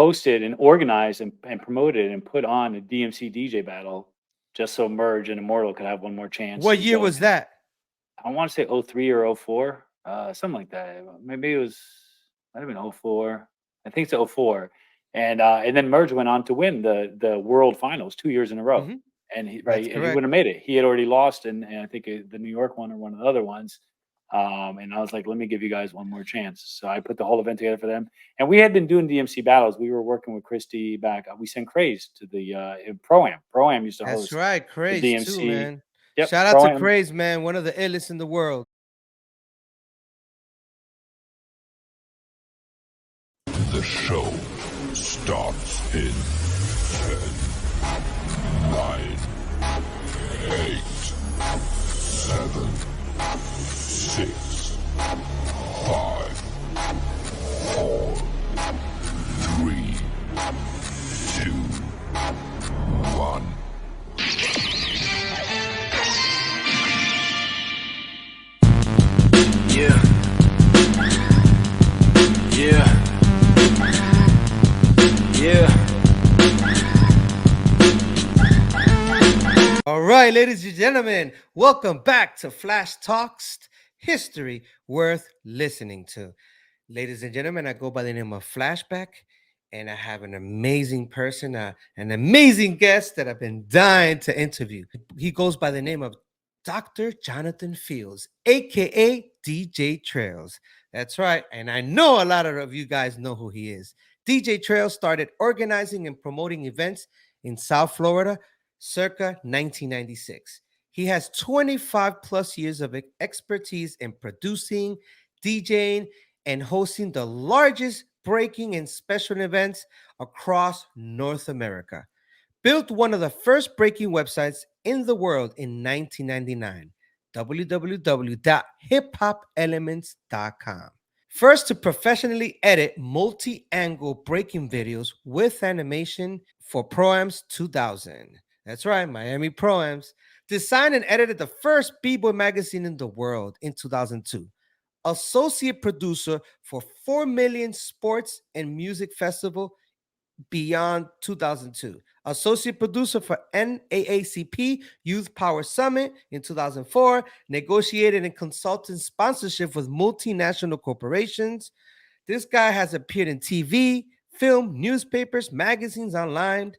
hosted and organized and promoted and put on a DMC DJ battle just so Merge and Immortal could have one more chance What to year go was against. that? I want to say '03 or '04, something like that. Maybe it was might have been '04. I think it's '04. And then Merge went on to win the World Finals 2 years in a row, Hmm. and he That's right and he wouldn't correct. have made it. He had already lost, and I think the New York one or one of the other ones. And I was like, let me give you guys one more chance. So I put the whole event together for them, and we had been doing DMC battles. We were working with Christy back. We sent Craze to the Pro Am. Pro Am used to That's host right. the Craze too, DMC. man. Yep, Shout out Pro to Am. Craze, man. One of the illest in the world. The show starts in 10, 9, 8, 7, 6, 5, 4, 3, 2, 1. Yeah. Yeah. Yeah. All right, ladies and gentlemen, welcome back to Flash Talks, history worth listening to. Ladies and gentlemen, I go by the name of Flashback, and I have an amazing person, an amazing guest that I've been dying to interview. He goes by the name of Dr. Jonathan Fields, aka DJ Trails. That's right, and I know a lot of you guys know who he is. DJ Trails started organizing and promoting events in South Florida circa 1996. He has 25 plus years of expertise in producing, DJing, and hosting the largest breaking and special events across North America. Built one of the first breaking websites in the world in 1999, www.hiphopelements.com. First to professionally edit multi-angle breaking videos with animation for Pro-Ams 2000. That's right, Miami Pro-Ams. Designed and edited the first B-Boy magazine in the world in 2002. Associate producer for 4 Million Sports and Music Festival Beyond 2002. Associate producer for NAACP Youth Power Summit in 2004. Negotiated and consulted sponsorship with multinational corporations. This guy has appeared in TV, film, newspapers, magazines, online.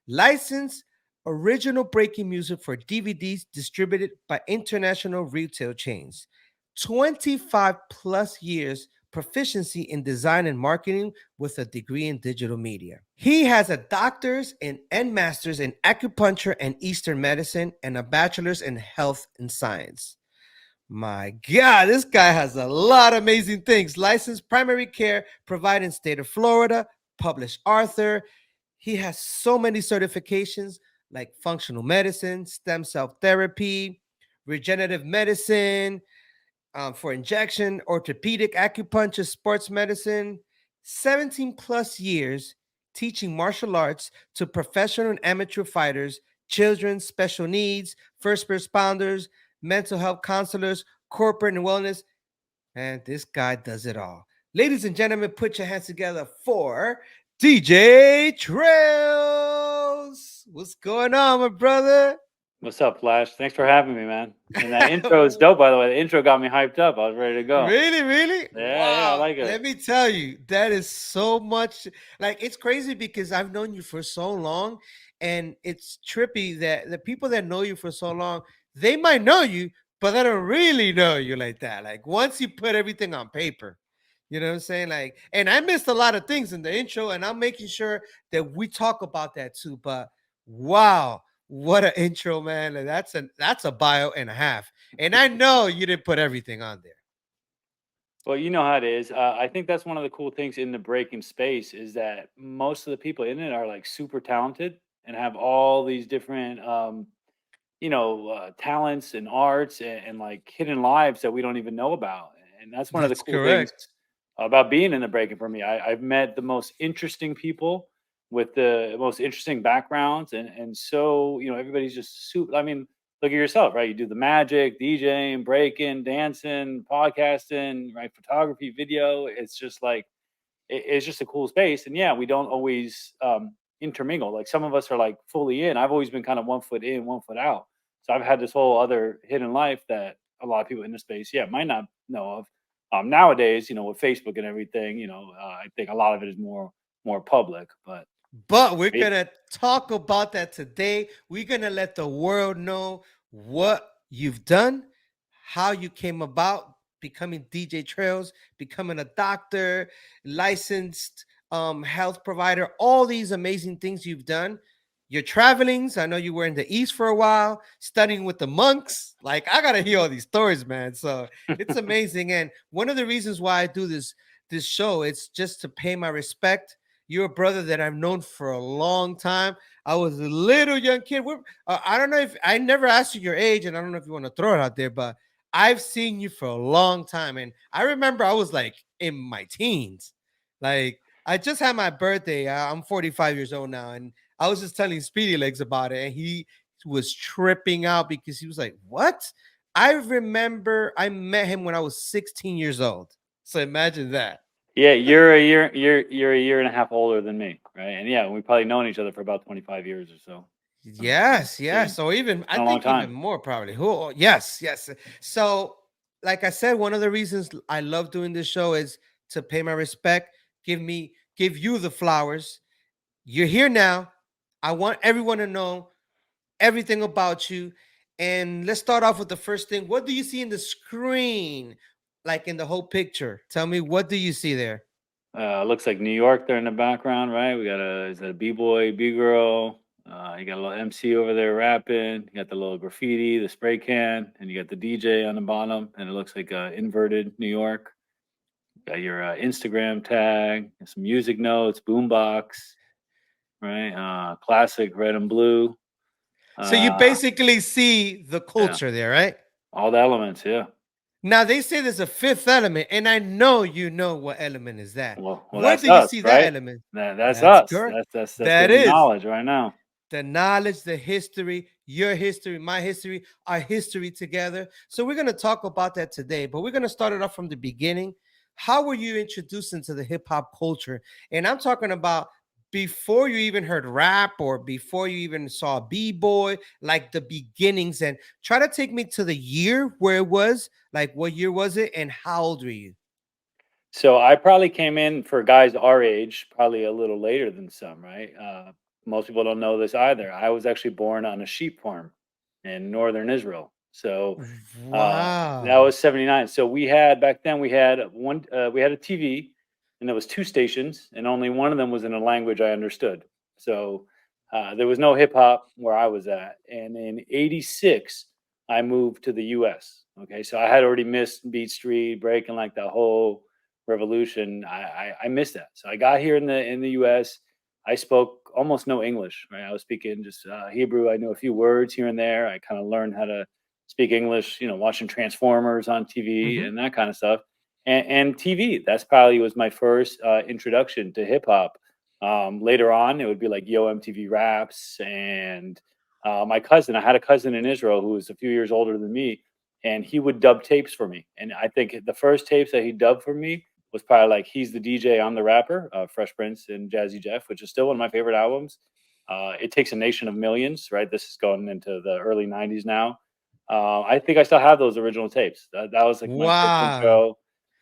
Licensed original breaking music for DVDs distributed by international retail chains. 25 plus years proficiency in design and marketing with a degree in digital media. He has a doctor's and master's in acupuncture and Eastern medicine and a bachelor's in health and science. My God, this guy has a lot of amazing things. Licensed primary care provided in state of Florida, published author. He has so many certifications like functional medicine, stem cell therapy, regenerative medicine, for injection, orthopedic acupuncture, sports medicine, 17 plus years teaching martial arts to professional and amateur fighters, children, special needs, first responders, mental health counselors, corporate and wellness. And this guy does it all. Ladies and gentlemen, put your hands together for DJ Trails. What's going on, my brother? What's up, Flash? Thanks for having me, man. And that intro is dope, by the way. The intro got me hyped up. I was ready to go. Really, really? Yeah, I Wow. like Let it. me tell you, that is so much. Like, it's crazy because I've known you for so long, and it's trippy that the people that know you for so long, they might know you, but they don't really know you like that. Like, once you put everything on paper, you know what I'm saying? Like, and I missed a lot of things in the intro, and I'm making sure that we talk about that too. But wow, what an intro, man. And that's a bio and a half. And I know you didn't put everything on there. Well, you know how it is. I think that's one of the cool things in the breaking space is that most of the people in it are like super talented and have all these different, talents and arts and like hidden lives that we don't even know about. And that's one of the That's cool things correct. about being in the breaking for me. I've met the most interesting people with the most interesting backgrounds, and so everybody's just super. I mean, look at yourself, right? You do the magic, DJing, breaking, dancing, podcasting, right? Photography, video. It's just like it's just a cool space. And yeah, we don't always intermingle. Like some of us are like fully in. I've always been kind of 1 foot in, 1 foot out. So I've had this whole other hidden life that a lot of people in the space, yeah, might not know of. Nowadays, with Facebook and everything, I think a lot of it is more public. But we're It, gonna talk about that today. We're gonna let the world know what you've done, how you came about becoming DJ Trails, becoming a doctor, licensed health provider, all these amazing things you've done. Your travelings. I know you were in the East for a while, studying with the monks. Like, I gotta hear all these stories, man. So it's amazing. And one of the reasons why I do this show, it's just to pay my respect. You're a brother that I've known for a long time. I was a little young kid. I don't know if I never asked you your age, and I don't know if you want to throw it out there, but I've seen you for a long time. And I remember I was like in my teens. Like, I just had my birthday. I'm 45 years old now. And I was just telling Speedy Legs about it. And he was tripping out because he was like, what? I remember I met him when I was 16 years old. So imagine that. yeah, you're a year and a half older than me, right? And yeah, we've probably known each other for about 25 years or so. Yes, It's yes. So even I been a long think even time. more probably. Oh, yes, yes. So, like I said, one of the reasons I love doing this show is to pay my respect, give you the flowers. You're here now. I want everyone to know everything about you. And let's start off with the first thing. What do you see in the screen? Like in the whole picture. Tell me, what do you see there? Looks like New York there in the background, right? We got is that a B-boy, B-girl? You got a little MC over there rapping. You got the little graffiti, the spray can, and you got the DJ on the bottom, and it looks like inverted New York. Got your Instagram tag, and some music notes, boombox, right? Classic red and blue. So you Uh, basically see the yeah, culture there, right? all the elements. Yeah. Now they say there's a fifth element, and I know you know what element is that. Well, Where that's do you us, see that right? element? That's That's us. correct. That's That giving is knowledge right now. the knowledge, the history, your history, my history, our history together. So we're gonna talk about that today, but we're gonna start it off from the beginning. How were you introduced into the hip hop culture? And I'm talking about before you even heard rap or before you even saw B-boy, like the beginnings, and try to take me to the year where it was, like what year was it and how old were you? So I probably came in for guys our age, probably a little later than some, right? Most people don't know this either. I was actually born on a sheep farm in northern Israel. So that Wow. was 79. So we had back then we had we had a TV and there was two stations and only one of them was in a language I understood. So there was no hip hop where I was at. And in 86 I moved to the US. Okay. So I had already missed Beat Street, breaking like the whole revolution. I missed that. So I got here in the US. I spoke almost no English, right? I was speaking just Hebrew. I knew a few words here and there. I kind of learned how to speak English, watching Transformers on TV Mhm. and that kind of stuff. And TV, that's probably was my first introduction to hip hop. Later on, it would be like Yo MTV Raps and my cousin. I had a cousin in Israel who was a few years older than me, and he would dub tapes for me. And I think the first tapes that he dubbed for me was probably like He's the DJ, I'm the Rapper, Fresh Prince and Jazzy Jeff, which is still one of my favorite albums. It Takes a Nation of Millions, right? This is going into the early 90s now. I think I still have those original tapes. That was like my first Wow. intro.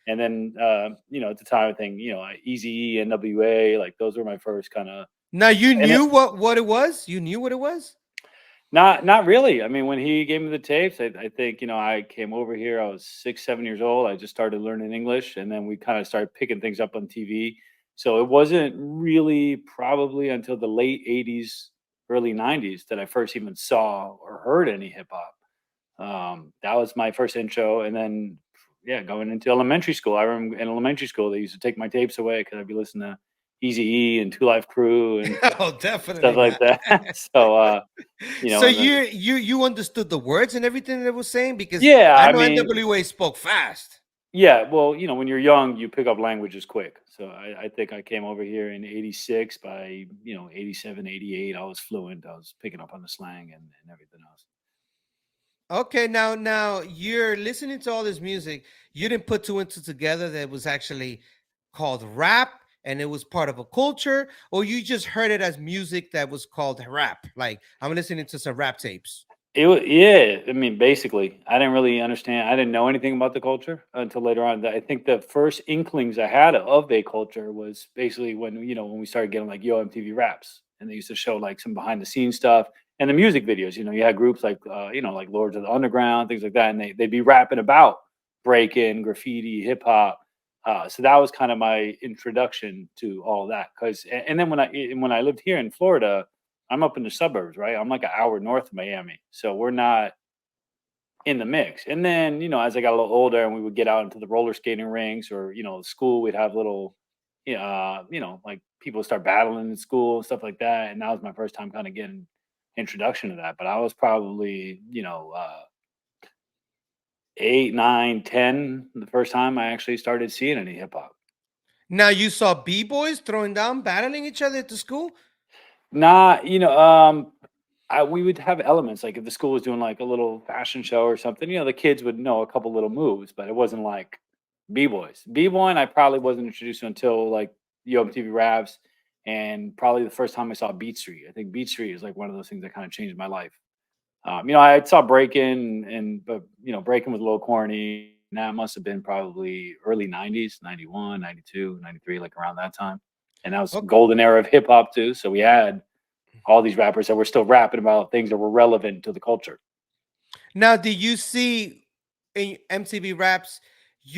And then, at the time, I think, Easy E, NWA, like those were my first kind of. Now you And it, knew what it was? You knew what it was? not really. I mean, when he gave me the tapes, I think, I came over here. I was 6, 7 years old. I just started learning English, and then we kind of started picking things up on TV. So it wasn't really probably until the late 80s, early 90s that I first even saw or heard any hip hop. That was my first intro, and then yeah, going into elementary school. I remember in elementary school they used to take my tapes away because I'd be listening to Easy E and Two Life Crew and Oh, stuff definitely like not. that. So So and then you understood the words and everything that it was saying because yeah, I I know mean, NWA spoke fast. yeah. Well, when you're young, you pick up languages quick. So I think I came over here in '86. By 87, '88, I was fluent. I was picking up on the slang and everything else. Okay, now you're listening to all this music. You didn't put two and two together that was actually called rap and it was part of a culture, or you just heard it as music that was called rap? Like, I'm listening to some rap tapes. Yeah. I mean, basically, I didn't really understand. I didn't know anything about the culture until later on. I think the first inklings I had of a culture was basically when we started getting like Yo MTV Raps, and they used to show like some behind the scenes stuff and the music videos. You had groups like like Lords of the Underground, things like that, and they'd be rapping about breaking, graffiti, hip hop. So that was kind of my introduction to all of that. And then when I lived here in Florida, I'm up in the suburbs, right? I'm like an hour north of Miami. So we're not in the mix. And then, as I got a little older and we would get out into the roller skating rinks or, school, we'd have little, like people start battling in school and stuff like that. And that was my first time kind of getting introduction to that. But I was probably, 8, 9, 10 the first time I actually started seeing any hip hop. Now you saw b-boys throwing down, battling each other at the school. Not, we would have elements like if the school was doing like a little fashion show or something, the kids would know a couple little moves, but it wasn't like b-boys. B-boying, I probably wasn't introduced to until like the MTV Raps and probably the first time I saw Beat Street. I think Beat Street is like one of those things that kind of changed my life. I saw Breakin but Breakin was a little corny. And that must have been probably early 90s, 91, 92, 93, like around that time. And that was Okay. golden era of hip hop too. So we had all these rappers that were still rapping about things that were relevant to the culture. Now, did you see in MTV Raps?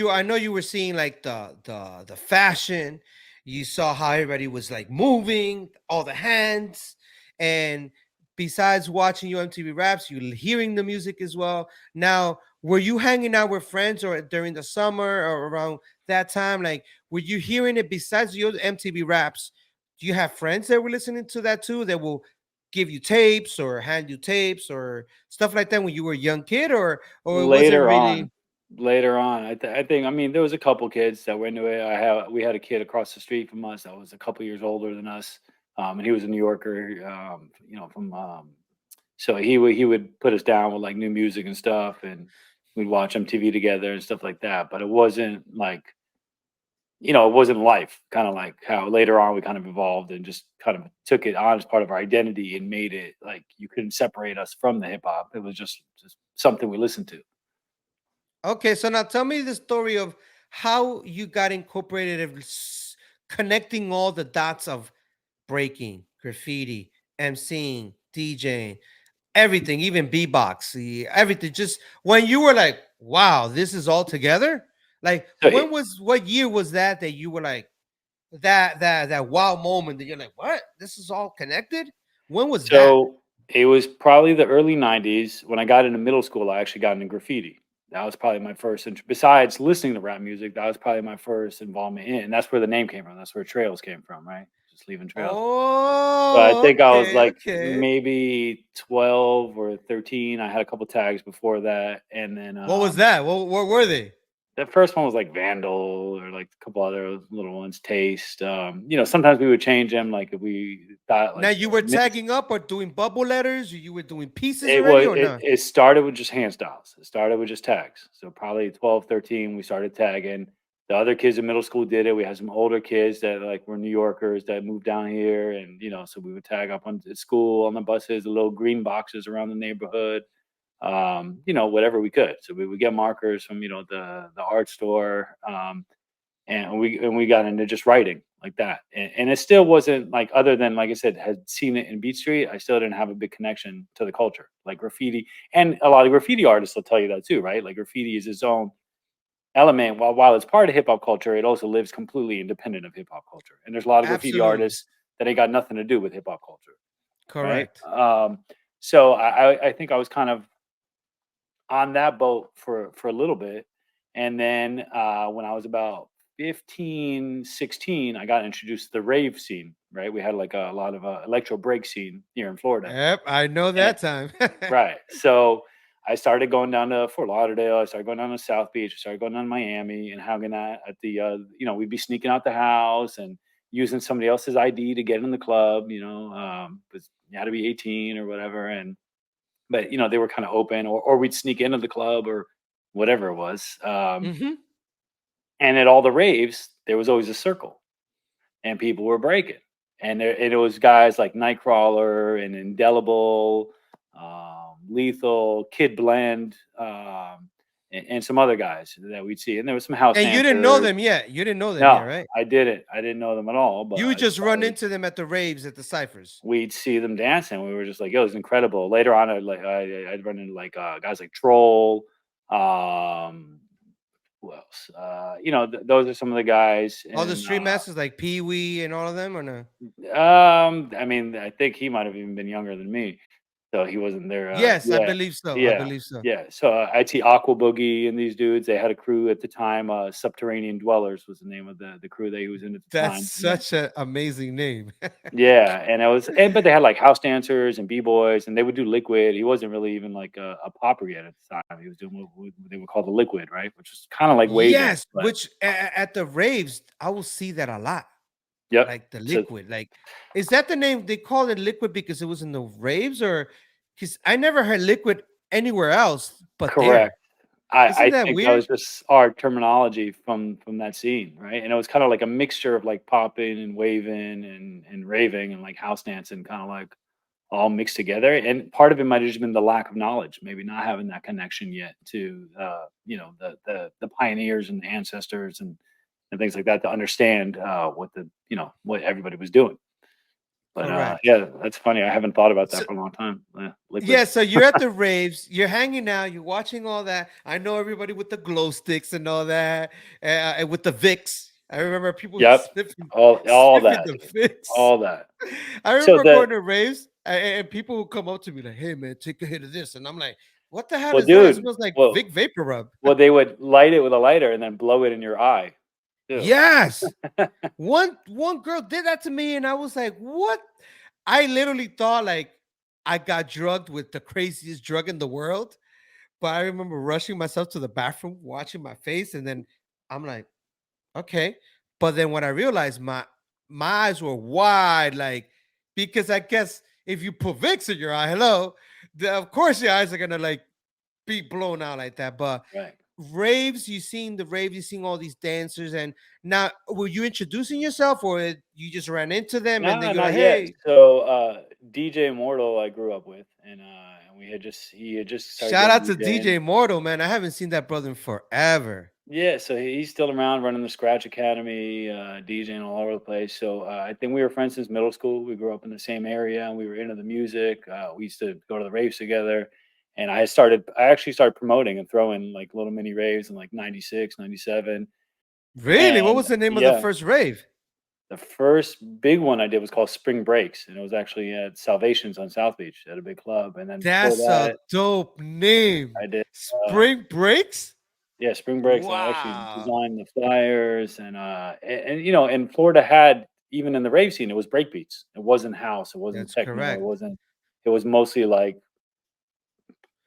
I know you were seeing like the fashion. You saw how everybody was like moving, all the hands, and besides watching your MTV Raps, you hearing the music as well. Now, were you hanging out with friends or during the summer or around that time? Like, were you hearing it besides your MTV Raps? Do you have friends that were listening to that too? That will give you tapes or hand you tapes or stuff like that when you were a young kid, or it wasn't Later really? on, I think, I mean, there was a couple kids that were into it. We had a kid across the street from us that was a couple years older than us, and he was a New Yorker, from so he would put us down with like new music and stuff, and we'd watch MTV together and stuff like that. But it wasn't like it wasn't life, kind of like how later on we kind of evolved and just kind of took it on as part of our identity and made it like you couldn't separate us from the hip hop. It was just something we listened to. Okay, so now tell me the story of how you got incorporated of connecting all the dots of breaking, graffiti, emceeing, DJing, everything, even beatbox, everything. Just when you were like, wow, this is all together. Like, So, it- what year was that you were like that wow moment that you're like, what? This is all connected. When was that? so it was probably the early '90s when I got into middle school. I actually got into graffiti. That was probably my first. Besides listening to rap music, that was probably my first involvement in. And that's where the name came from. That's where trails came from, right? Just leaving trails. So I Oh, think I was okay, like okay. maybe 12 or 13. I had a couple tags before that, and then What was that? What were they? the first one was like Vandal or like a couple other little ones. Taste. Sometimes we would change them, like if we thought Now like you were tagging up or doing bubble letters, or you were doing pieces it already, was or it, not? it started with just hand styles. It started with just tags. So probably 12, 13, we started tagging. The other kids in middle school did it. We had some older kids that like were New Yorkers that moved down here, and so we would tag up on at school, on the buses, the little green boxes around the neighborhood, whatever we could. So we would get markers from the art store, and we got into just writing like that. And it still wasn't like, other than like I said, had seen it in Beat Street, I still didn't have a big connection to the culture like graffiti. And a lot of graffiti artists will tell you that too, right? Like graffiti is its own element. While it's part of hip hop culture, it also lives completely independent of hip hop culture. And there's a lot of graffiti Absolutely. artists that ain't got nothing to do with hip hop culture, right? Correct. So I think I was kind of on that boat for a little bit. And then when I was about 15, 16, I got introduced to the rave scene, right? We had like a lot of electro break scene here in Florida. Yep, I know And that time. right. So I started going down to Fort Lauderdale. I started going down to South Beach. I started going down to Miami and hanging out at the, we'd be sneaking out the house and using somebody else's ID to get in the club, because you had to be 18 or whatever. But they were kind of open, or we'd sneak into the club or whatever it was. Hmm. And at all the raves, there was always a circle. and people were breaking. And it was guys like Nightcrawler and Indelible, Lethal, Kid Blend, and some other guys that we'd see. And there was some house And you didn't know dancers. them yet. You didn't know them yet, No, right? I didn't. I didn't know them at all. But You would just run into them at the raves, at the ciphers. we'd see them dancing. We were just like, yo, it's incredible. Later on, I'd run into like guys like Troll. Who else? Those are some of the guys. All the And street masters like Pee Wee and all of them, or no? I mean, I think he might have even been younger than me, so he wasn't there. Yes, I Yeah, believe so. I yeah, believe so. yeah. So I'd see Aqua Boogie and these dudes. They had a crew at the time. Subterranean Dwellers was the name of the crew that he was in at the time. That's such an amazing name. Yeah, and but they had like house dancers and b-boys, and they would do liquid. He wasn't really even like a popper yet at the time. He was doing what they would call the liquid, right? Which is kind of like waving. Yes, but- which at the raves, I will see that a lot. Yep. Like the So- liquid. Like, is that the name they call it liquid because it was in the raves, or because I never heard liquid anywhere else but Correct. I Isn't that think that weird? was just our terminology from that scene, right? And it was kind of like a mixture of like popping and waving and raving and like house dancing, kind of like all mixed together. And part of it might have just been the lack of knowledge, maybe not having that connection yet to the pioneers and the ancestors and things like that to understand what everybody was doing. But Correct. yeah, that's funny. I haven't thought about that So- for a long time. Liquid. Yeah, so you're at the raves, you're hanging out, you're watching all that. I know everybody with the glow sticks and all that, and with the Vicks. I remember people Yep. sniffing, all sniffing that, the Vicks. all that. I So remember the- going to raves, and people would come up to me like, "Hey, man, take a hit of this," and I'm like, "What the hell Well, is that? It dude, smells like well- Vic Vapor Rub." Well, they would light it with a lighter and then blow it in your eye. too. Yes. one girl did that to me, and I was like, "What?" I literally thought like I got drugged with the craziest drug in the world. But I remember rushing myself to the bathroom, watching my face, and then I'm like, okay. But then when I realized my eyes were wide, like, because I guess if you put Vicks in your eye, hello, of course your eyes are gonna like be blown out like that. But Right. raves, you seen the raves, you seen all these dancers, and now were you introducing yourself, or you just ran into them and then you're not like, yet. hey, So DJ Immortal, I grew up with, and he had just started shout out to getting DJ Mortal, man. I haven't seen that brother in forever. Yeah, so he's still around running the Scratch Academy, DJing all over the place. So I think we were friends since middle school. We grew up in the same area and we were into the music. We used to go to the raves together. And I actually started promoting and throwing like little mini raves in like 96, 97. Really? What And, was the name of the yeah. first rave? The first big one I did was called Spring Breaks. And it was actually at Salvations on South Beach at a big club. And then That's before that, a dope name. I did Spring Breaks? Yeah, Spring Breaks. I Wow. actually designed the flyers, and Florida had, even in the rave scene, it was breakbeats. It wasn't house. It wasn't That's techno. correct. It was mostly like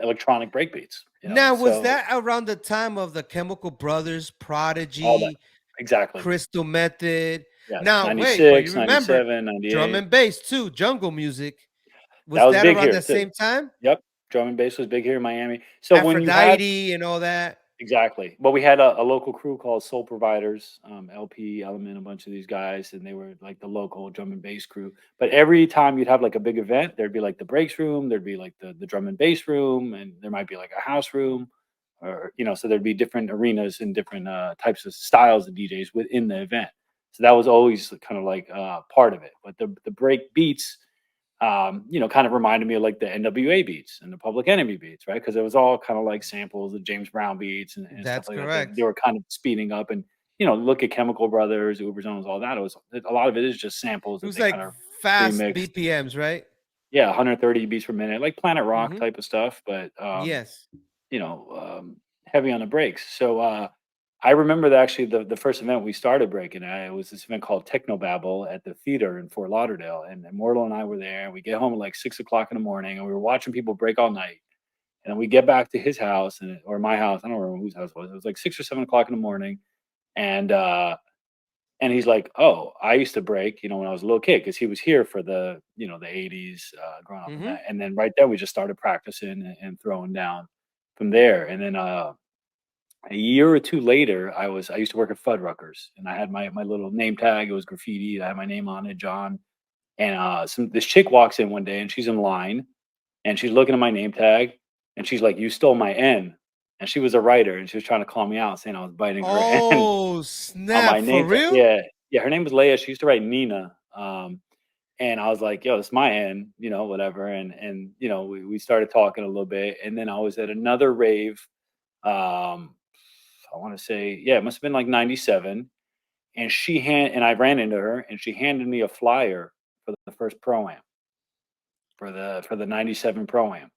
electronic breakbeats. Now, was so- that around the time of the Chemical Brothers, All that. Prodigy, exactly? Crystal Method? Yeah, Now, wait, but 96, you remember 97, 98. drum and bass too, jungle music. Was That was that big around here, the too. same time? Yep, drum and bass was big here in Miami. So when you had Aphrodite and all that. Exactly. But we had a local crew called Soul Providers, LP, Element, a bunch of these guys, and they were like the local drum and bass crew. But every time you'd have like a big event, there'd be like the breaks room, there'd be like the drum and bass room, and there might be like a house room, or so there'd be different arenas and different types of styles of DJs within the event. So that was always kind of like part of it. But the break beats, kind of reminded me of like the NWA beats and the Public Enemy beats, right? Because it was all kind of like samples of James Brown beats and That's stuff like correct. that. They were kind of speeding up, and look at Chemical Brothers, Uber Zones, all that. It was a lot of it is just samples. It was that they like kind of fast remixed. BPMs, right? 130 beats per minute, like Planet Rock Mhm. type of stuff, but Yes. heavy on the breaks. So I remember that actually the first event we started breaking, it was this event called Technobabble at the theater in Fort Lauderdale. And Mortal and I were there, and we get home at like 6 o'clock in the morning, and we were watching people break all night. And then we get back to his house or my house. I don't remember whose house it was. It was like 6 or 7 o'clock in the morning. And he's like, "Oh, I used to break, when I was a little kid," because he was here for the 80s, growing up in Mhm. that. And then right there, we just started practicing and throwing down from there. And then A year or two later, I used to work at Fuddruckers, and I had my little name tag. It was graffiti. I had my name on it, John. And this chick walks in one day, and she's in line, and she's looking at my name tag, and she's like, "You stole my N." And she was a writer, and she was trying to call me out, saying I was biting her N Oh, on my snap. For name tag. real? Yeah, yeah. Her name was Leia. She used to write Nina. And I was like, "Yo, it's my N," whatever. And we started talking a little bit, and then I was at another rave. Um, I want to say, yeah, it must have been like '97. And I ran into her, and she handed me a flyer for the first pro am for the '97 pro am.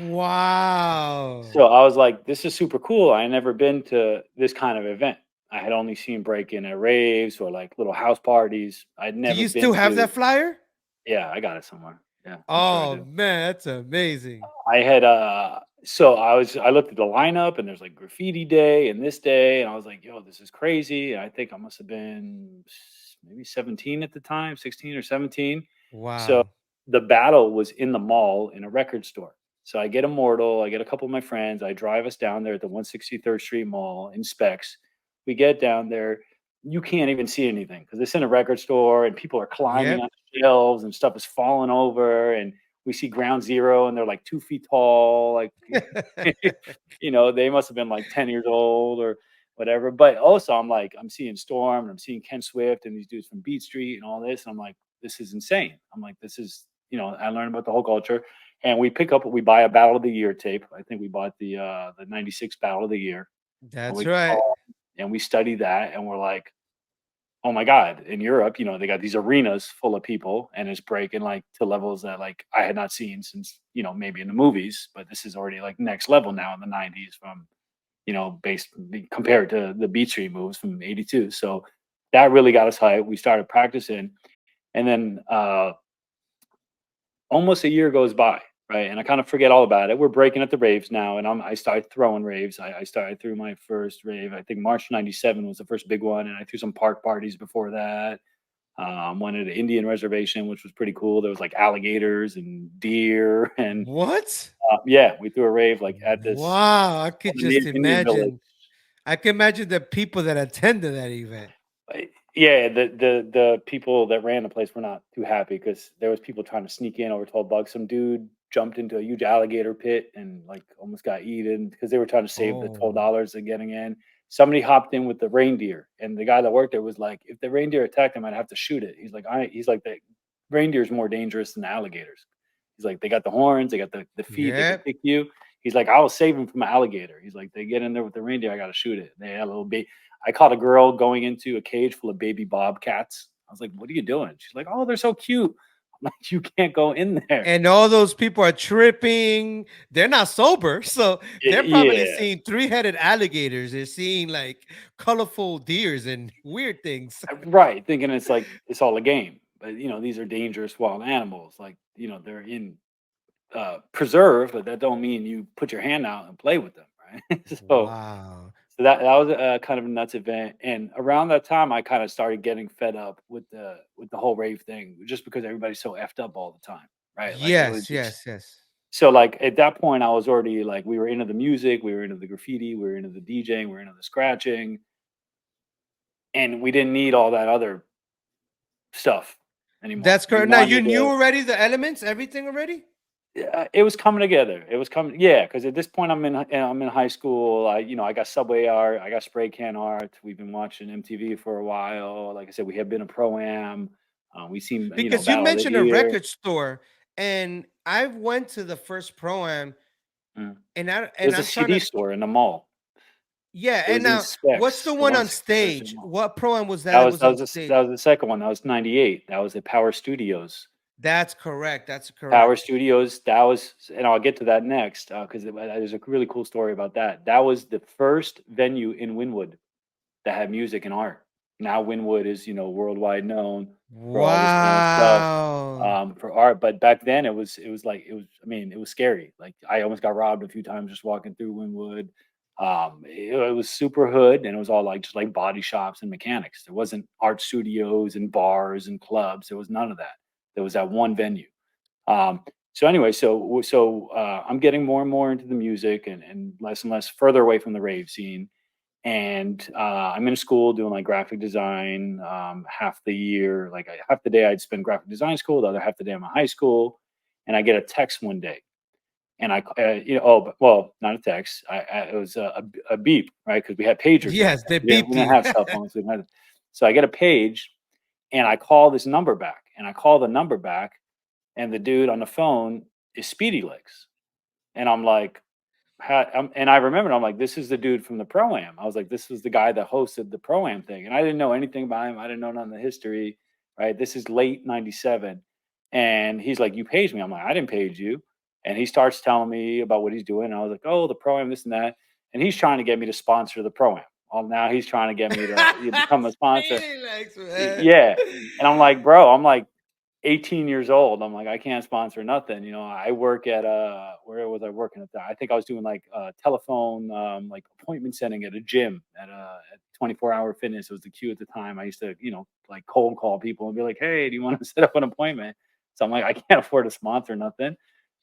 Wow. So I was like, "This is super cool." I had never been to this kind of event. I had only seen Breakin at raves or like little house parties. I'd Do never you still been have to. that flyer? Yeah, I got it somewhere. Yeah, I'm sure I Oh do. man, that's amazing. I had so I looked at the lineup, and there's like graffiti day and this day, and I was like, "Yo, this is crazy." And I think I must have been maybe 17 at the time, 16 or 17. So Wow. the battle was in the mall in a record store. So I get Immortal, I get a couple of my friends, I drive us down there at the 163rd Street Mall in Specs. We get down there, you can't even see anything because it's in a record store, and people are climbing Yep. on the shelves, and stuff is falling over, and we see Ground Zero, and they're like 2 feet tall, like they must have been like 10 years old or whatever. But also, I'm seeing Storm, and I'm seeing Ken Swift, and these dudes from Beat Street, and all this. And I'm like, this is insane. I'm like, this is, I learned about the whole culture. And we buy a Battle of the Year tape. I think we bought the '96 Battle of the Year, and That's we right. and we study that, and we're like, oh my God, in Europe, they got these arenas full of people, and it's breaking like to levels that like I had not seen since, maybe in the movies, but this is already like next level now in the '90s from, based compared to the Beat Street moves from '82. So that really got us hyped. We started practicing, and then almost a year goes by, right? And I kind of forget all about it. We're breaking at the raves now, and I started throwing raves. I threw my first rave. I think March '97 was the first big one, and I threw some park parties before that. One at an Indian reservation, which was pretty cool. There was like alligators and deer, and What? yeah, we threw a rave like at this Wow. I could just Indian village. imagine. I can imagine the people that attended that event. Yeah, the people that ran the place were not too happy because there was people trying to sneak in over 12 bucks. Some dude jumped into a huge alligator pit and like almost got eaten because they were trying to save the Oh, $12 of getting in. Somebody hopped in with the reindeer, and the guy that worked there was like, if the reindeer attacked him, I'd have to shoot it. He's like, the reindeer's more dangerous than the alligators. He's like, they got the horns, they got the feet, they can yep. pick you. He's like, I will save him from an alligator. He's like, they get in there with the reindeer, I gotta shoot it. They had a little bit. I caught a girl going into a cage full of baby bobcats. I was like, "What are you doing?" She's like, "Oh, they're so cute." I'm like, "You can't go in there." And all those people are tripping. They're not sober. So they're probably Yeah, seeing three-headed alligators. They're seeing like colorful deers and weird things. right. Thinking it's like it's all a game, but these are dangerous wild animals. Like they're in preserve, but that don't mean you put your hand out and play with them, right? so Wow. So that was a kind of a nuts event, and around that time, I kind of started getting fed up with the whole rave thing, just because everybody's so effed up all the time, right? Like it was Yes, just yes, yes. so like at that point, I was already like we were into the music, we were into the graffiti, we were into the DJing, we were into the scratching, and we didn't need all that other stuff anymore. That's We correct. Now you wanted knew to. already the elements, everything already? Yeah, it was coming together. It was coming, yeah. Because at this point, I'm in high school. I got Subway art. I got Spray Can art. We've been watching MTV for a while. Like I said, we have been a pro am. We seen Because you Battle of the mentioned a Year. record store, and I went to the first pro-am, Mm. and I It and was a I'm trying CD to. store in the mall. Yeah, It and was in now what's the Specs, the one on 163rd Street stage? Mall. What pro-am was that? That It was was that on was that stage. was the second one. That was '98. That was at Power Studios. That's correct. That's Power correct. Studios. That was, and I'll get to that next because there's a really cool story about that. That was the first venue in Wynwood that had music and art. Now Wynwood is, worldwide known for all this kind of stuff, Wow. for art. But back then I mean, it was scary. Like I almost got robbed a few times just walking through Wynwood. It was super hood, and it was all like just like body shops and mechanics. There wasn't art studios and bars and clubs. There was none of that. There was that one venue. So anyway, I'm getting more and more into the music and less further away from the rave scene. and I'm in school doing like graphic design. Half the year, like half the day I'd spend graphic design school, the other half the day I'm in high school, and I get a text one day, and not a text. It was a beep, right? Because we had pagers back Yes, then. they We beeped didn't you. have cell phones. So I get a page, and I call this number back, and I call the number back, and the dude on the phone is Speedy Legs, and I'm like, and I remembered, I'm like, this is the dude from the Pro Am. I was like, this is the guy that hosted the Pro Am thing. And I didn't know anything about him. I didn't know none of the history, right? This is late 97. And he's like, you paged me. I'm like, I didn't page you. And he starts telling me about what he's doing. And I was like, oh, the Pro Am, this and that. And he's trying to get me to sponsor the Pro Am. Well, now he's trying to get me to become a sponsor. Speedy Legs, man. Yeah. And I'm like, bro, I'm like, 18 years old. I'm like, I can't sponsor nothing. I work at where was I working at that? I think I was doing like telephone like appointment setting at a gym at 24-hour fitness. It was the queue at the time. I used to, like cold call people and be like, hey, do you want to set up an appointment? So I'm like, I can't afford to sponsor nothing.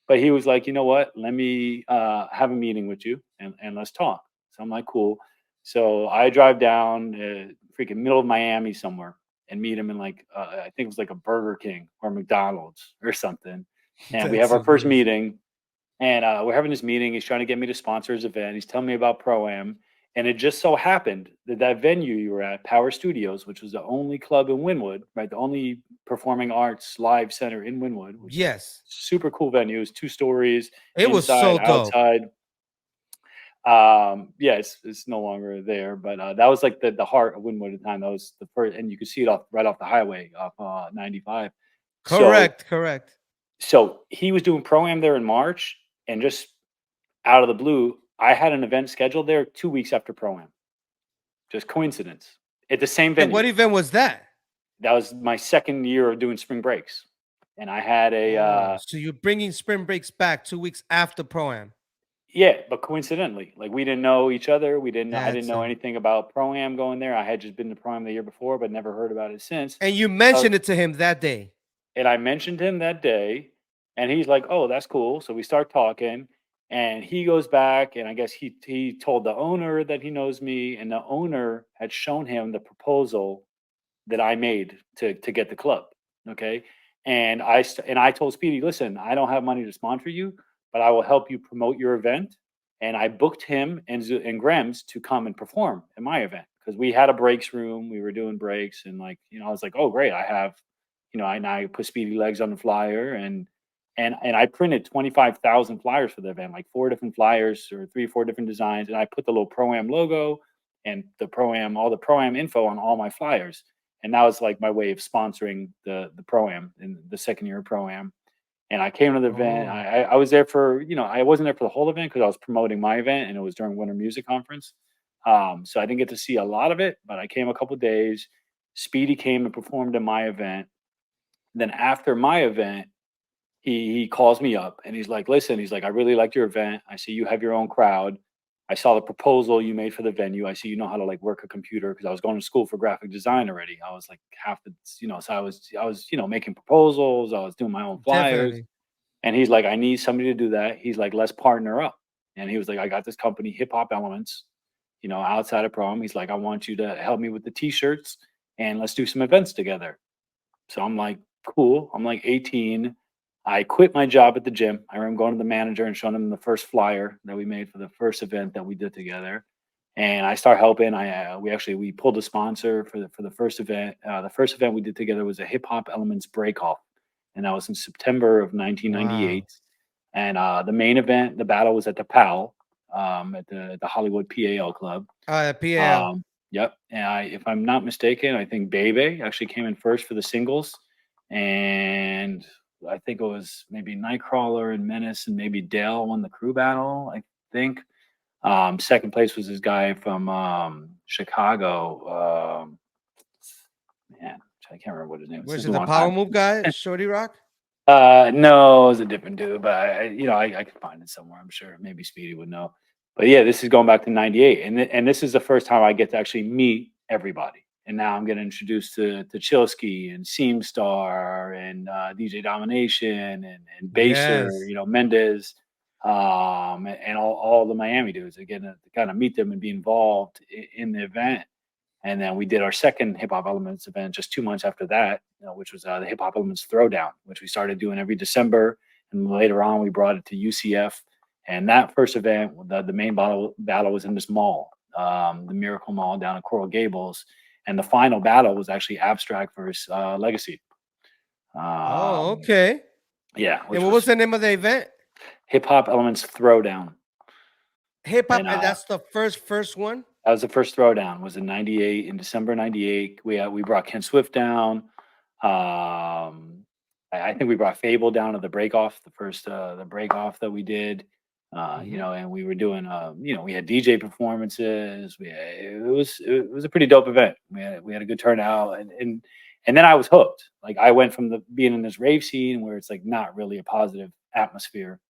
But he was like, you know what? Let me have a meeting with you and let's talk. So I'm like, cool. So I drive down freaking middle of Miami somewhere and meet him in like I think it was like a Burger King or McDonald's or something. And we have That's our first amazing. meeting, and we're having this meeting. He's trying to get me to sponsor his event. He's telling me about Pro Am, and it just so happened that that venue you were at, Power Studios, which was the only club in Wynwood, right? The only performing arts live center in Wynwood, which is Yes, super cool venue. It's 2 stories, it was inside, so dope. outside. Yeah, it's no longer there, but that was like the heart of Wynwood at the time. That was the first, and you could see it right off the highway off 95. So Correct, correct. so he was doing Pro Am there in March, and just out of the blue, I had an event scheduled there 2 weeks after Pro Am. Just coincidence at the same And what venue. event was that? That was my second year of doing spring breaks, and I had a Oh, so you're bringing spring breaks back 2 weeks after Pro Am. yeah, but coincidentally, like we didn't know each other. We didn't. I didn't That's know anything about Pro Am going there. I had just been to Pro Am the year before, but never heard about it since. and you Uh, mentioned it to him that day. and I mentioned him that day, and he's like, "Oh, that's cool." So we start talking, and he goes back, and I guess he told the owner that he knows me, and the owner had shown him the proposal that I made to get the club. Okay, and I told Speedy, listen, I don't have money to sponsor you, but I will help you promote your event. And I booked him and Grems to come and perform at my event because we had a breaks room. We were doing breaks, and like I was like, oh great, I have, I put Speedy Legs on the flyer, and I printed 25,000 flyers for the event, like 4 different flyers or 3 or 4 different designs, and I put the little Pro Am logo and all the Pro Am info on all my flyers, and that was like my way of sponsoring the Pro Am in the second year of Pro Am. And I came to the event. Oh, I was there for, I wasn't there for the whole event because I was promoting my event, and it was during Winter Music Conference. So I didn't get to see a lot of it, but I came a couple days. Speedy came and performed at my event. Then after my event, he calls me up and he's like, listen, he's like, I really liked your event. I see you have your own crowd. I saw the proposal you made for the venue. I see you know how to like work a computer because I was going to school for graphic design already. I was like half the, so I was, making proposals. I was doing my own flyers. definitely. And he's like, I need somebody to do that. He's like, let's partner up. And he was like, I got this company, Hip Hop Elements, outside of prom. He's like, I want you to help me with the t-shirts and let's do some events together. So I'm like, cool. I'm like 18. I quit my job at the gym. I remember going to the manager and showing him the first flyer that we made for the first event that we did together. And I start helping. We pulled a sponsor for the first event. The first event we did together was a Hip Hop Elements break off, and that was in September of Wow. 1998. And the main event, the battle was at the PAL, at the Hollywood PAL Club. PL. Yep. And if I'm not mistaken, I think Bebe actually came in first for the singles, and I think it was maybe Nightcrawler and Menace and maybe Dale won the crew battle. I think. Second place was this guy from Chicago. Man, I can't remember what his name was. Was It's it been a the long Power time. Move guy, Shorty Rock? No, it was a different dude, but I could find it somewhere. I'm sure maybe Speedy would know. But yeah, this is going back to '98, and this is the first time I get to actually meet everybody. And now I'm getting introduced to Chilsky and Seamstar and DJ Domination and Baser, Yes. Mendez. and all the Miami dudes again to kind of meet them and be involved in the event. And then we did our second Hip Hop Elements event just 2 months after that, which was the Hip Hop Elements Throwdown, which we started doing every December. And later on, we brought it to UCF. And that first event, the main battle was in this mall, the Miracle Mall down in Coral Gables. And the final battle was actually Abstract versus Legacy. Oh, okay. Yeah. And what was the name of the event? Hip Hop Elements Throwdown. Hip Hop, and that's the first one? That was the first Throwdown. Was in '98, in December '98. We brought Ken Swift down. I think we brought Fable down to the break off, the break off that we did. And we were doing we had DJ performances. It was a pretty dope event. We had a good turnout, and then I was hooked. Like I went from being in this rave scene where it's like not really a positive atmosphere,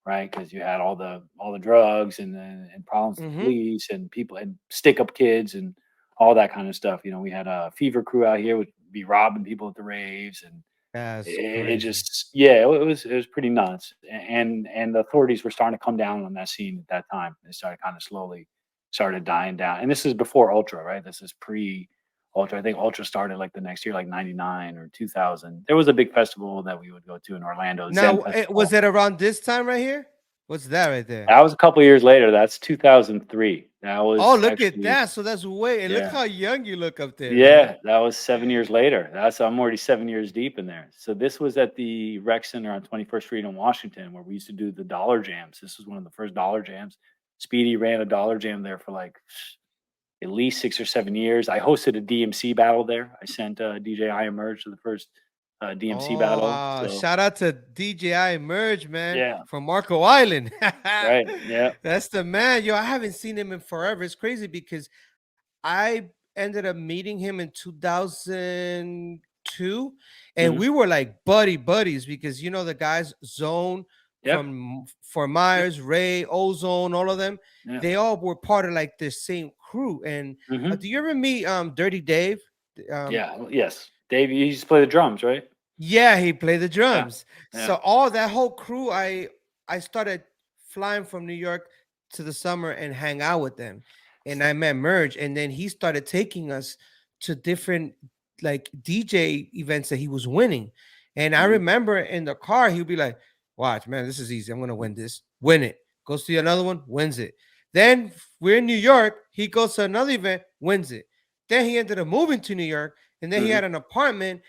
right? Because you had all the drugs and problems with police and people and stick up kids and all that kind of stuff. We had a Fever crew out here would be robbing people at the raves, and it was pretty nuts. And the authorities were starting to come down on that scene at that time. They started kind of slowly started dying down. And this is before Ultra, right? This is pre Ultra. I think Ultra started like the next year, like 99 or 2000. There was a big festival that we would go to in Orlando. Now, was it around this time right here? What's that right there? That was a couple of years later. That's 2003. That was. Oh, look at that. So that's way. And look how young you look up there. Yeah, man. that was 7 years later. I'm already 7 years deep in there. So this was at the Rec Center on 21st Street in Washington, where we used to do the dollar jams. This was one of the first dollar jams. Speedy ran a dollar jam there for like at least 6 or 7 years. I hosted a DMC battle there. I sent DJ I Emerge to the first DMC battle. Wow. So. Shout out to DJ I Emerge, man. Yeah. From Marco Island. Right. Yeah. That's the man. Yo, I haven't seen him in forever. It's crazy because I ended up meeting him in 2002. And we were like buddies because, the guys, Zone, from Fort Myers, Ray, Ozone, all of them, they all were part of like this same crew. And do you ever meet Dirty Dave? Yes. Dave, he used to play the drums, right? Yeah, he played the drums. Yeah. So all that whole crew, I started flying from New York to the summer and hang out with them. And I met Merge, and then he started taking us to different like DJ events that he was winning. And I remember in the car, he'd be like, watch, man, this is easy. I'm going to win this. Win it. Goes to another one, wins it. Then we're in New York. He goes to another event, wins it. Then he ended up moving to New York. And then he had an apartment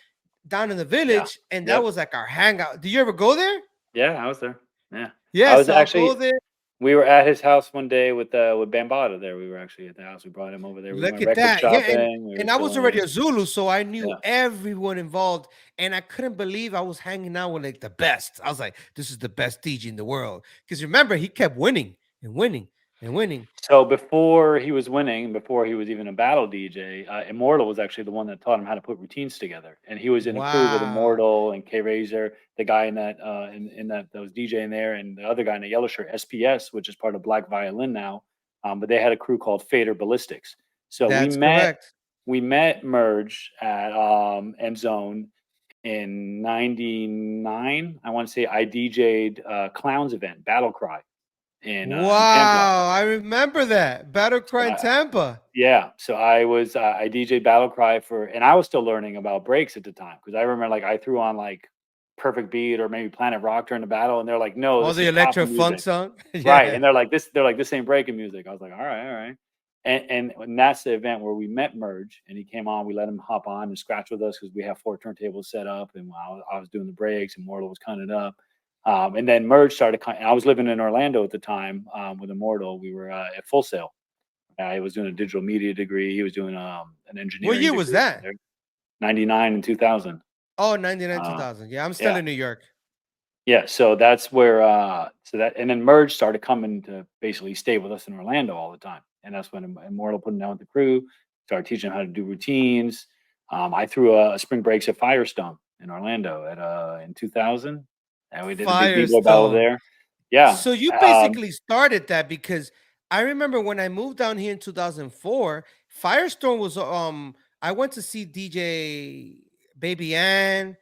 down in the village. And that was like our hangout. Did you ever go there? Yeah, I was there. Yeah. Yeah, I was actually there. We were at his house one day with Bambaataa there. We were actually at the house. We brought him over there. Look at that. And I was already a Zulu, so I knew everyone involved. And I couldn't believe I was hanging out with like the best. I was like, this is the best DJ in the world. Because remember, he kept winning and winning and winning. So before he was winning, before he was even a battle DJ, Immortal was actually the one that taught him how to put routines together. And he was in a crew with Immortal and K Razor, the guy in that that was DJing there, and the other guy in the yellow shirt, SPS, which is part of Black Violin now. But they had a crew called Fader Ballistics. So we met Merge at M Zone in '99. I want to say I DJ'd Clowns event, Battle Cry. In Tampa. I remember that Battle Cry in Tampa. Yeah, so I DJ'd Battle Cry and I was still learning about breaks at the time because I remember like I threw on like Perfect Beat or maybe Planet Rock during the battle, and they're like, no, the electro funk song, right? And they're like this ain't breaking music. I was like, all right, and that's the event where we met Merge, and he came on. We let him hop on and scratch with us because we have 4 turntables set up, and I was doing the breaks, and Mortal was cutting it up. And then Merge started. I was living in Orlando at the time with Immortal. We were at Full Sail. I was doing a digital media degree. He was doing an engineering. What year was that? 99 and 2000. Oh, 99, 2000. Yeah, I'm still in New York. Yeah, so that's where and then Merge started coming to basically stay with us in Orlando all the time. And that's when Immortal put him down with the crew, started teaching him how to do routines. I threw a spring breaks at Firestone in Orlando in 2000. And we did a big b-boy battle there. Yeah. So you basically started that because I remember when I moved down here in 2004, Firestone was I went to see DJ Baby Ann.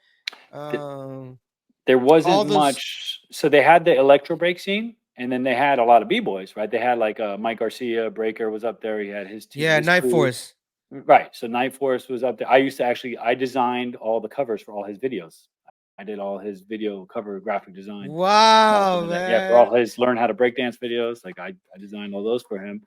There wasn't much So they had the electro break scene, and then they had a lot of b-boys, right? They had like Mike Garcia, Breaker was up there. He had Yeah, his Night crew. Force. Right. So Night Force was up there. I designed all the covers for all his videos. I did all his video cover graphic design. Wow, Yeah, for man. all his learn how to breakdance videos. Like I designed all those for him.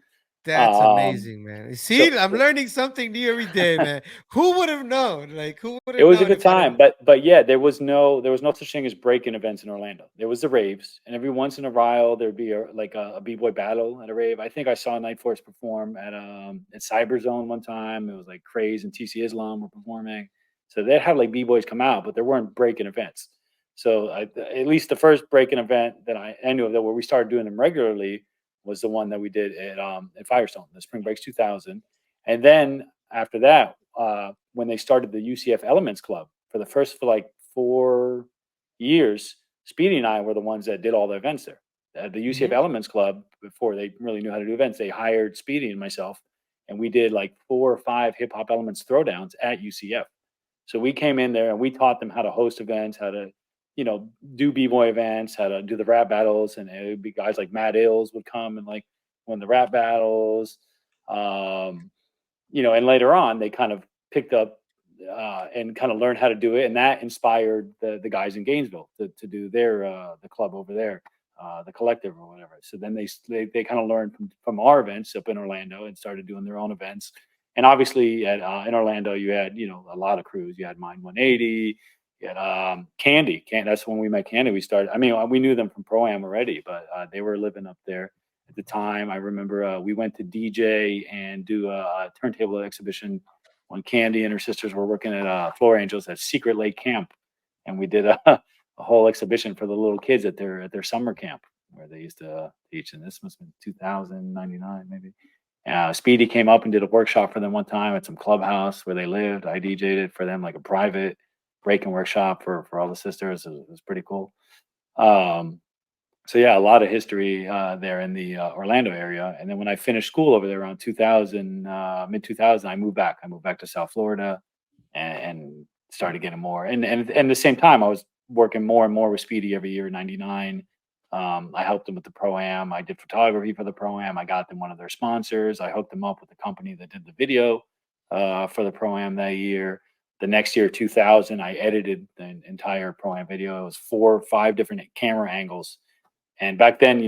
That's Um, amazing, man. so See, I'm learning something new every day, man. Who would have known? Like, who would it have was a known good if I time, didn't? but yeah, there was no such thing as break-in events in Orlando. There was the raves, and every once in a while there'd be a b-boy battle at a rave. I think I saw Night Force perform at Cyber Zone one time. It was like Craze and TC Islam were performing, so they'd have like b-boys come out, but there weren't break-in events. So at least the first break-in event that I knew of that where we started doing them regularly was the one that we did at Firestone, the Spring Breaks 2000, and then after that. When they started the UCF Elements Club for like 4 years, Speedy and I were the ones that did all the events there. The UCF Mhm. Elements Club, before they really knew how to do events, they hired Speedy and myself, and we did like 4 or 5 hip hop elements throwdowns at UCF. So we came in there and we taught them how to host events, how to, do b-boy events, how to do the rap battles, and it would be guys like Matt Ills would come and like win the rap battles. Um, and later on they kind of picked up and kind of learned how to do it, and that inspired the guys in Gainesville to do their the club over there, the collective or whatever. So then they kind of learned from our events up in Orlando and started doing their own events. And obviously in Orlando you had a lot of crews. You had Mind 180. You had Candy. That's when we met Candy. We started. I mean, we knew them from Pro Am already, but they were living up there at the time. I remember we went to DJ and do a turntable exhibition when Candy and her sisters were working at Floor Angels at Secret Lake Camp, and we did a whole exhibition for the little kids at their summer camp where they used to teach. And this must have been 2099 maybe. Speedy came up and did a workshop for them one time at some clubhouse where they lived. I DJ'd it for them, like a private breaking workshop for all the sisters. It was pretty cool. So yeah, a lot of history there in the Orlando area. And then when I finished school over there around 2000, mid 2000, I moved back. I moved back to South Florida and started getting more. And at the same time, I was working more and more with Speedy every year. 99. I helped them with the Pro Am. I did photography for the Pro Am. I got them one of their sponsors. I hooked them up with the company that did the video for the Pro Am that year. The next year, 2000, I edited the entire Pro Am video. It was 4 or 5 different camera angles. And back then,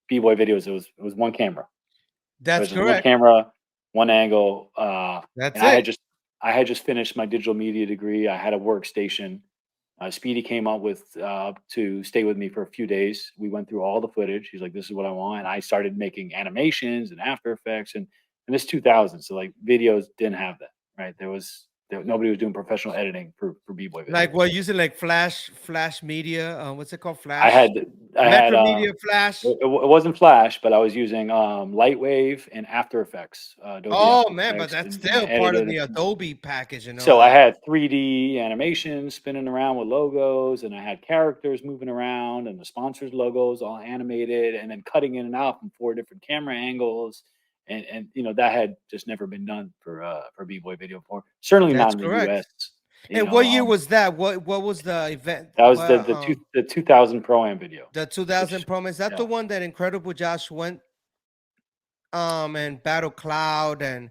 b-boy videos, it was one camera. It That's was just one correct. camera, one angle. That's And it. I had just finished my digital media degree. I had a workstation. Speedy came up with to stay with me for a few days. We went through all the footage. He's like, "This is what I want." And I started making animations and After Effects, and this 2000. So like videos didn't have that, right? Nobody was doing professional editing for b-boy videos. Like what? Using like Flash Media. What's it called? I had Metro Media Flash. it wasn't Flash, but I was using Lightwave and After Effects, Adobe Oh After man, but Effects, that's and I still part of edited the it. Adobe package and all So I that. had 3D animations spinning around with logos, and I had characters moving around, and the sponsors' logos all animated, and then cutting in and out from 4 different camera angles, and that had just never been done for b-boy video before. Certainly not That's in the correct. U.S. And what year was that? What was the event? That was Well, the 2000 Pro Am video, the 2000 which promo. Is that yeah. the one that Incredible Josh went and Battle Cloud and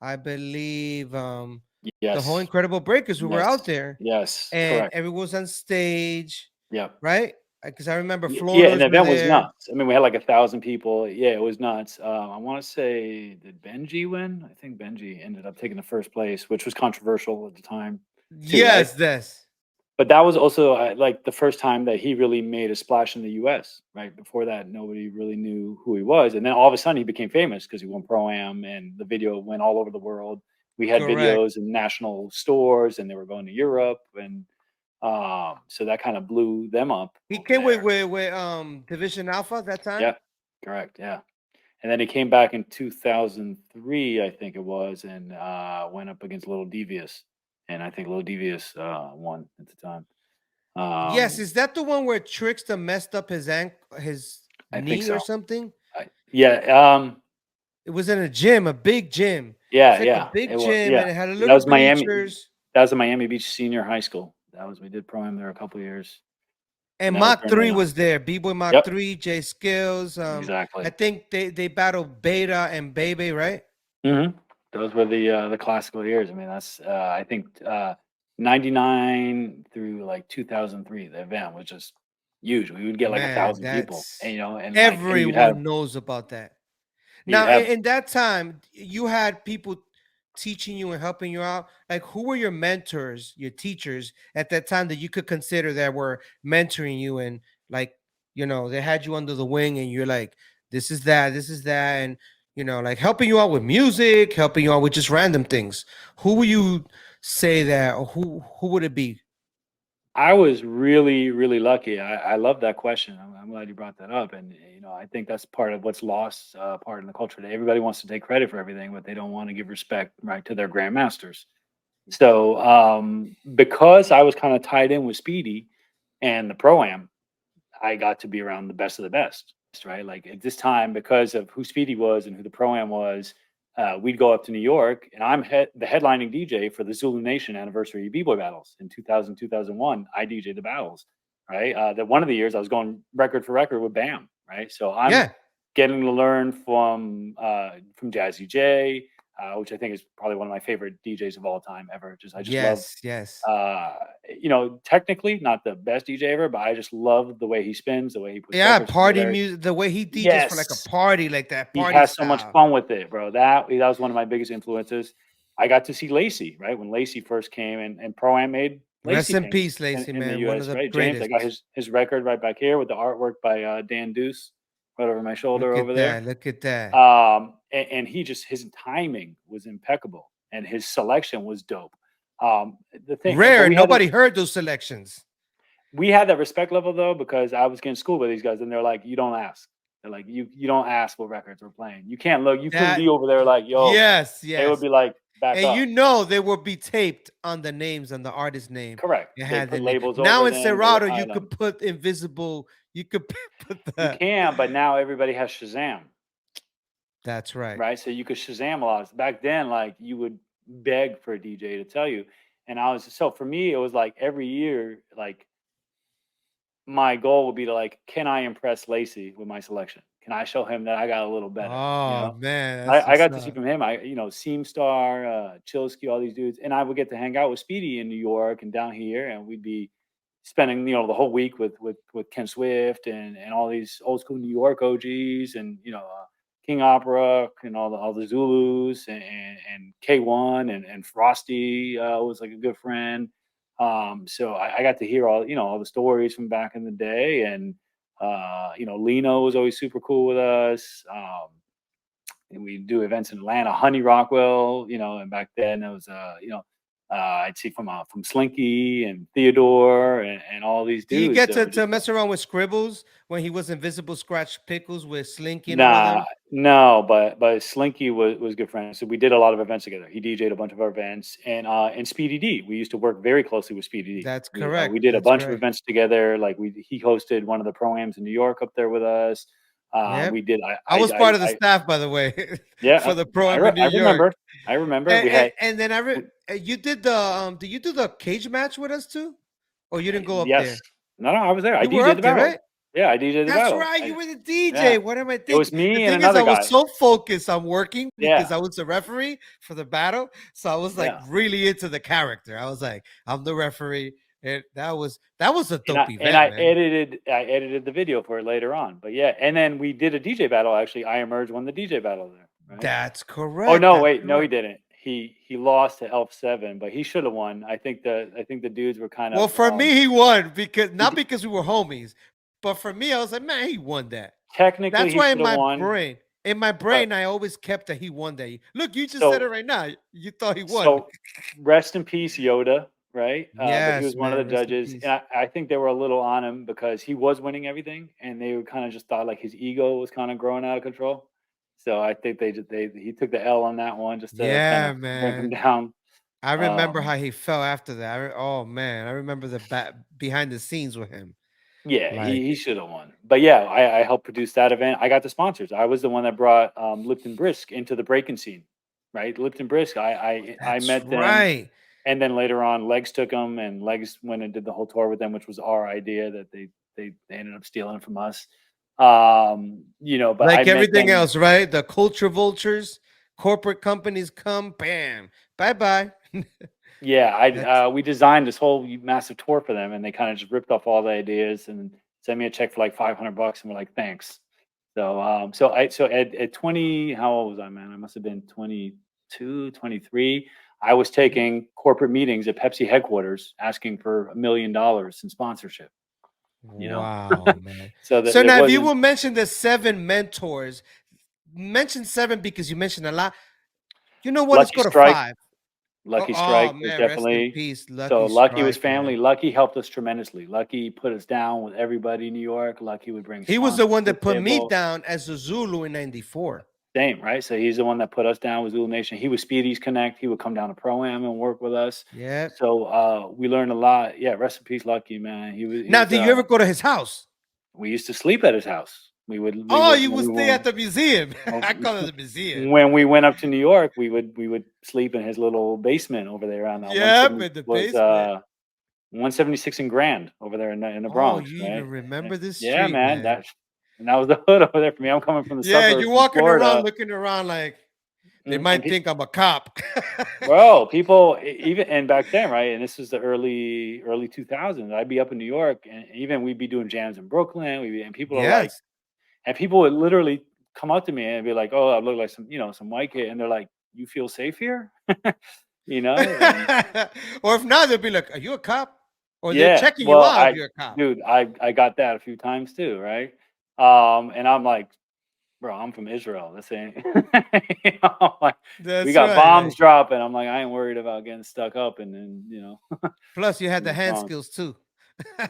I believe the whole Yes. Incredible Breakers who were Yes. out there Yes. and Correct. everyone was on stage, Yep. right? Because I remember Yeah, and floaters the were event was there. nuts. I mean, we had like 1,000 people. Yeah, it was nuts. I want to say, did Benji win? I think Benji ended up taking the first place, which was controversial at the time too, right? Yes, this. But that was also like the first time that he really made a splash in the U.S. Right before that, nobody really knew who he was, and then all of a sudden he became famous because he won Pro Am, and the video went all over the world. We had Correct. videos in national stores, and they were going to Europe, and so that kind of blew them up He over came there. with Division Alpha at that time. Yeah, correct. Yeah, and then he came back in 2003, I think it was, and went up against Little Devious, and I think Little Devious won at the time. Yes, is that the one where Trickster messed up his his I think knee or so. something? Yeah. It was in a gym, a big gym. Yeah, It's like a yeah. big It was. gym, Yeah, and it had a that little was Miami. bleachers. That was a Miami Beach Senior High School. We did Pro Am there a couple years. And never Mach turned it 3 on. was there. B-Boy Mach Yep. 3, Jay Skills. Exactly. I think they battled Beta and Bebe, right? Those were the classical years. I mean, that's I think 99 through like 2003. The event was just huge. We would get like Man, 1,000 people, that's and and you'd have everyone knows about that. Now, in that time, you had people teaching you and helping you out. Like, who were your mentors, your teachers at that time that you could consider that were mentoring you and like, they had you under the wing and you're like, this is that, and like helping you out with music, helping you out with just random things. Who would you say that, or who would it be? I was really, really lucky. I love that question. I'm glad you brought that up. And I think that's part of what's lost, part in the culture today. Everybody wants to take credit for everything, but they don't want to give respect, right, to their grandmasters. So because I was kind of tied in with Speedy and the pro am, I got to be around the best of the best, right? Like at this time, because of who Speedy was and who the pro am was, we'd go up to New York, and I'm the headlining DJ for the Zulu Nation anniversary B-Boy battles in 2000, 2001. I DJ the battles, right? That one of the years I was going record for record with Bam, right? So I'm getting to learn from Jazzy J, which I think is probably one of my favorite DJs of all time ever. I just love. Technically not the best DJ ever, but I just love the way he spins, the way he puts records Party together. music, the way he DJs for like a party, like that He party has style. so much fun with it, bro. That was one of my biggest influences. I got to see Lacey, right? When Lacey first came and Pro-Am made Lacey. Rest in peace, Lacey, in man. the US, one of the right? greatest. James, I got his record right back here with the artwork by Dan Deuce right over my shoulder over there. Look at that. And his timing was impeccable and his selection was dope. The thing rare, nobody heard those selections. We had that respect level though, because I was getting schooled by these guys, and they're like, "You don't ask." They're like, "You don't ask what records we're playing. You can't look. You couldn't be over there like, yo." Yes. They would be like, "Back up." And they would be taped on the names and the artist name. Correct. It had the the labels. Now over in them, Serato, you could put invisible. You could put that. You can, but now everybody has Shazam. That's right. Right. So you could Shazam a lot. Back then, like you would beg for a DJ to tell you. And for me, it was like every year, like my goal would be to like, can I impress Lacey with my selection? Can I show him that I got a little better? Oh man, I got to see from him. Seamstar, Chilsky, all these dudes, and I would get to hang out with Speedy in New York and down here, and we'd be spending the whole week with Ken Swift and all these old school New York OGs, and King Opera and all the Zulus and K1 and Frosty was like a good friend. So I got to hear all the stories from back in the day, and Lino was always super cool with us. And we do events in Atlanta, Honey Rockwell, and back then it was I'd see from Slinky and Theodore and all these dudes. Do you get to mess around with Scribbles when he was Invisible Scratch Pickles with Slinky? No, but Slinky was good friends. So we did a lot of events together. He DJ'd a bunch of our events, and Speedy D. We used to work very closely with Speedy D. That's correct. We did a bunch of events together. Like he hosted one of the pro-ams in New York up there with us. We did. I was part of the staff, by the way. Yeah, for the pro-am in New York. I remember. And then you did the did you do the cage match with us too? Or you didn't go up there? No, I was there. I DJ'd the battle. Right? Yeah, I DJ'd the battle. That's right. You were the DJ. Yeah. What am I thinking? It was me and another guy. I was so focused on working because I was the referee for the battle. So I was like really into the character. I was like, I'm the referee. That was a dope event. And I edited the video for it later on. But yeah, and then we did a DJ battle. Actually, I Emerge won the DJ battle there. Right? That's correct. Oh no, wait, no, he didn't. He lost to Elf 7, but he should have won. I think the dudes were kind of. Well, for me, he won because we were homies, but for me, I was like, man, he won that. Technically, that's why in my brain, I always kept that he won that. Look, you just said it right now. You thought he won. So rest in peace, Yoda. Right? But he was one of the judges. And I think they were a little on him because he was winning everything, and they kind of just thought like his ego was kind of growing out of control. So I think he took the L on that one just to kind of bring him down. I remember how he fell after that. I remember the behind the scenes with him. Yeah, he should have won. But yeah, I helped produce that event. I got the sponsors. I was the one that brought Lipton Brisk into the Breakin scene. Right? Lipton Brisk. I met them. Right. And then later on, Legs took them, and Legs went and did the whole tour with them, which was our idea that they ended up stealing from us. You know, but I Like met everything them. else, right? The culture vultures, corporate companies come, bam, bye bye. Yeah, That's we designed this whole massive tour for them, and they kind of just ripped off all the ideas and sent me a check for like $500, and we're like, thanks. So, so at 20, how old was I, man? I must have been 22, 23. I was taking corporate meetings at Pepsi headquarters, asking for $1 million in sponsorship. You know, wow, man. so that So it now, if you wasn't will mention the 7 mentors, mention 7 because you mentioned a lot. You know what? Let's Lucky go to Strike. 5. Oh, Lucky oh Strike was man, rest in definitely. peace, So Lucky Lucky was Strike, family. man. Lucky helped us tremendously. Lucky put us down with everybody in New York. Lucky would bring He was the sponsors one to that the put me table. down as a Zulu in '94. Same, right? So he's the one that put us down with Zulu Nation. He was Speedy's Connect. He would come down to Pro Am and work with us. Yeah. So we learned a lot. Yeah, rest in peace, Lucky, man. He Now, was did you ever go to his house? we used to sleep at his house. We Oh, would you when would we stay were at the museum. well, I call it the museum. when we went up to New York, we would sleep in his little basement over there on Yeah, 170 in the was basement. 176 in Grand over there in the Oh, Bronx, you right? even remember this Yeah, street, man. man? That was the hood over there for me. I'm coming from the Yeah, you're suburbs from walking around, Florida. looking around like they And might think I'm a cop. bro, people even and back then, right? And this is the early 2000s. I'd be up in New York, and even we'd be doing jams in Brooklyn. And people are like, Yes. and people would literally come up to me and be like, "Oh, I look like some white kid," and they're like, "You feel safe here?" you know? And Or if not, they'll be like, "Are you a cop?" Or they're yeah, checking you well, out if you're a cop. dude, I got that a few times too, right? And I'm like, bro, I'm from Israel. This ain't, I'm like, we That's got right. bombs Like, dropping. I'm like, I ain't worried about getting stuck up and then, plus, you had the what's hand wrong. skills too.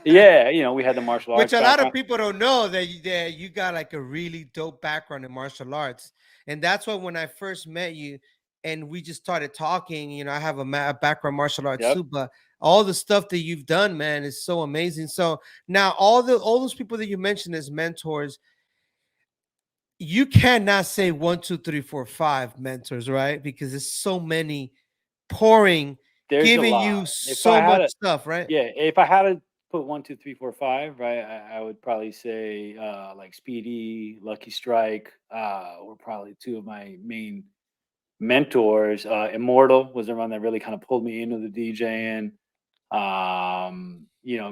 Yeah, we had the martial Which arts a lot of background. people don't know that you got like a really dope background in martial arts, and that's why when I first met you, and we just started talking, I have a background in martial arts Yep. too, but all the stuff that you've done, man, is so amazing. So now all those people that you mentioned as mentors, you cannot say 1, 2, 3, 4, 5 mentors, right? Because there's so many pouring, There's a giving lot. you If I so had much a, stuff, right? yeah, if I had to put 1, 2, 3, 4, 5, right, I would probably say like Speedy, Lucky Strike, were probably two of my main mentors. Immortal was the one that really kind of pulled me into the DJing.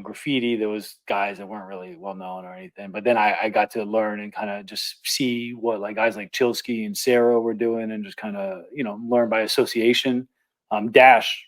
Graffiti, there was guys that weren't really well known or anything, but then I got to learn and kind of just see what like guys like Chilsky and Sarah were doing and just kind of, learn by association. Dash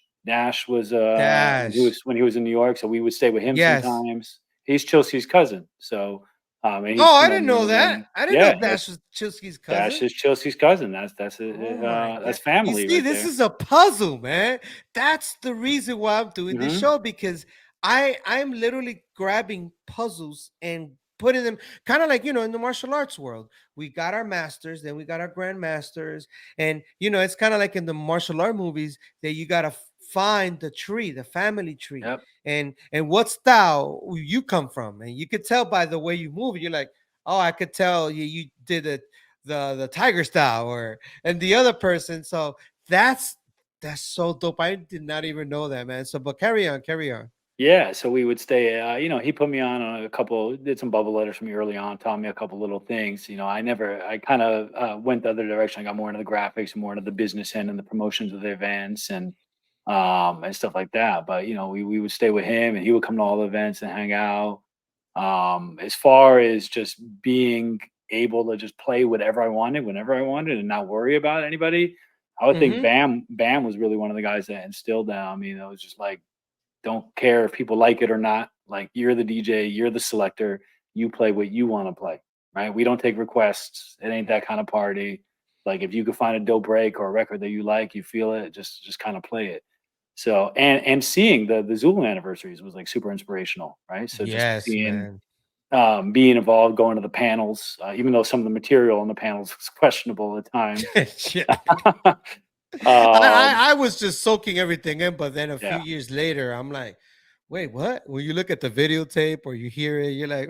was Dash. when he was in New York, so we would stay with him Yes. sometimes. He's Chilsky's cousin. So and Oh, he's, I didn't know known that. him. I didn't know Yeah, Dash was Chilsky's Dash cousin. is Chelsea's cousin. Oh my God. That's You family see, right this there. is a puzzle, man. That's the reason why I'm doing this Hmm. show, because I'm literally grabbing puzzles and putting them kind of like, in the martial arts world. We got our masters, then we got our grandmasters. And it's kind of like in the martial art movies that you gotta find the tree, the family tree, Yep. and what style you come from. And you could tell by the way you move. You're like, oh, I could tell you did it the tiger style, or and the other person. So that's so dope. I did not even know that, man. So but carry on, carry on. Yeah, so we would stay. He put me on a couple, did some bubble letters for me early on, taught me a couple little things. I kind of went the other direction. I got more into the graphics, more into the business end and the promotions of the events and stuff like that. But we would stay with him, and he would come to all the events and hang out. As far as just being able to just play whatever I wanted, whenever I wanted, and not worry about anybody, I would think Mm-hmm. Bam was really one of the guys that instilled that. I mean, it was just like, don't care if people like it or not. Like, you're the DJ, you're the selector. You play what you want to play, right? We don't take requests. It ain't that kind of party. Like, if you could find a dope break or a record that you like, you feel it, just kind of play it. So and seeing the Zulu anniversaries was like super inspirational, right? So just Yes, seeing man. being involved, going to the panels, even though some of the material on the panels was questionable at times. Yeah. um, I was just soaking everything in, but then a few yeah. years later, I'm like, wait, what? When you look at the videotape or you hear it, you're like,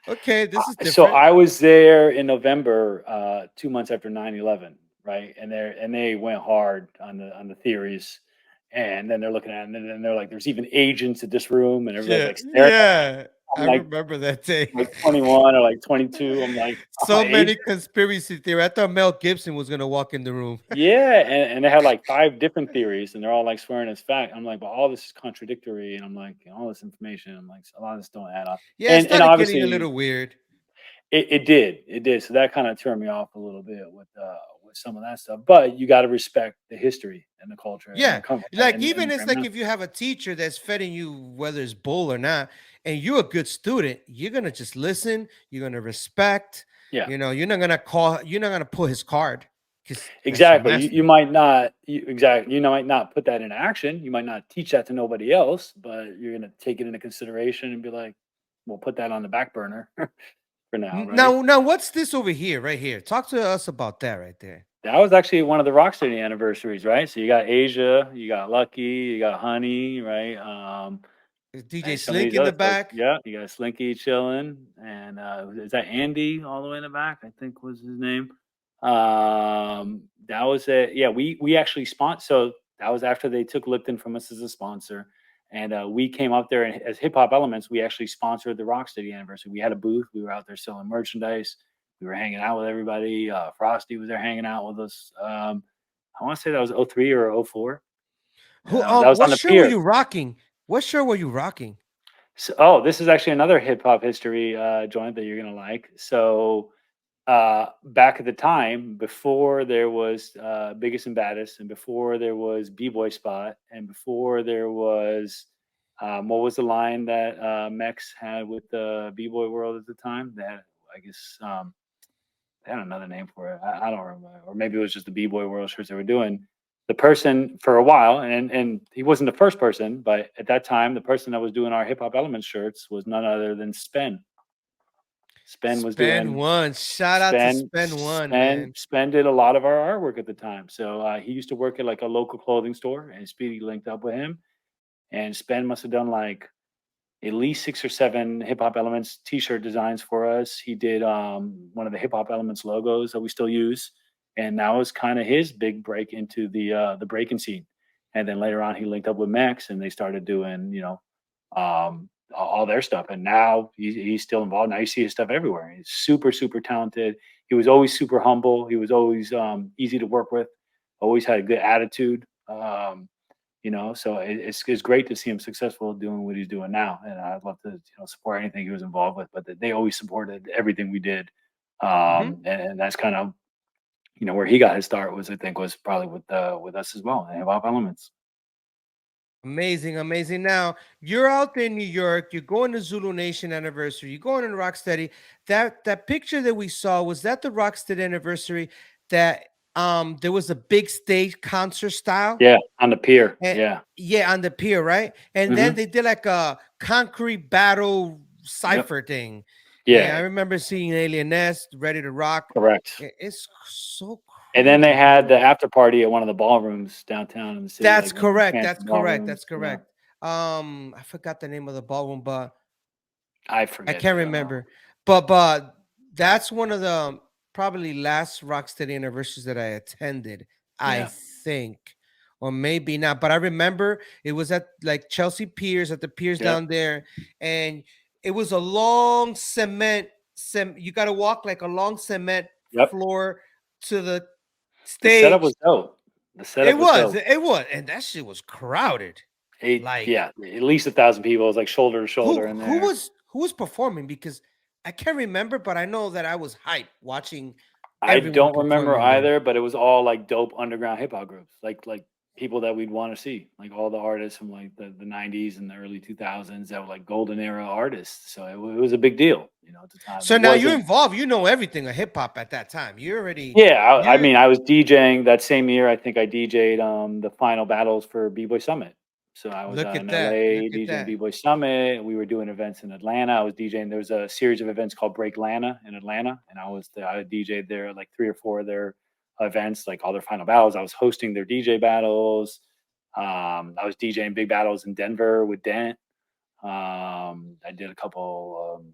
okay, this is So different. I was there in November, 2 months after 9/11, right? And they went hard on the theories, And then they're looking at it, and then they're like, "There's even agents in this room," and everybody's Yeah, like staring. yeah. I'm I like remember that day. 21 or like 22. I'm like, "I'm So an many agent." conspiracy theories. I thought Mel Gibson was gonna walk in the room. Yeah, and they had like 5 different theories, and they're all like swearing it's fact. I'm like, "But all this is contradictory," and I'm like, "All this information," I'm like, "A lot of this don't add up." Yeah, it And started getting a obviously little weird. it did. So that kind of turned me off a little bit with some of that stuff. But you got to respect the history and the culture and where Yeah, it come from. like And even it's like grandma. if you have a teacher that's feeding you, whether it's bull or not, and you're a good student, you're gonna just listen. You're gonna respect. Yeah, You're not gonna call. You're not gonna pull his card because that's your exactly. You master. might not exactly. You might not put that in action. You might not teach that to nobody else, but you're gonna take it into consideration and be like, "We'll put that on the back burner for now, right?" Now, what's this over here, right here? Talk to us about that right there. That was actually one of the Rocksteady anniversaries, right? So you got Asia, you got Lucky, you got Honey, right? Is DJ And some of Slink these in the other folks, back? yeah, you got Slinky chilling, and is that Andy all the way in the back? I think was his name. That was it. Yeah, we actually sponsored. So that was after they took Lipton from us as a sponsor, and we came up there and as Hip Hop Elements, we actually sponsored the Rocksteady anniversary. We had a booth. We were out there selling merchandise. We were hanging out with everybody. Frosty was there hanging out with us. I want to say that was '03 or '04. Who? That was What on the shirt were pier. you rocking? What shirt were you rocking? So, oh, this is actually another hip hop history joint that you're gonna like. So, back at the time, before there was Biggest and Baddest, and before there was B-Boy Spot, and before there was what was the line that Mex had with the B-Boy World at the time? They had, I guess, they had another name for it. I don't remember, or maybe it was just the B-Boy World shirts they were doing. The person for a while, and he wasn't the first person, but at that time, the person that was doing our Hip Hop Elements shirts was none other than Spen. Spen was Spend doing one. Shout out to Spen Spend One, Spen man. Spen did a lot of our artwork at the time. So he used to work at like a local clothing store, and Speedy linked up with him. And Spen must have done like at least 6 or 7 Hip Hop Elements T-shirt designs for us. He did one of the Hip Hop Elements logos that we still use, and that was kind of his big break into the breaking scene. And then later on, he linked up with Max, and they started doing all their stuff. And now he's still involved. Now you see his stuff everywhere. He's super super talented. He was always super humble. He was always easy to work with. Always had a good attitude. So it's great to see him successful doing what he's doing now, and I'd love to support anything he was involved with. But they always supported everything we did, Mhm. and that's kind of where he got his start was I think was probably with us as well, and Hip Hop Elements. Amazing, amazing. Now you're out there in New York. You're going to Zulu Nation anniversary. You're going to Rocksteady. That picture that we saw, was that the Rocksteady anniversary? That there was a big stage concert style. Yeah, on the pier. And Yeah. yeah, on the pier, right? And then Hmm. they did like a concrete battle Yep. cipher thing. And I Yeah. remember seeing Alien Nest, Ready to Rock. Correct. It's so And then they crazy, had the man. after party at one of the ballrooms downtown in the city, That's like one of the correct. fancy That's correct. ballrooms. That's Yeah, correct. I forgot the name of the ballroom, but I I forget can't too. remember. But that's one of the probably last Rocksteady anniversaries that I attended, I Yeah. think. Or maybe not. But I remember it was at like Chelsea Piers, at the piers Yep. down there. And it was a long you gotta walk like a long cement Yep. floor to the The setup stage. was dope. The It setup was was, dope. it was, and that shit was crowded. Like Yeah, at least 1,000 people. It was like shoulder to shoulder in who there. was performing? Because I can't remember, but I know that I was hyped watching I everyone don't remember performing there. either, but it was all like dope underground hip hop groups, like people that we'd want to see, like all the artists from like the '90s and the early 2000s that were like golden era artists. So it was a big deal, at the time. So It now you're wasn't. involved. You know everything of hip hop at that time. You already Yeah, I you're mean, I was DJing that same year. I think I DJ'd the final battles for B-Boy Summit. So I was look at in that. Look LA at DJing that. B-Boy Summit. We were doing events in Atlanta. I was DJing. There was a series of events called Break Atlanta in Atlanta, and I DJ'd there like 3 or 4 of their events, like all their final battles. I was hosting their DJ battles. I was DJing big battles in Denver with Dent. I did a couple.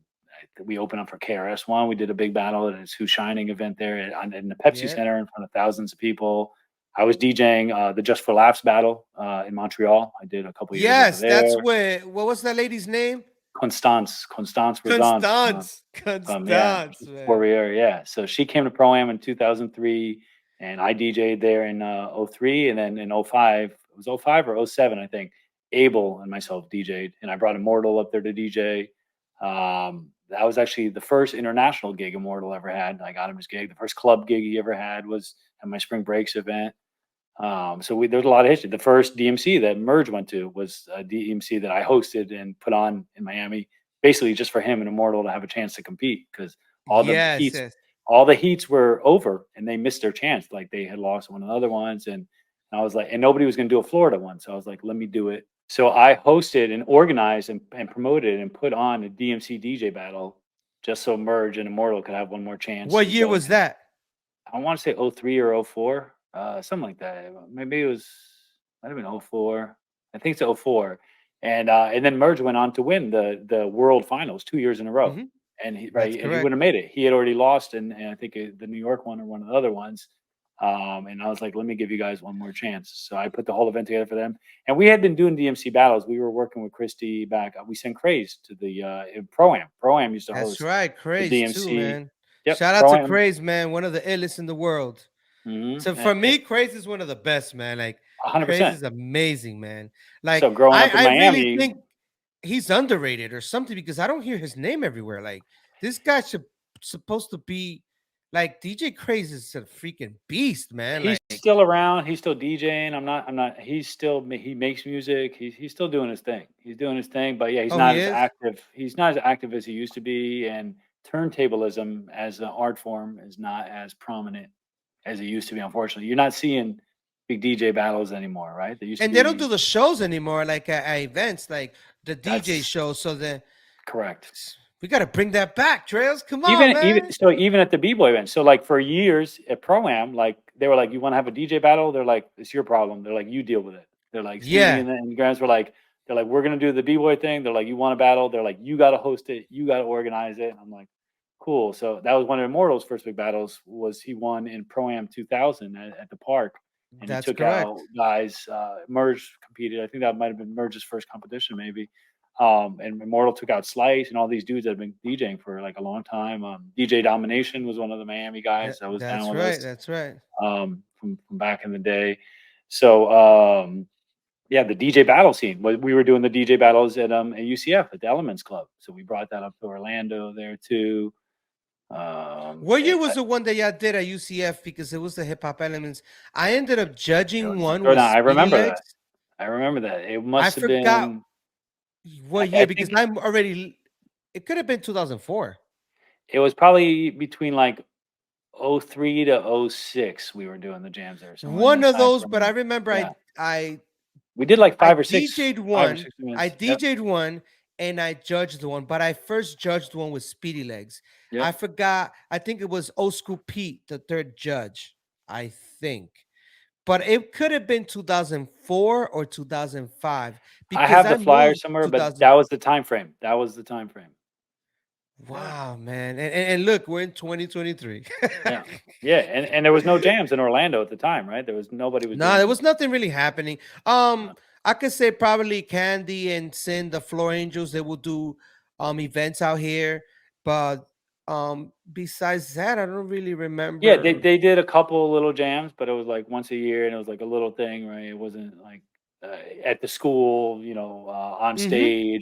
We opened up for KRS One. We did a big battle at his Who's Shining event there in the Pepsi Yeah. Center in front of thousands of people. I was DJing the Just for Laughs battle in Montreal. I did a couple years over Yes, that's there. where. What was that lady's name? Constance Razan. Yeah, Constance, man. Warrior. Yeah. So she came to Pro-Am in 2003, and I DJ'd there in 03, and then in 05, it was 05 or 07, I think. Abel and myself DJ'd, and I brought Immortal up there to DJ. That was actually the first international gig Immortal ever had. I got him his gig. The first club gig he ever had was at my Spring Breaks event. So there's a lot of history. The first DMC that Merge went to was a DMC that I hosted and put on in Miami, basically just for him and Immortal to have a chance to compete, because all the Yes, heats, yes. all the heats were over and they missed their chance. Like they had lost one of the other ones, and I was like, and nobody was going to do a Florida one, so I was like, let me do it. So I hosted and organized and promoted and put on a DMC DJ battle just so Merge and Immortal could have one more chance. What to year go was in. that? I want to say 03 or 04, something like that. Maybe it was, might have been 04. I think it's 04. And then Merge went on to win the world finals 2 years in a row. Mhm. And he That's and he correct. wouldn't have made it. He had already lost, and I think the New York one or one of the other ones. And I was like, let me give you guys one more chance. So I put the whole event together for them. And we had been doing DMC battles. We were working with Christy back. We sent Craze to the Pro-Am. Pro-Am used to That's host right. the Craze too, DMC. man. Yep, Shout out to Pro-Am. Craze, man. One of the illest in the world. So Mm-hmm. for me, Craze is one of the best, man. Like Craze 100%. is amazing, man. Like So growing up in I really Miami, think he's underrated or something because I don't hear his name everywhere. Like this guy should supposed to be like DJ Craze is a freaking beast, man. he's Like still around. He's still DJing. I'm not. He's still. He makes music. He's still doing his thing. He's doing his thing. But yeah, he's oh, not he as is. active. He's not as active as he used to be. And turntablism as an art form is not as prominent as it used to be. Unfortunately, you're not seeing big DJ battles anymore, right? They used to And they don't be. do the shows anymore, like at events, like the DJ That's shows. So then correct. we got to bring that back, Trails. Come on, man. Even at the B-boy event. So like for years at Pro-Am, like they were like, you want to have a DJ battle? They're like, it's your problem. They're like, you deal with it. They're like, Stevie Yeah, and the Grants were like, they're like, we're gonna do the B-boy thing. They're like, you want a battle? They're like, you gotta host it, you gotta organize it. And I'm like, cool. So that was one of Immortal's first big battles, was he won in Pro-Am 2000 at the park. And he that's took out correct. guys, Merge competed. I think that might have been Merge's first competition, maybe. And Immortal took out Slice and all these dudes that have been DJing for like a long time. DJ Domination was one of the Miami guys that was down That's with right. us That's right. from back in the day. So yeah, the DJ battle scene. We were doing the DJ battles at UCF at the Elements Club. So we brought that up to Orlando there too. What year was the one that y'all did at UCF? Because it was the Hip Hop Elements. I ended up judging one with I Speedy remember that. Legs. I remember that. It I must have forgot been. what I year because think I'm already. It could have been 2004. it was probably between like 03 to 06. We were doing the jams there, somewhere in One that of time those, but I frame. remember Yeah, I we did like I five or six, DJ'd 5 or one. 6 I minutes. Yep, DJ'd one and I judged one, but I first judged one with Speedy Legs. I yep. forgot. I think it was Old School Pete, the third judge. I think, but it could have been 2004 or 2005 I because have the I flyer moved somewhere, but 2000. that was the time frame. That was the time frame. Yeah, Wow, man, and look, we're in 2023. yeah, yeah. And there was no jams in Orlando at the time, right? There was nobody was No, doing there jams. was nothing really happening. I could say probably Candy and Sin, the Floor Angels, they will do events out here, but besides that, I don't really Yeah, remember. they did a couple little jams, but it was like once a year, and it was like a little thing, right? It wasn't like at the school, on Hmm. stage,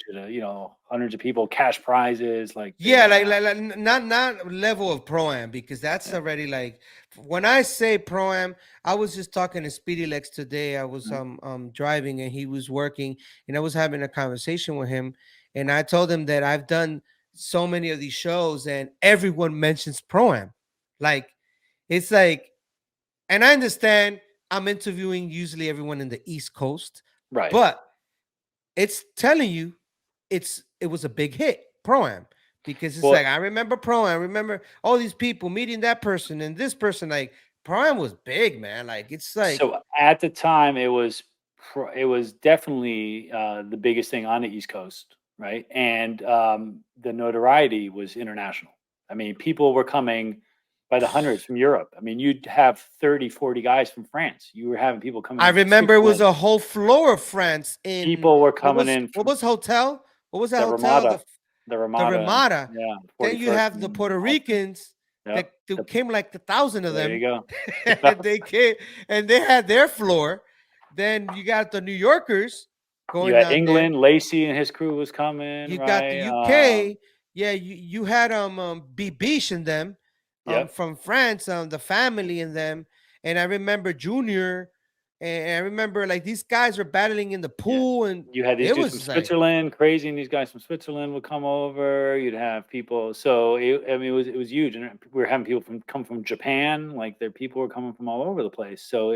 hundreds of people, cash prizes. Like they Yeah, never like, had. not level of pro am because that's Yeah. already like when I say pro am, I was just talking to Speedy Lex today. I was Mhm. driving and he was working and I was having a conversation with him and I told him that I've done so many of these shows and everyone mentions pro am. Like it's like, and I understand I'm interviewing usually everyone in the East Coast, Right. but it's telling you it was a big hit pro am because it's Well, like I remember pro am, I remember all these people meeting that person and this person. Like pro am was big, man. Like it's like so at the time, it was definitely the biggest thing on the East Coast, right? And the notoriety was international. I mean, people were coming. by the hundreds from Europe. I mean, you'd have 30, 40 guys from France. You were having people coming I in from remember it was Switzerland. a whole floor of France in People were coming in what from was hotel? What was that the hotel? Ramada, the The Ramada, and Ramada. yeah, Then you 41st have the and Puerto Austin. Ricans Yep. that there came like 1,000 of There you them. go. And they came and they had their floor. Then you got the New Yorkers You going had down there. England, Lacey and his crew was coming, You got the right? UK. Yeah, you had Bibiche and them Yep. from France, the family and them. And I remember Junior, and I remember like these guys were battling in the Yeah. pool, and You had these it dudes from was like, Switzerland, crazy, and these guys from Switzerland would come over. You'd have people. So I mean, it was huge, and we were having people come from Japan. Like their people were coming from all over the place. So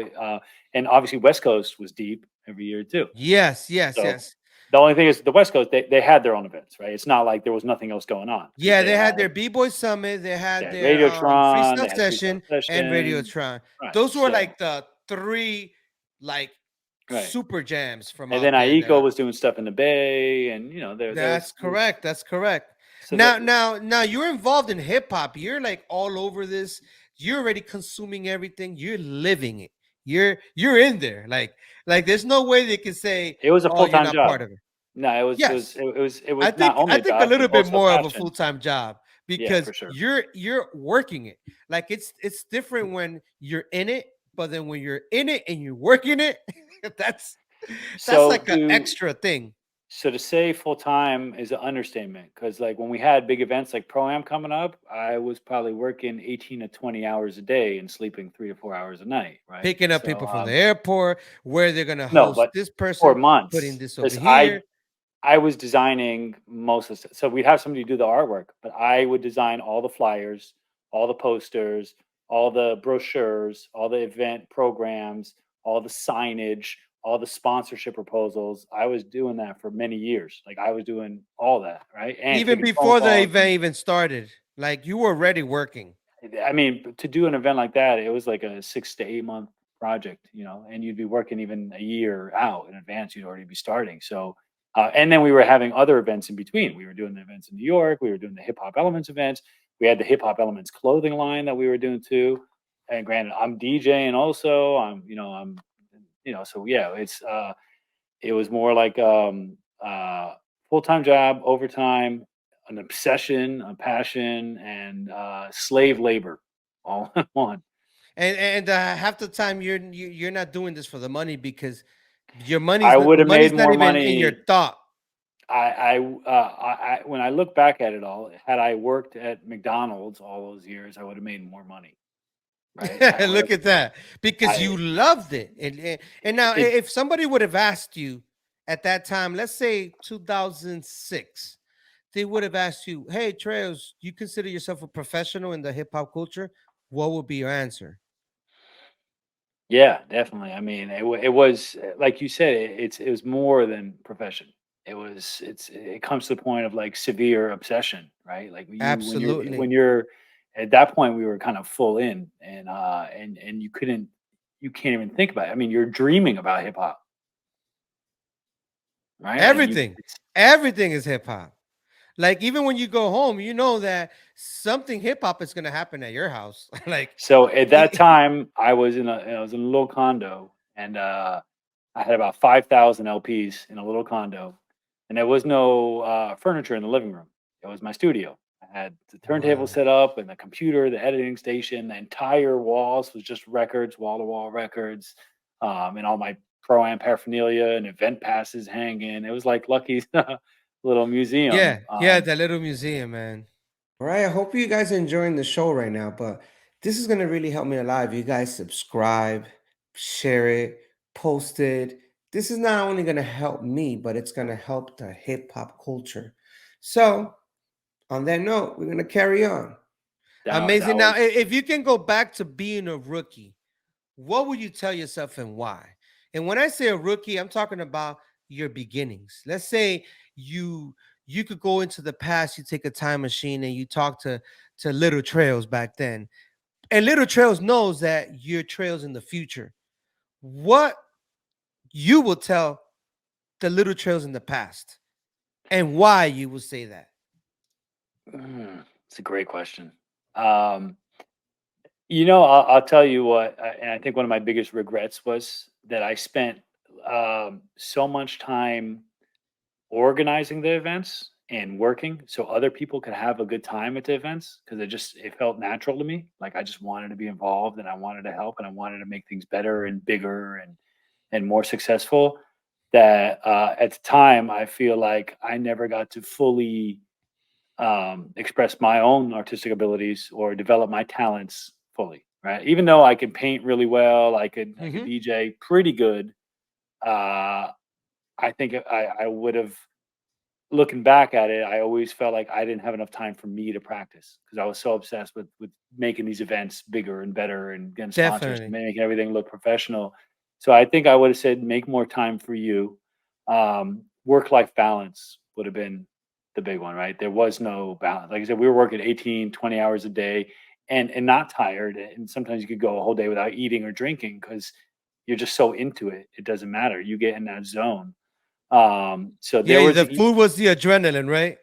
and obviously West Coast was deep every year too. yes, yes, So yes. the only thing is the West Coast, they had their own events, right? It's not like there was nothing else going on. Yeah, They they had had their B-Boy Summit, they had their Radiotron, they freestyle had Freestyle session, and Session, Radiotron. right? Those were So like the three like right, super jams from and then out there. Aiko was doing stuff in the Bay, and there That's was correct. That's correct. so that Now you're involved in hip hop. You're like all over this. You're already consuming everything. You're living it. You're in there. Like there's no way they can say, it was a "Oh, full you're time not job. part of it." No, Yes, it was not I only a think a job, little but bit also a more of a passion. full-time job Yeah, because for sure. you're working it. Like it's different when you're in it, but then when you're in it and you're working it, that's that's So like an extra thing. So to say full time is an understatement because like when we had big events like Pro Am coming up, I was probably working 18 to 20 hours a day and sleeping 3 to 4 hours a night, right? Picking up So people from the airport, where they're gonna no, host but this 4 person, putting months this over because here. I was designing most of the stuff. So we'd have somebody do the artwork, but I would design all the flyers, all the posters, all the brochures, all the event programs, all the signage, all the sponsorship proposals. I was doing that for many years. Like I was doing all that, right? And Even taking phone before the calls. event even started, like you were already working. I mean, to do an event like that, it was like a 6 to 8 month project, and you'd be working even a year out in advance. You'd already be starting. So, and then we were having other events in between. We were doing the events in New York. We were doing the Hip Hop Elements events. We had the Hip Hop Elements clothing line that we were doing too. And granted, I'm DJing also. So yeah, it was more like full time job, overtime, an obsession, a passion, and slave labor all in one. And half the time you're not doing this for the money because I would have made money's not more even in your money. thought. When I look back at it all, had I worked at McDonald's all those years, I would have made more money. Right? Look at that, because I you loved it. And now, it, if somebody would have asked you at that time, let's say 2006, they would have asked you, "Hey, Trails, you consider yourself a professional in the hip hop culture?" What would be your answer? Yeah, definitely. I mean, it was like you said, it was more than profession. It comes to the point of like severe obsession, right? Like when Absolutely. you're at that point, we were kind of full in, and you can't even think about it. I mean, you're dreaming about hip hop, right? Like Everything, everything is hip hop. Like even when you go home, you know that something hip hop is gonna happen at your house. Like, so at that time, I was in a little condo, and I had about 5,000 LPs in a little condo, and there was no furniture in the living room. It was my studio. I had the turntable wow. set up and the computer, the editing station. The entire walls was just records, wall to wall records, and all my pro am paraphernalia and event passes hanging. It was like Lucky's little Yeah, museum. yeah, that little museum, man. All right, I hope you guys are enjoying the show right now, but this is gonna really help me a lot if you guys subscribe, share it, post it. This is not only gonna help me, but it's gonna help the hip hop culture. So, on that note, we're gonna carry on. That Amazing. Now, was if you can go back to being a rookie, what would you tell yourself and why? And when I say a rookie, I'm talking about your beginnings. Let's say you could go into the past, you take a time machine and you talk to Little Trails back then. And Little Trails knows that you're Trails in the future. What you will tell the Little Trails in the past and why you will say that. it's a great question. Um, I'll tell you what, and I think one of my biggest regrets was that I spent so much time organizing the events and working so other people could have a good time at the events because it felt natural to me. Like I just wanted to be involved and I wanted to help and I wanted to make things better and bigger and more successful. That at the time I feel like I never got to fully express my own artistic abilities or develop my talents fully. Right, even though I could paint really well, I could Hmm. DJ pretty good. Uh, I think I would have looking back at it, I always felt like I didn't have enough time for me to practice because I was so obsessed with making these events bigger and better and getting sponsors and Definitely. making everything look professional. So I think I would have said make more time for you. Work life balance would have been the big one, right? There was no balance. Like I said, we were working 18, 20 hours a day and not tired. And sometimes you could go a whole day without eating or drinking because you're just so into it. It doesn't matter. You get in that zone. So there Yeah, was the food was the adrenaline, right?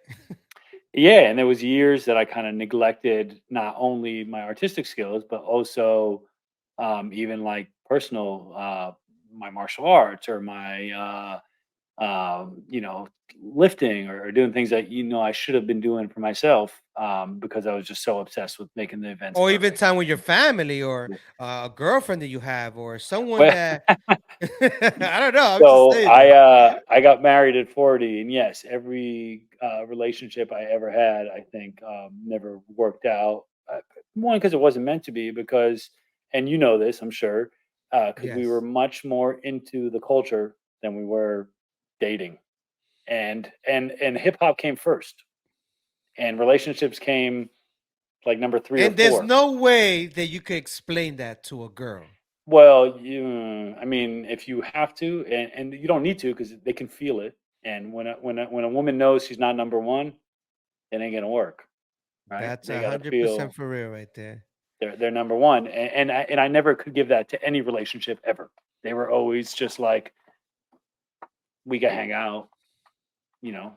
yeah, and there was years that I kind of neglected not only my artistic skills, but also even like personal, my martial arts or my, lifting or doing things that I should have been doing for myself because I was just so obsessed with making the events Or even perfect. time with your family or Yeah. a girlfriend that you have or someone Well, that I don't know. I'm just so saying though. I got married at 40, and yes, every relationship I ever had, I think, never worked out. One because it wasn't meant to be, because, and you know this, I'm sure, because we were Yes. much more into the culture than we were dating, and hip hop came first, and relationships came like number three or And there's four. no way that you could explain that to a girl. Well, I mean, if you have to, and you don't need to, because they can feel it. And when a woman knows she's not number one, it ain't gonna work, right? That's They gotta 100% feel for real right there. they're number one, and I never could give that to any relationship ever. They were always just like, we could hang out,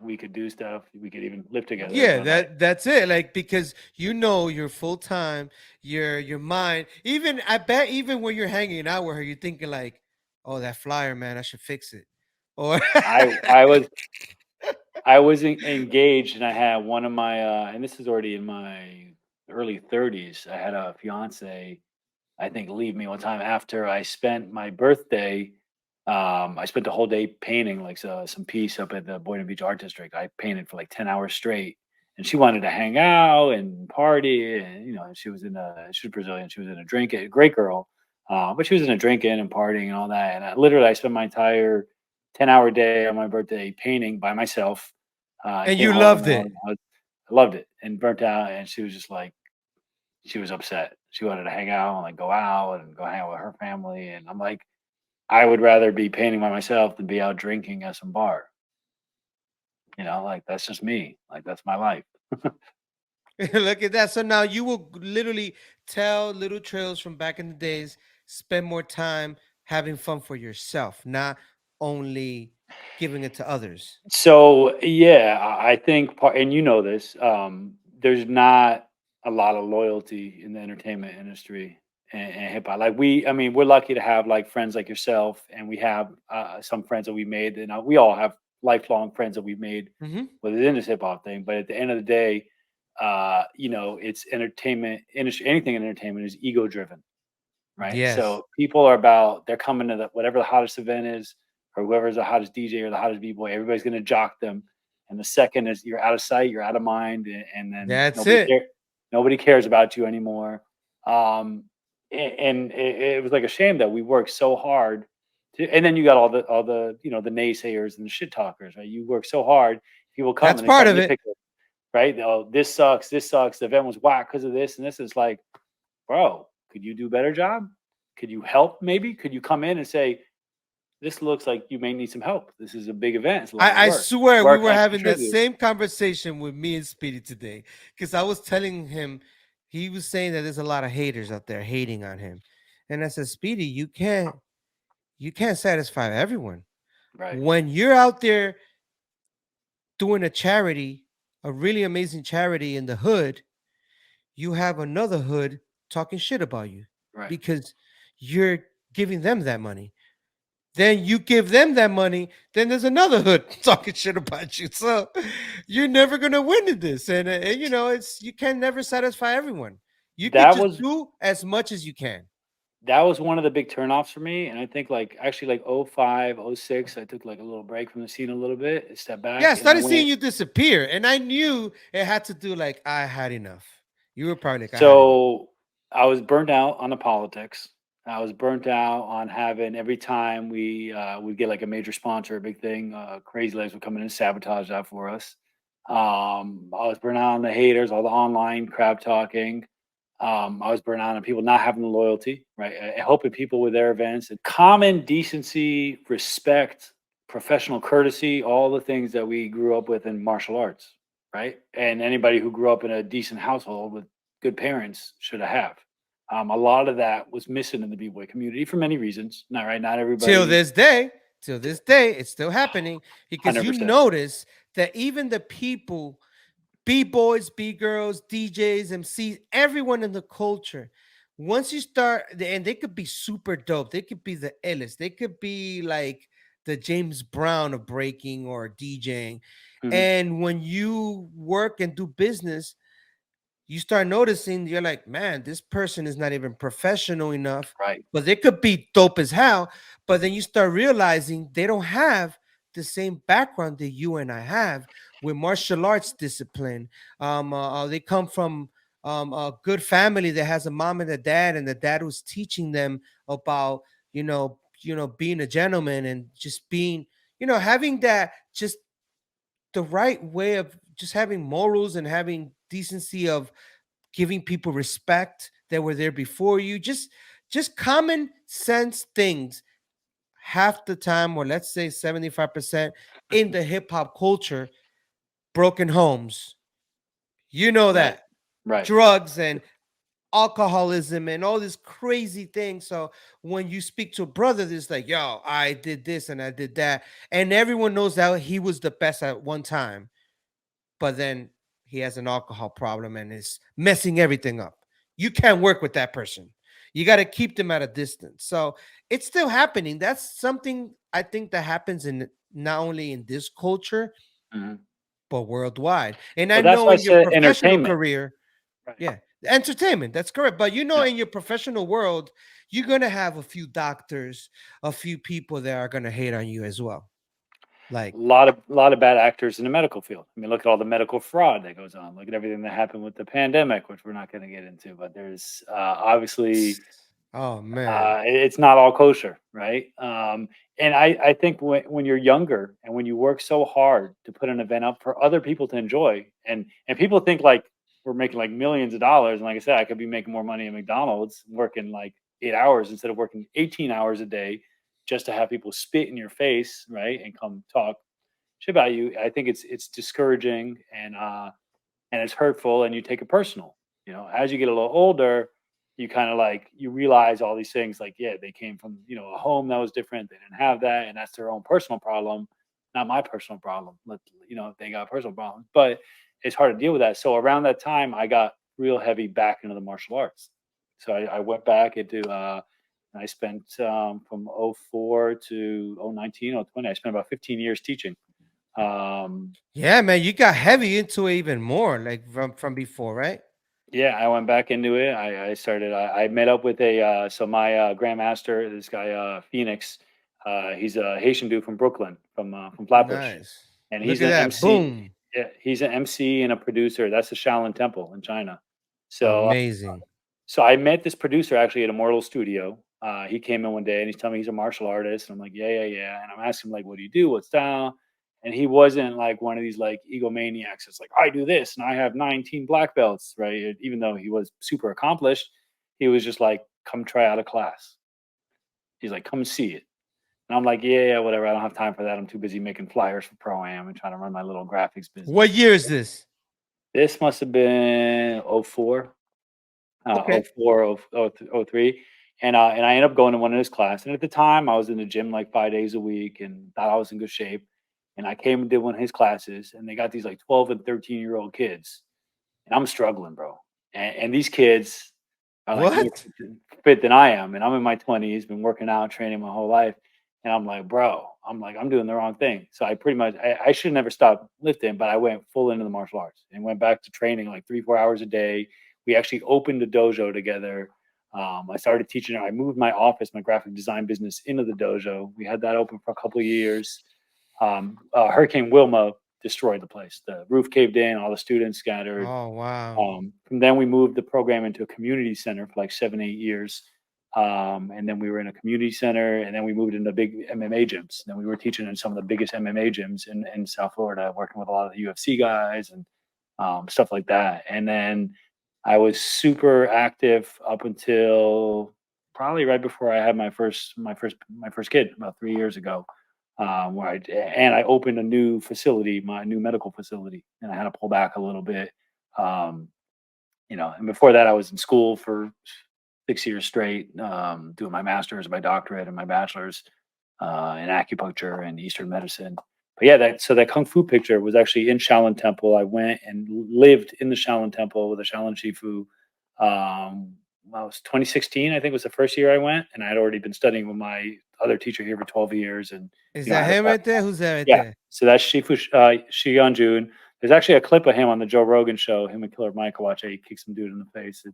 we could do stuff, we could even live together, Yeah, but like, that's it. Like because you know you're full time, your mind. Even I bet even when you're hanging out with her, you're thinking like, "Oh, that flyer, man, I should fix it." Or I was engaged, and I had one of my, and this is already in my early 30s. I had a fiance, I think, leave me one time after I spent my birthday. I spent the whole day painting like some piece up at the Boynton Beach Art District. I painted for like 10 hours straight, and she wanted to hang out and party. And she was Brazilian. She was in a drink, a great girl, but she was in a drinking and partying and all that. And I spent my entire 10-hour day on my birthday painting by myself. I and came you home loved and it. I loved it and burnt out. And she was just like, she was upset. She wanted to hang out and like go out and go hang out with her family. And I'm like, I would rather be painting by myself than be out drinking at some bar. Like that's just me. Like that's my life. Look at that. So now you will literally tell little trails from back in the days, spend more time having fun for yourself, not only giving it to others. So yeah, I think part, and you know this, there's not a lot of loyalty in the entertainment industry and hip hop. Like I mean, we're lucky to have like friends like yourself, and we have some friends that we made, and we all have lifelong friends that we've made Hmm. within this hip hop thing. But at the end of the day, it's entertainment industry. Anything in entertainment is ego driven, right? Yes, So they're coming to whatever the hottest event is, or whoever's the hottest DJ or the hottest b-boy. Everybody's going to jock them, and the second is you're out of sight, you're out of mind, and then that's it. nobody cares about you anymore. Um, and it was like a shame that we worked so hard and then you got all the the naysayers and the shit talkers, right? You work so hard, people come That's and they part start of it. nitpicking, right? Oh, this sucks, this sucks. The event was whack because of this and this. Is like, bro, could you do a better job? Could you help? Maybe could you come in and say, this looks like you may need some help. This is a big event. It's a lot of I work. swear we Where were can I having that contribute? same conversation with me and Speedy today because I was telling him he was saying that there's a lot of haters out there hating on him, and I said, Speedy, you can't satisfy everyone. Right. When you're out there doing a charity, a really amazing charity in the hood, you have another hood talking shit about you Right. because you're giving them that money. Then you give them that money, then there's another hood talking shit about you. So you're never gonna win in this. And you know, it's you can never satisfy everyone. You could That just was do as much as you can. that was one of the big turnoffs for me. And I think like actually like '05, '06, I took like a little break from the scene a little bit, step Yeah, I back, and I started seeing went. you disappear, and I knew it had to do like I had enough. You were probably like I had enough. So I was burnt out on the politics. I was burnt out on having every time we get like a major sponsor, a big thing, Crazy Legs would come in and sabotage that for us. I was burnt out on the haters, all the online crap talking. I was burnt out on people not having the loyalty, right? Helping people with their events and common decency, respect, professional courtesy, all the things that we grew up with in martial arts, right? And anybody who grew up in a decent household with good parents should have. A lot of that was missing in the b-boy community for many reasons. Not right, not Till everybody, this day, till this day, it's still happening because hundred you percent, notice that even the people, B-boys, B-girls, DJs, MCs, everyone in the culture, once you start, and they could be super dope, they could be the illest, they could be like the James Brown of breaking or DJing. hmm And when you work and do business, you start noticing you're like, man, this person is not even professional enough, right? but they could be dope as hell. But then you start realizing they don't have the same background that you and I have with martial arts discipline. They come from a good family that has a mom and a dad, and the dad was teaching them about, being a gentleman and just being, having that just the right way of just having morals and having decency of giving people respect that were there before you, just common sense things. Half the time, or let's say 75% in the hip hop culture, broken homes, Right, that right. drugs and alcoholism and all these crazy things. So when you speak to a brother that's like, yo, I did this and I did that, and everyone knows that he was the best at one time, but then he has an alcohol problem and is messing everything up. You can't work with that person. You got to keep them at a distance. So it's still happening. That's something I think that happens in not only in this culture, hmm but worldwide. And I Well, that's know why I in your said professional entertainment. career, Right. yeah, entertainment, that's correct. But Yeah. in your professional world, you're going to have a few doctors, a few people that are going to hate on you as well. Like, Lot of bad actors in the medical field. I mean, look at all the medical fraud that goes on. Look at everything that happened with the pandemic, which we're not going to get into. But there's obviously oh man. it's not all kosher, right? And I think when you're younger and when you work so hard to put an event up for other people to enjoy, and people think like we're making like millions of dollars, and like I said, I could be making more money at McDonald's working like 8 hours instead of working 18 hours a day just to have people spit in your face, right, and come talk shit about you. I think it's discouraging and it's hurtful, and you take it personal. As you get a little older, you kind of like you realize all these things. Like, yeah, they came from a home that was different. They didn't have that, and that's their own personal problem, not my personal problem. They got personal problems, but it's hard to deal with that. So around that time, I got real heavy back into the martial arts. So I went back into. I spent from '04 to '19, '20. I spent about 15 years teaching. Um, Yeah, man, you got heavy into it even more, like from before, right? Yeah, I went back into it. I started. I met up with my grandmaster, this guy Phoenix. He's a Haitian dude from Brooklyn, from Flatbush, Nice. and Look he's at an that. MC. Boom. Yeah, he's an MC and a producer. That's the Shaolin Temple in China. So, Amazing. so I met this producer actually at Immortal Studio. He came in one day and he's telling me he's a martial artist, and I'm like, yeah, yeah, yeah. And I'm asking him like, what do you do? What style? And he wasn't like one of these like egomaniacs. It's like I do this and I have 19 black belts, right? Even though he was super accomplished, he was just like, come try out a class. He's like, come see it. And I'm like, yeah, yeah, whatever. I don't have time for that. I'm too busy making flyers for Pro Am and trying to run my little graphics What business. year is this? This must have been '04. Okay. '04, '03. And I ended up going to one of his classes. And at the time, I was in the gym like 5 days a week and thought I was in good shape. And I came and did one of his classes, and they got these like 12 and 13-year-old kids. And I'm struggling, bro. And these kids are like more What? fit than I am, and I'm in my 20s, been working out, training my whole life, and I'm like, bro, I'm doing the wrong thing. So I pretty much I should never stop lifting, but I went full into the martial arts and went back to training like 3-4 hours a day. We actually opened a dojo together. I started teaching. I moved my office, my graphic design business, into the dojo. We had that open for a couple of years. Hurricane Wilma destroyed the place. The roof caved in, all the students scattered. Oh, wow. From then we moved the program into a community center for like 7-8 years. And then we were in a community center, and then we moved into big MMA gyms. And then we were teaching in some of the biggest MMA gyms in South Florida, working with a lot of the UFC guys and stuff like that. And then I was super active up until probably right before I had my first kid about 3 years ago. Where I opened a new facility, my new medical facility, and I had to pull back a little bit. Um, and before that, I was in school for 6 years straight, doing my master's, my doctorate, and my bachelor's in acupuncture and Eastern medicine. But yeah, that Kung Fu picture was actually in Shaolin Temple. I went and lived in the Shaolin Temple with a Shaolin Shifu. I was 2016, I think was the first year I went, and I had already been studying with my other teacher here for 12 years. And Is I that had him right there? Who's that right yeah, there? so that's Shifu Shi Jun. There's actually a clip of him on the Joe Rogan show, him and Killer Mike watch it. He kicks some dude in the face.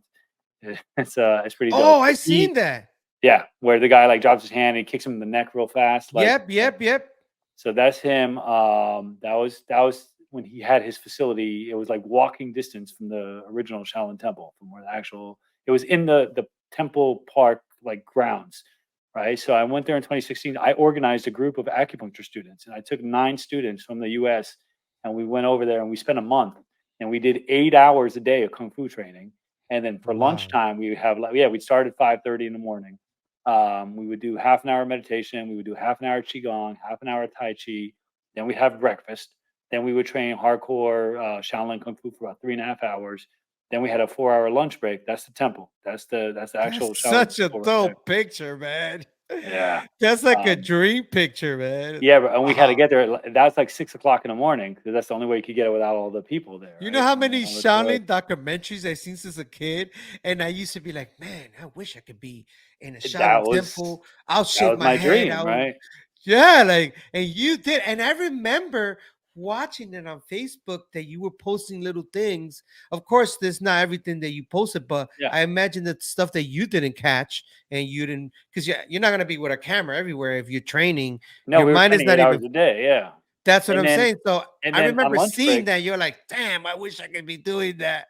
It's pretty dope. Oh, I seen that. Yeah, where the guy like drops his hand and he kicks him in the neck real fast. Like, Yep. so that's him. That was when he had his facility. It was like walking distance from the original Shaolin Temple, from where the actual. It was in the temple park like grounds, right? So I went there in 2016. I organized a group of acupuncture students, and I took 9 students from the U.S. and we went over there and we spent a month, and we did 8 hours a day of kung fu training. And then for Wow. lunchtime, we would have we'd start at 5:30 in the morning. We would do half an hour meditation. We would do half an hour qigong, half an hour Tai Chi. Then we'd have breakfast. Then we would train hardcore Shaolin Kung Fu for about 3.5 hours. Then we had a 4-hour lunch break. That's the temple. That's the actual That's Shaolin such a temple right there. dope picture, man. Yeah. That's like a Um, dream picture, man. Yeah, and we had to Wow. get there. That's like 6 o'clock in the morning because that's the only way you could get it without all the people there. You know Right? how On the many tour. Shaolin documentaries I've seen since a kid? And I used to be like, man, I wish I could be in a That Shaolin was temple. I'll that shave was my my head. dream, right? Yeah, like, and you did. And I remember watching it on Facebook that you were posting little things. Of course, there's not everything that you posted, but Yeah. I imagine that stuff that you didn't catch and you didn't, because you're not going to be with a camera everywhere if you're training. No, Your we were mind is training not 8 hours even, a day. Yeah, that's what and I'm then saying. So I on remember lunch seeing break. that. You're like, damn, I wish I could be doing that.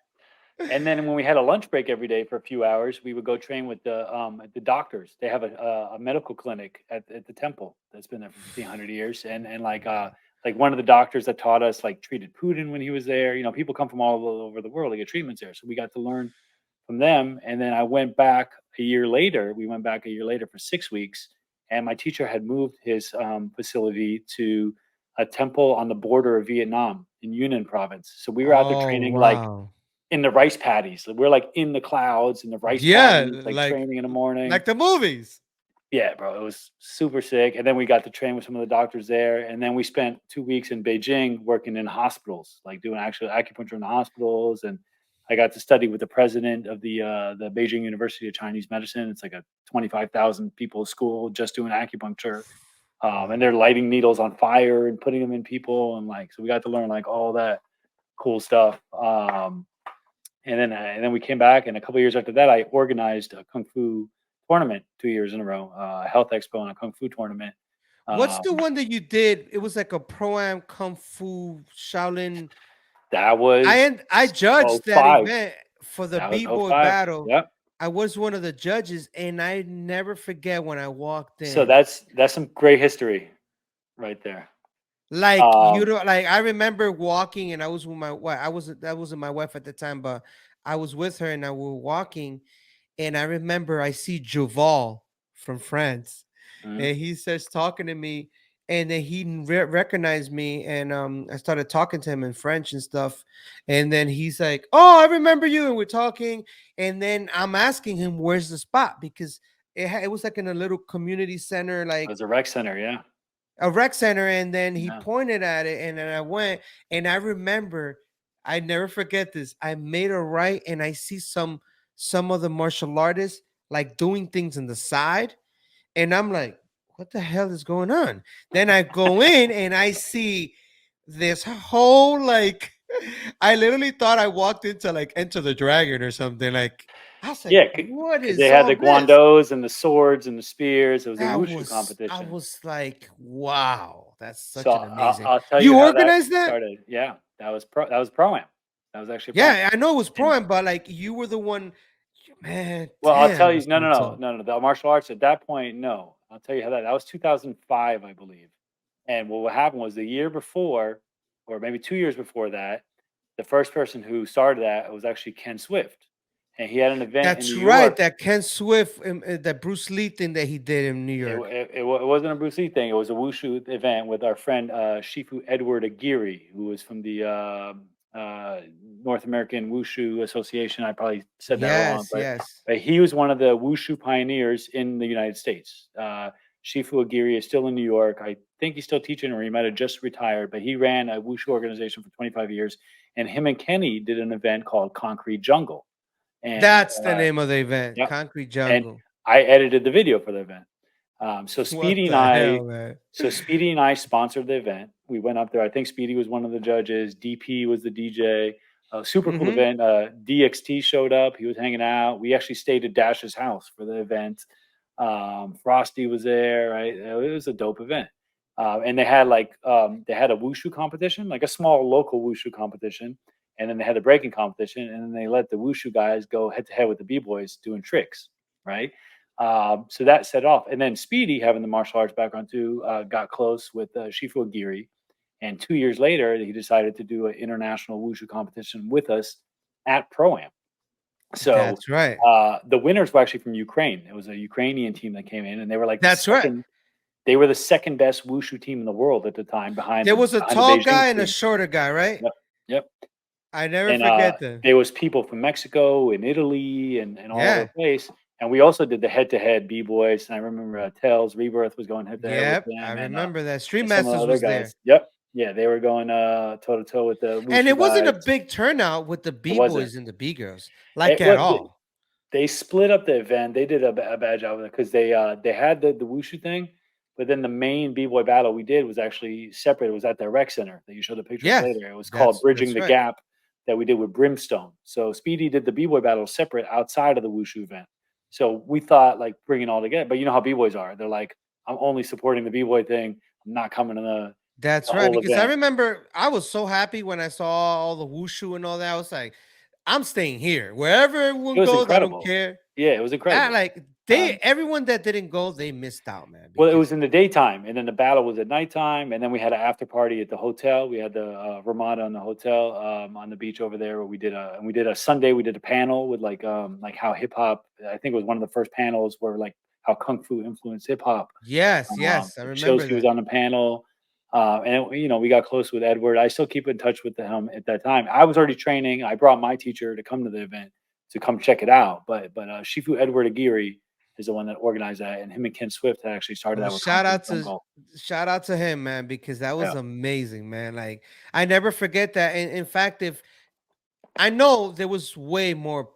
And then when we had a lunch break every day for a few hours, we would go train with the doctors. They have a medical clinic at the temple that's been there for 1,500 years, and like one of the doctors that taught us like treated Putin when he was there. People come from all over the world to get treatments there, so we got to learn from them. And then I went back a year later. We went back a year later for 6 weeks, and my teacher had moved his facility to a temple on the border of Vietnam in Yunnan province. So we were out there Oh, training like wow. in the rice paddies. We're like in the clouds in the rice Yeah, paddies, like training in the morning. like the movies. Yeah, bro, it was super sick. And then we got to train with some of the doctors there. And then we spent 2 weeks in Beijing working in hospitals, like doing actual acupuncture in the hospitals. And I got to study with the president of the Beijing University of Chinese Medicine. It's like a 25,000 people school just doing acupuncture. And they're lighting needles on fire and putting them in people. And like, so we got to learn like all that cool stuff. And then we came back, and a couple of years after that, I organized a kung fu tournament 2 years in a row, a health expo and a kung fu tournament. What's the Um, one that you did? It was like a pro-am kung fu Shaolin. that was I judged that '05. event for the That was B-boy '05. battle. Yep. I was one of the judges, and I never forget when I walked So in. that's some great history right there. Like, you Um, know, like I remember walking, and I was with my wife. That wasn't my wife at the time, but I was with her, and I were walking, and I remember I see Joval from France, mhm. and he starts talking to me, and then he recognized me, and I started talking to him in French and stuff, and then he's like, "Oh, I remember you," and we're talking, and then I'm asking him where's the spot because it was like in a little community center, It like was a rec center. Yeah. a rec center, and then he Yeah. pointed at it, and then I went, and I remember, I never forget this. I made a right, and I see some of the martial artists like doing things on the side, and I'm like, what the hell is going on? Then I go in and I see this whole like I literally thought I walked into like Enter the Dragon or something. Like I was like, Yeah, what because they is had all the this? guandos and the swords and the spears. It was a That wushu was I competition. was like, wow, that's So such an amazing. I'll tell you You how that organized that? started. Yeah, that was pro am. That was actually pro am. Yeah, I know it was And pro, but like you were the one, man. well, I'll Damn, tell you, that's no, really no, no, tough. no, no. The martial arts at that point, no. I'll tell you how that was 2005, I believe. And what happened was the year before, or maybe 2 years before that, the first person who started that was actually Ken Swift, and he had an event in New That's right. York. That Ken Swift, that Bruce Lee thing that he did in New It, York. it wasn't a Bruce Lee thing. It was a wushu event with our friend Shifu Edward Aguirre, who was from the North American Wushu Association. I probably said that wrong, Yes, yes. but he was one of the wushu pioneers in the United States. Shifu Aguirre is still in New York. I think he's still teaching, or he might have just retired. But he ran a wushu organization for 25 years, and him and Kenny did an event called Concrete Jungle. And That's the name of the event, yep, Concrete and Jungle. I edited the video for the event. What the hell, man? So Speedy and I sponsored the event. We went up there. I think Speedy was one of the judges. DP was the DJ. Super cool Mm-hmm. event. DXT showed up. He was hanging out. We actually stayed at Dash's house for the event. Frosty was there. Right, it was a dope event. And they had they had a wushu competition, like a small local wushu competition, and then they had the breaking competition, and then they let the wushu guys go head to head with the b-boys doing tricks, right? So that set off, and then Speedy, having the martial arts background too, got close with Shifu Aguirre, and 2 years later, he decided to do an international wushu competition with us at Pro Am. So That's right. the winners were actually from Ukraine. It was a Ukrainian team that came in, and they were like the That's right. second. They were the second best wushu team in the world at the time, There was a behind the tall Beijing guy and a team. shorter guy, right? Yep, yep. I never And forget them. there was people from Mexico and Italy and all over Yeah. the place. And we also did the head-to-head B-Boys. And I remember Tails Rebirth was going head-to-head with Yep. them, I and remember that. Street some of the Masters other was there. guys. Yep, yeah, they were going toe-to-toe with the And wushu it wasn't a guys. big turnout with the It wasn't. B-Boys and the B-Girls, like It at was. all. They split up the event. They did a bad job of it because they had the wushu thing, but then the main b-boy battle we did was actually separate. It was at the rec center that you showed the pictures Yeah, later. It was called Bridging that's the right. Gap, that we did with Brimstone. So Speedy did the b-boy battle separate outside of the wushu event. So we thought like bring it all together, but you know how b-boys are. They're like, I'm only supporting the b-boy thing. I'm not coming to That's the right. whole Because I event. remember I was so happy when I saw all the wushu and all that. I was like, I'm staying here. Wherever It everyone was goes, I don't incredible. care. Yeah, it was incredible. Like everyone that didn't go, they missed out, man. Well, it because- was in the daytime, and then the battle was at nighttime, and then we had an after party at the hotel. We had the Ramada in the hotel on the beach over there, where we did a Sunday. We did a panel with like how hip hop. I think it was one of the first panels where like how kung fu influenced hip hop. Yes, yes, I remember Chilsky was that. on the panel, and we got close with Edward. I still keep in touch with him at that time. I was already training. I brought my teacher to come to the event to come check it out, but Shifu Edward Aguirre is the one that organized that, and him and Ken Swift had actually started Well, that with shout Concrete out to Jungle. shout out to him, man, because that was Yeah. amazing, man. Like I never forget that. And in fact, if I know there was way more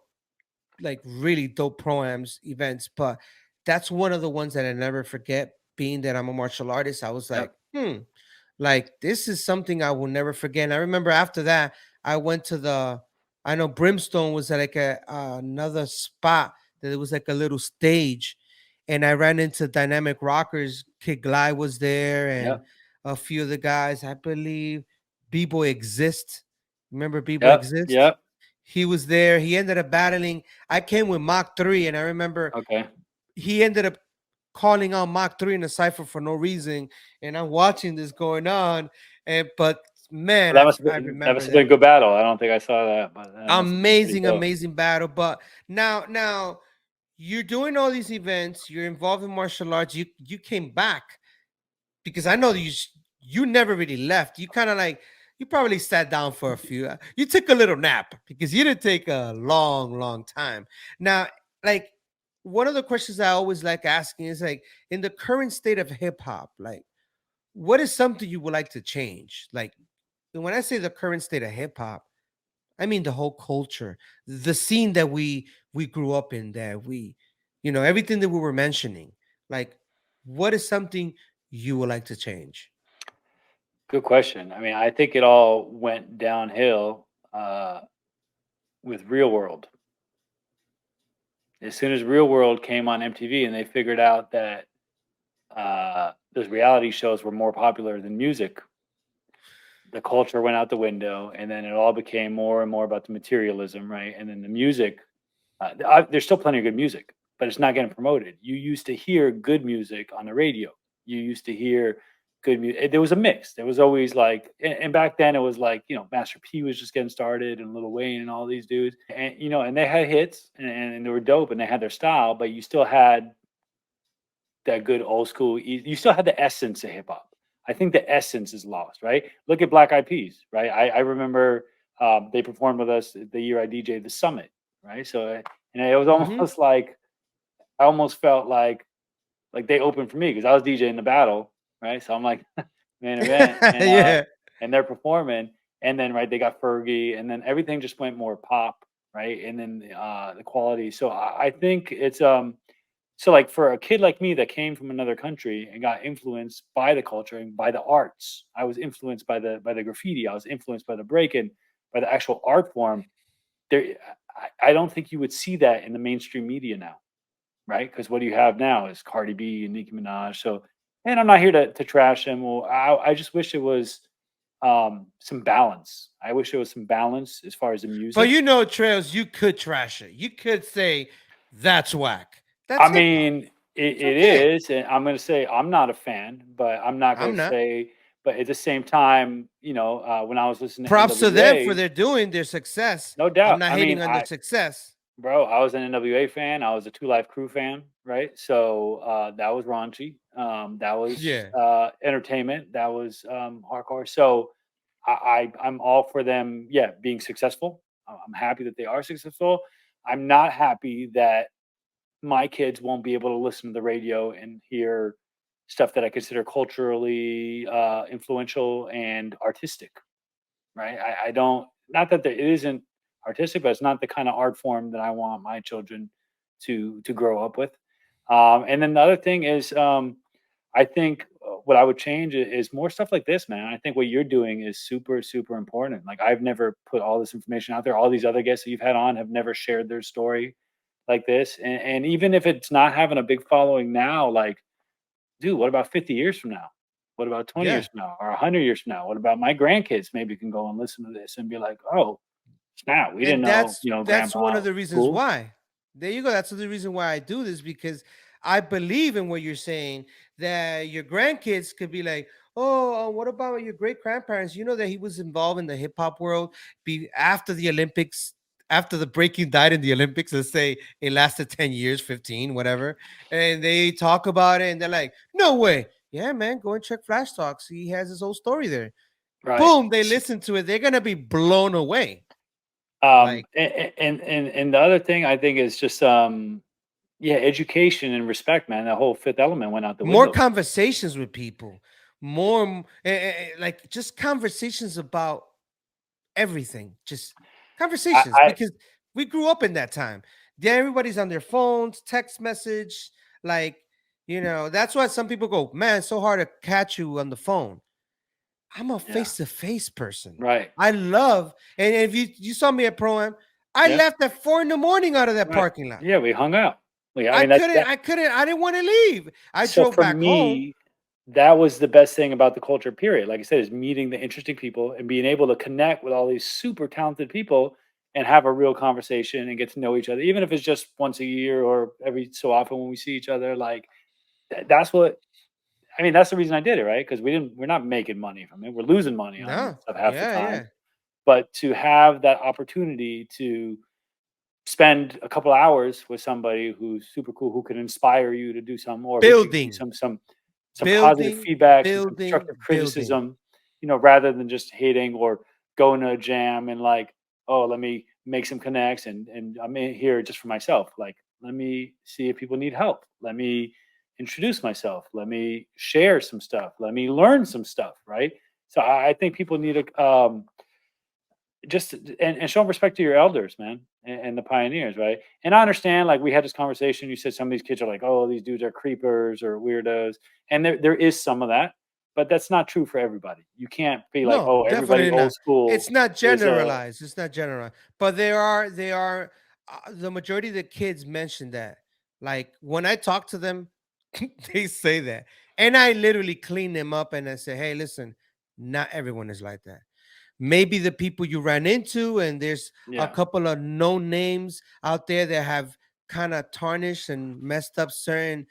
like really dope proams events, but that's one of the ones that I never forget. Being that I'm a martial artist, I was like, Yep. like this is something I will never forget. And I remember after that, I went to I know Brimstone was at like another spot that it was like a little stage, and I ran into Dynamic Rockers. Kid Glide was there, and Yep. a few of the guys, I believe, B-Boy Exist. Remember B-Boy Yep. Exist? Yep. He was there. He ended up battling. I came with Mach 3, and I remember Okay. he ended up calling out Mach 3 in the cipher for no reason. And I'm watching this going on. But man, Well, I that remember must have been a that. good battle. I don't think I saw that, but that must have been pretty Amazing, dope. amazing battle. But now you're doing all these events, you're involved in martial arts. You came back because I know that you never really left. You kind of like you probably sat down for a few. You took a little nap because you didn't take a long time. Now, like one of the questions I always like asking is like in the current state of hip hop, like what is something you would like to change? Like when I say the current state of hip hop, I mean the whole culture, the scene that we grew up in, that we, everything that we were mentioning. Like, what is something you would like to change? Good question. I mean, I think it all went downhill with Real World. As soon as Real World came on MTV and they figured out that those reality shows were more popular than music, the culture went out the window, and then it all became more and more about the materialism, right? And then the music, there's still plenty of good music, but it's not getting promoted. You used to hear good music on the radio. You used to hear good music. There was a mix. There was always like, and back then it was like, Master P was just getting started, and Lil Wayne and all these dudes, and and they had hits, and they were dope, and they had their style, but you still had that good old school. You still had the essence of hip hop. I think the essence is lost, right? Look at Black Eyed Peas, right? I remember they performed with us the year I DJ'd the Summit, right? So, and it was Hmm. almost like I almost felt like they opened for me because I was DJing the battle, right? So I'm like main event, Yeah. and they're performing, and then right they got Fergie, and then everything just went more pop, right? And then the quality. So I think it's so like for a kid like me that came from another country and got influenced by the culture and by the arts, I was influenced by the graffiti. I was influenced by the breaking, by the actual art form. There, I don't think you would see that in the mainstream media now, right? Because what do you have now is Cardi B and Nicki Minaj. So, and I'm not here to trash them. Well, I just wish it was some balance. I wish there was some balance as far as the But music. Trails, you could trash it. You could say that's whack. I That's hip hop. mean, It's it okay. is, and I'm gonna say I'm not a fan, but I'm not I'm gonna not. say. But at the same time, when I was listening to Props to them for NWA, their doing their success. no I'm doubt. not I mean, hating on their success. bro, I was an NWA fan. I was a Two Life Crew fan, right? So that was raunchy. That was Yeah. entertainment. That was hardcore. So I'm all for them. Yeah, being successful. I'm happy that they are successful. I'm not happy that my kids won't be able to listen to the radio and hear stuff that I consider culturally influential and artistic, right? I don't, not that it isn't artistic, but it's not the kind of art form that I want my children to grow up with. And then the other thing is, I think what I would change is more stuff like this, man. I think what you're doing is super, super important. Like I've never put all this information out there. All these other guests that you've had on have never shared their story like this. And even if it's not having a big following now, like, dude, what about 50 years from now? What about 20 Yeah. years from now or 100 years from now? What about my grandkids maybe can go and listen to this and be like, oh, snap, we didn't And know, that's one grandpa of was the reasons cool. why. There you go. That's the reason why I do this, because I believe in what you're saying, that your grandkids could be like, oh, what about your great grandparents? You know that he was involved in the hip hop world after the Olympics, after the breaking died in the Olympics. Let's say it lasted 10 years, 15, whatever. And they talk about it and they're like, no way. Yeah, man, go and check Flash Talks. He has his whole story there. Right. Boom, they listen to it. They're going to be blown away. Like, And the other thing I think is just, yeah, education and respect, man. The whole fifth element went out the more window. conversations with people, more like just conversations about everything, just conversations, I because we grew up in that time. Yeah, everybody's on their phones, text message, like, that's why some people go, man, it's so hard to catch you on the phone. I'm a Yeah, face-to-face person. right. I love, and if you saw me at Pro Am, I Yeah, left at 4 in the morning out of that right. parking lot. Yeah, we hung out. I I mean, that's couldn't, that. I couldn't, I didn't want to leave. I So drove for back home. me, that was the best thing about the culture, period. Like I said, is meeting the interesting people and being able to connect with all these super talented people and have a real conversation and get to know each other, even if it's just once a year or every so often when we see each other. Like that's what I mean. That's the reason I did it, right? Because we're not making money from it. We're losing money on No, stuff half the yeah, time. yeah. But to have that opportunity to spend a couple hours with somebody who's super cool, who can inspire you to do something, or who can give you Building, some positive building, feedback, some building, constructive building. criticism, rather than just hating or going to a jam and like, oh, let me make some connects and I'm in here just for myself. Like, let me see if people need help. Let me introduce myself. Let me share some stuff. Let me learn some stuff. Right. So I think people need to just and show respect to your elders, man, and the pioneers, right? And I understand, like we had this conversation. You said some of these kids are like, oh, these dudes are creepers or weirdos, and there is some of that, but that's not true for everybody. You can't be like, No, oh, everybody definitely old not. school It's not is a generalized. It's not generalized. But they are the majority of the kids mention that. Like when I talk to them, they say that. And I literally clean them up and I say, hey, listen, not everyone is like that. Maybe the people you ran into, and there's a yeah, couple of no names out there that have kind of tarnished and messed up certain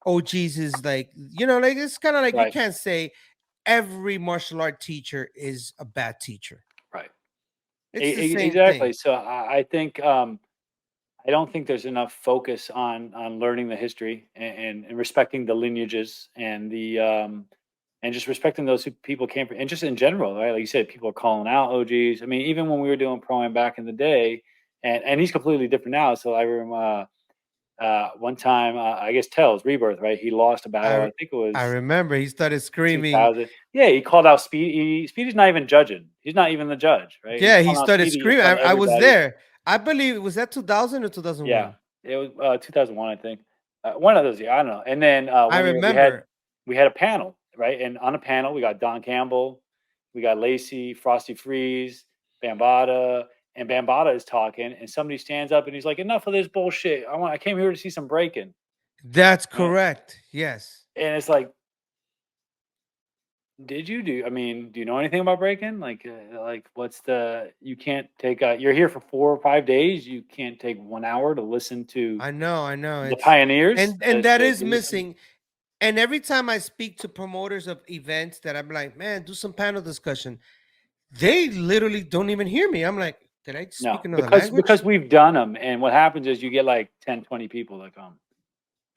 OGs is like, like it's kind of like you right, can't say every martial art teacher is a bad teacher. right, It's the same exactly. thing. So I think I don't think there's enough focus on learning the history and respecting the lineages and just respecting those who people came from, and just in general, right? Like you said, people are calling out OGs. I mean, even when we were doing pro am back in the day, and he's completely different now. So I remember one time, I guess Tells Rebirth, right? He lost a I battle. I re- think it I was remember he started screaming. 2000. Yeah, he called out Speedy. Speedy's not even judging. He's not even the judge, right? He's Yeah, he calling out started Speedy in screaming. front of I was everybody. there. I believe it was that 2000 or Yeah, 2001. it was 2001, I think. One of those. Yeah, I don't know. And then I one year remember. we had a panel, right? And on a panel we got Don Campbell, we got Lacey, Frosty Freeze, Bambada, and Bambada is talking, and somebody stands up and he's like, "Enough of this bullshit! I came here to see some breaking." That's Right? correct. Yes. And it's like, did you do? I mean, do you know anything about breaking? Like what's the? You can't take. You're here for 4 or 5 days. You can't take 1 hour to listen to I know, I know. the It's pioneers. and that is Do this. missing. And every time I speak to promoters of events that I'm like, man, do some panel discussion, they literally don't even hear me. I'm like, did I No, speak another because language? we've done them, and what happens is you get like 10, 20 people that come,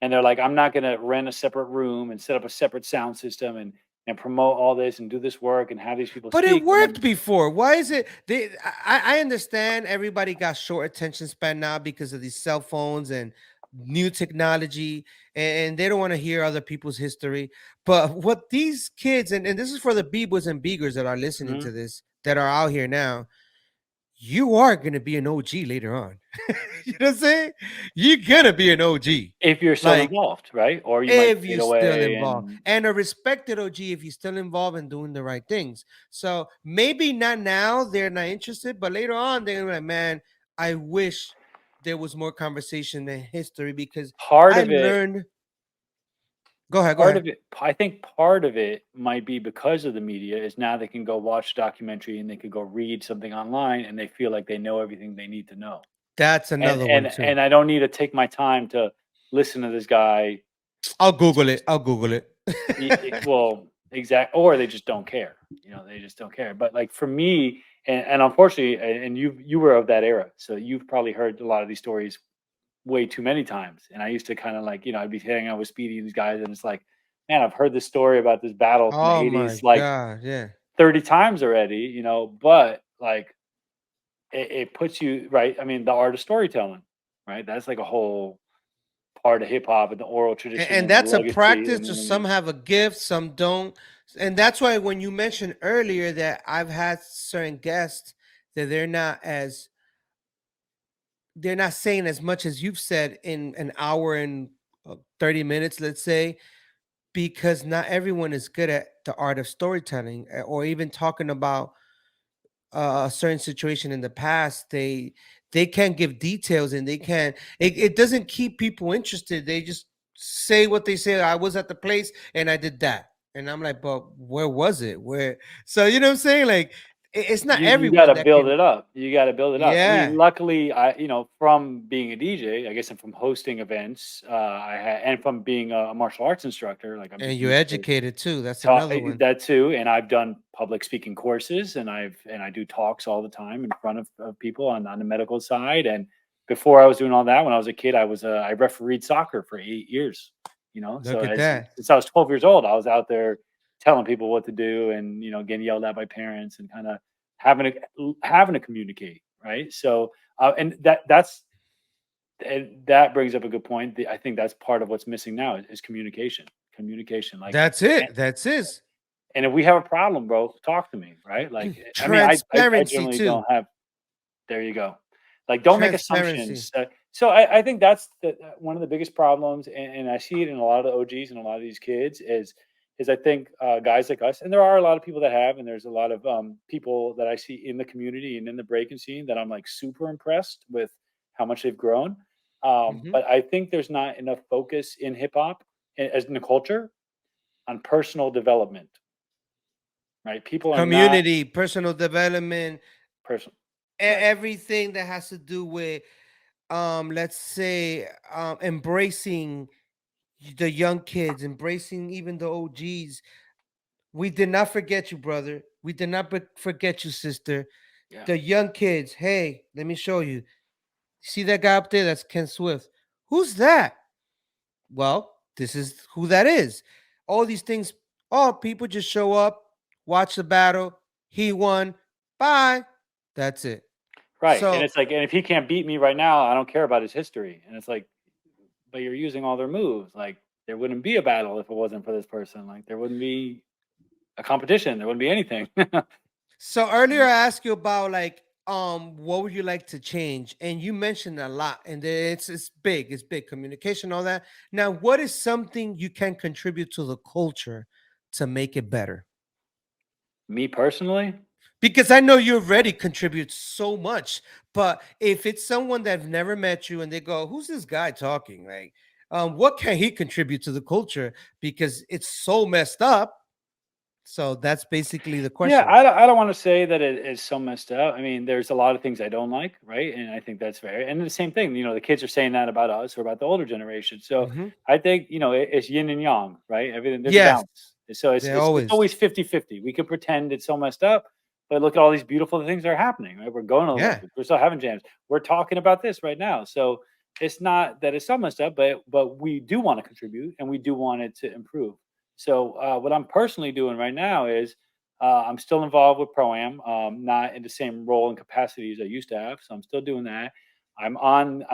and they're like, "I'm not gonna rent a separate room and set up a separate sound system and promote all this and do this work and have these people But it speak." And worked then before. Why is it I understand everybody got short attention span now because of these cell phones and new technology, and they don't want to hear other people's history. But what these kids, and this is for the B-boys and Bgirls that are listening mhm, to this, that are out here now, you are gonna be an OG later on. You know what I'm saying? You're gonna be an OG. if you're still Like involved, right? Or you might if fade you're still away, involved, and and a respected OG if you're still involved and doing the right things. So maybe not now, they're not interested, but later on they're like, man, I wish there was more conversation in history because part I of it learned. Go ahead, go part ahead. of it I think part of it might be because of the media is now they can go watch a documentary and they could go read something online and they feel like they know everything they need to know. That's And another one and too. and I don't need to take my time to listen to this guy. I'll Google it. I'll Google it. Well, exact, or they just don't care. They just don't care. But like for me, and unfortunately, and you were of that era, so you've probably heard a lot of these stories way too many times. And I used to kind of like, I'd be hanging out with Speedy and these guys, and it's like, man, I've heard this story about this battle from the Oh my 80s like god, yeah. 30 times already, but like it puts you right. I mean, the art of storytelling, right? That's like a whole part of hip hop and the oral tradition And and the that's a legacy. I practice. So mean, some have a gift, some don't. And that's why when you mentioned earlier that I've had certain guests that they're not saying as much as you've said in an hour and 30 minutes, let's say, because not everyone is good at the art of storytelling, or even talking about a certain situation in the past. They can't give details, and it doesn't keep people interested. They just say what they say. I was at the place and I did that, and I'm like, but where was it? Where? So you know what I'm saying? Like it's not you got everyone to that build can. it up. You got to build it up. I mean, Yeah, luckily, from being a DJ, I guess, and from hosting events, and from being a martial arts instructor, like I'm and just you're used to educated too. That's another one. that too. And I've done public speaking courses, and I do talks all the time in front of people on the medical side. And before I was doing all that, when I was a kid, I refereed soccer for 8 years. So Look at that. since I was 12 years old, I was out there telling people what to do, and getting yelled at by parents, and kind of having to communicate, right? So and that brings up a good point. I think that's part of what's missing now is communication. Like, That's it. That's it. And if we have a problem, bro, talk to me, right? Like, I mean, I Transparency generally too. don't have. There you go. Like, don't make Transparency. assumptions. So I think that's one of the biggest problems, and I see it in a lot of the OGs and a lot of these kids is I think guys like us, and there are a lot of people that have, and there's a lot of people that I see in the community and in the breaking scene that I'm like super impressed with how much they've grown. Mhm. But I think there's not enough focus in hip hop as in the culture on personal development, right? People are not Community, personal development, personal, right? everything that has to do with let's say embracing the young kids, embracing even the OGs. We did not forget you, brother. We did not forget you, sister. Yeah. The young kids, hey, let me show you. See that guy up there? That's Ken Swift. Who's that? Well, this is who that is. All these things, oh, people just show up, watch the battle. He won. Bye. That's it. Right. And So, it's like, and if he can't beat me right now, I don't care about his history. And it's like, but you're using all their moves. Like, there wouldn't be a battle if it wasn't for this person. Like, there wouldn't be a competition. There wouldn't be anything. so earlier I asked you about like what would you like to change, and you mentioned a lot, and it's big communication, all that. Now, what is something you can contribute to the culture to make it better? Me personally, Because I know you already contribute so much, but if it's someone that've never met you and they go, "Who's this guy talking?" Like, what can he contribute to the culture? Because it's so messed up. So that's basically the yeah, question. I don't want to say that it is so messed up. I mean, there's a lot of things I don't like, right? And I think that's fair. And the same thing, the kids are saying that about us or about the older generation. So Hmm. I think, it's yin and yang, right? Everything, there's a Yes, balance. So they it's always. always 50-50. We can pretend it's so messed up, but look at all these beautiful things that are happening, right? We're going to the Yeah. Olympics. We're still having jams. We're talking about this right now. So it's not that it's so messed up, but we do want to contribute and we do want it to improve. So what I'm personally doing right now is I'm still involved with Pro Am, not in the same role and capacity as I used to have. So I'm still doing that. I'm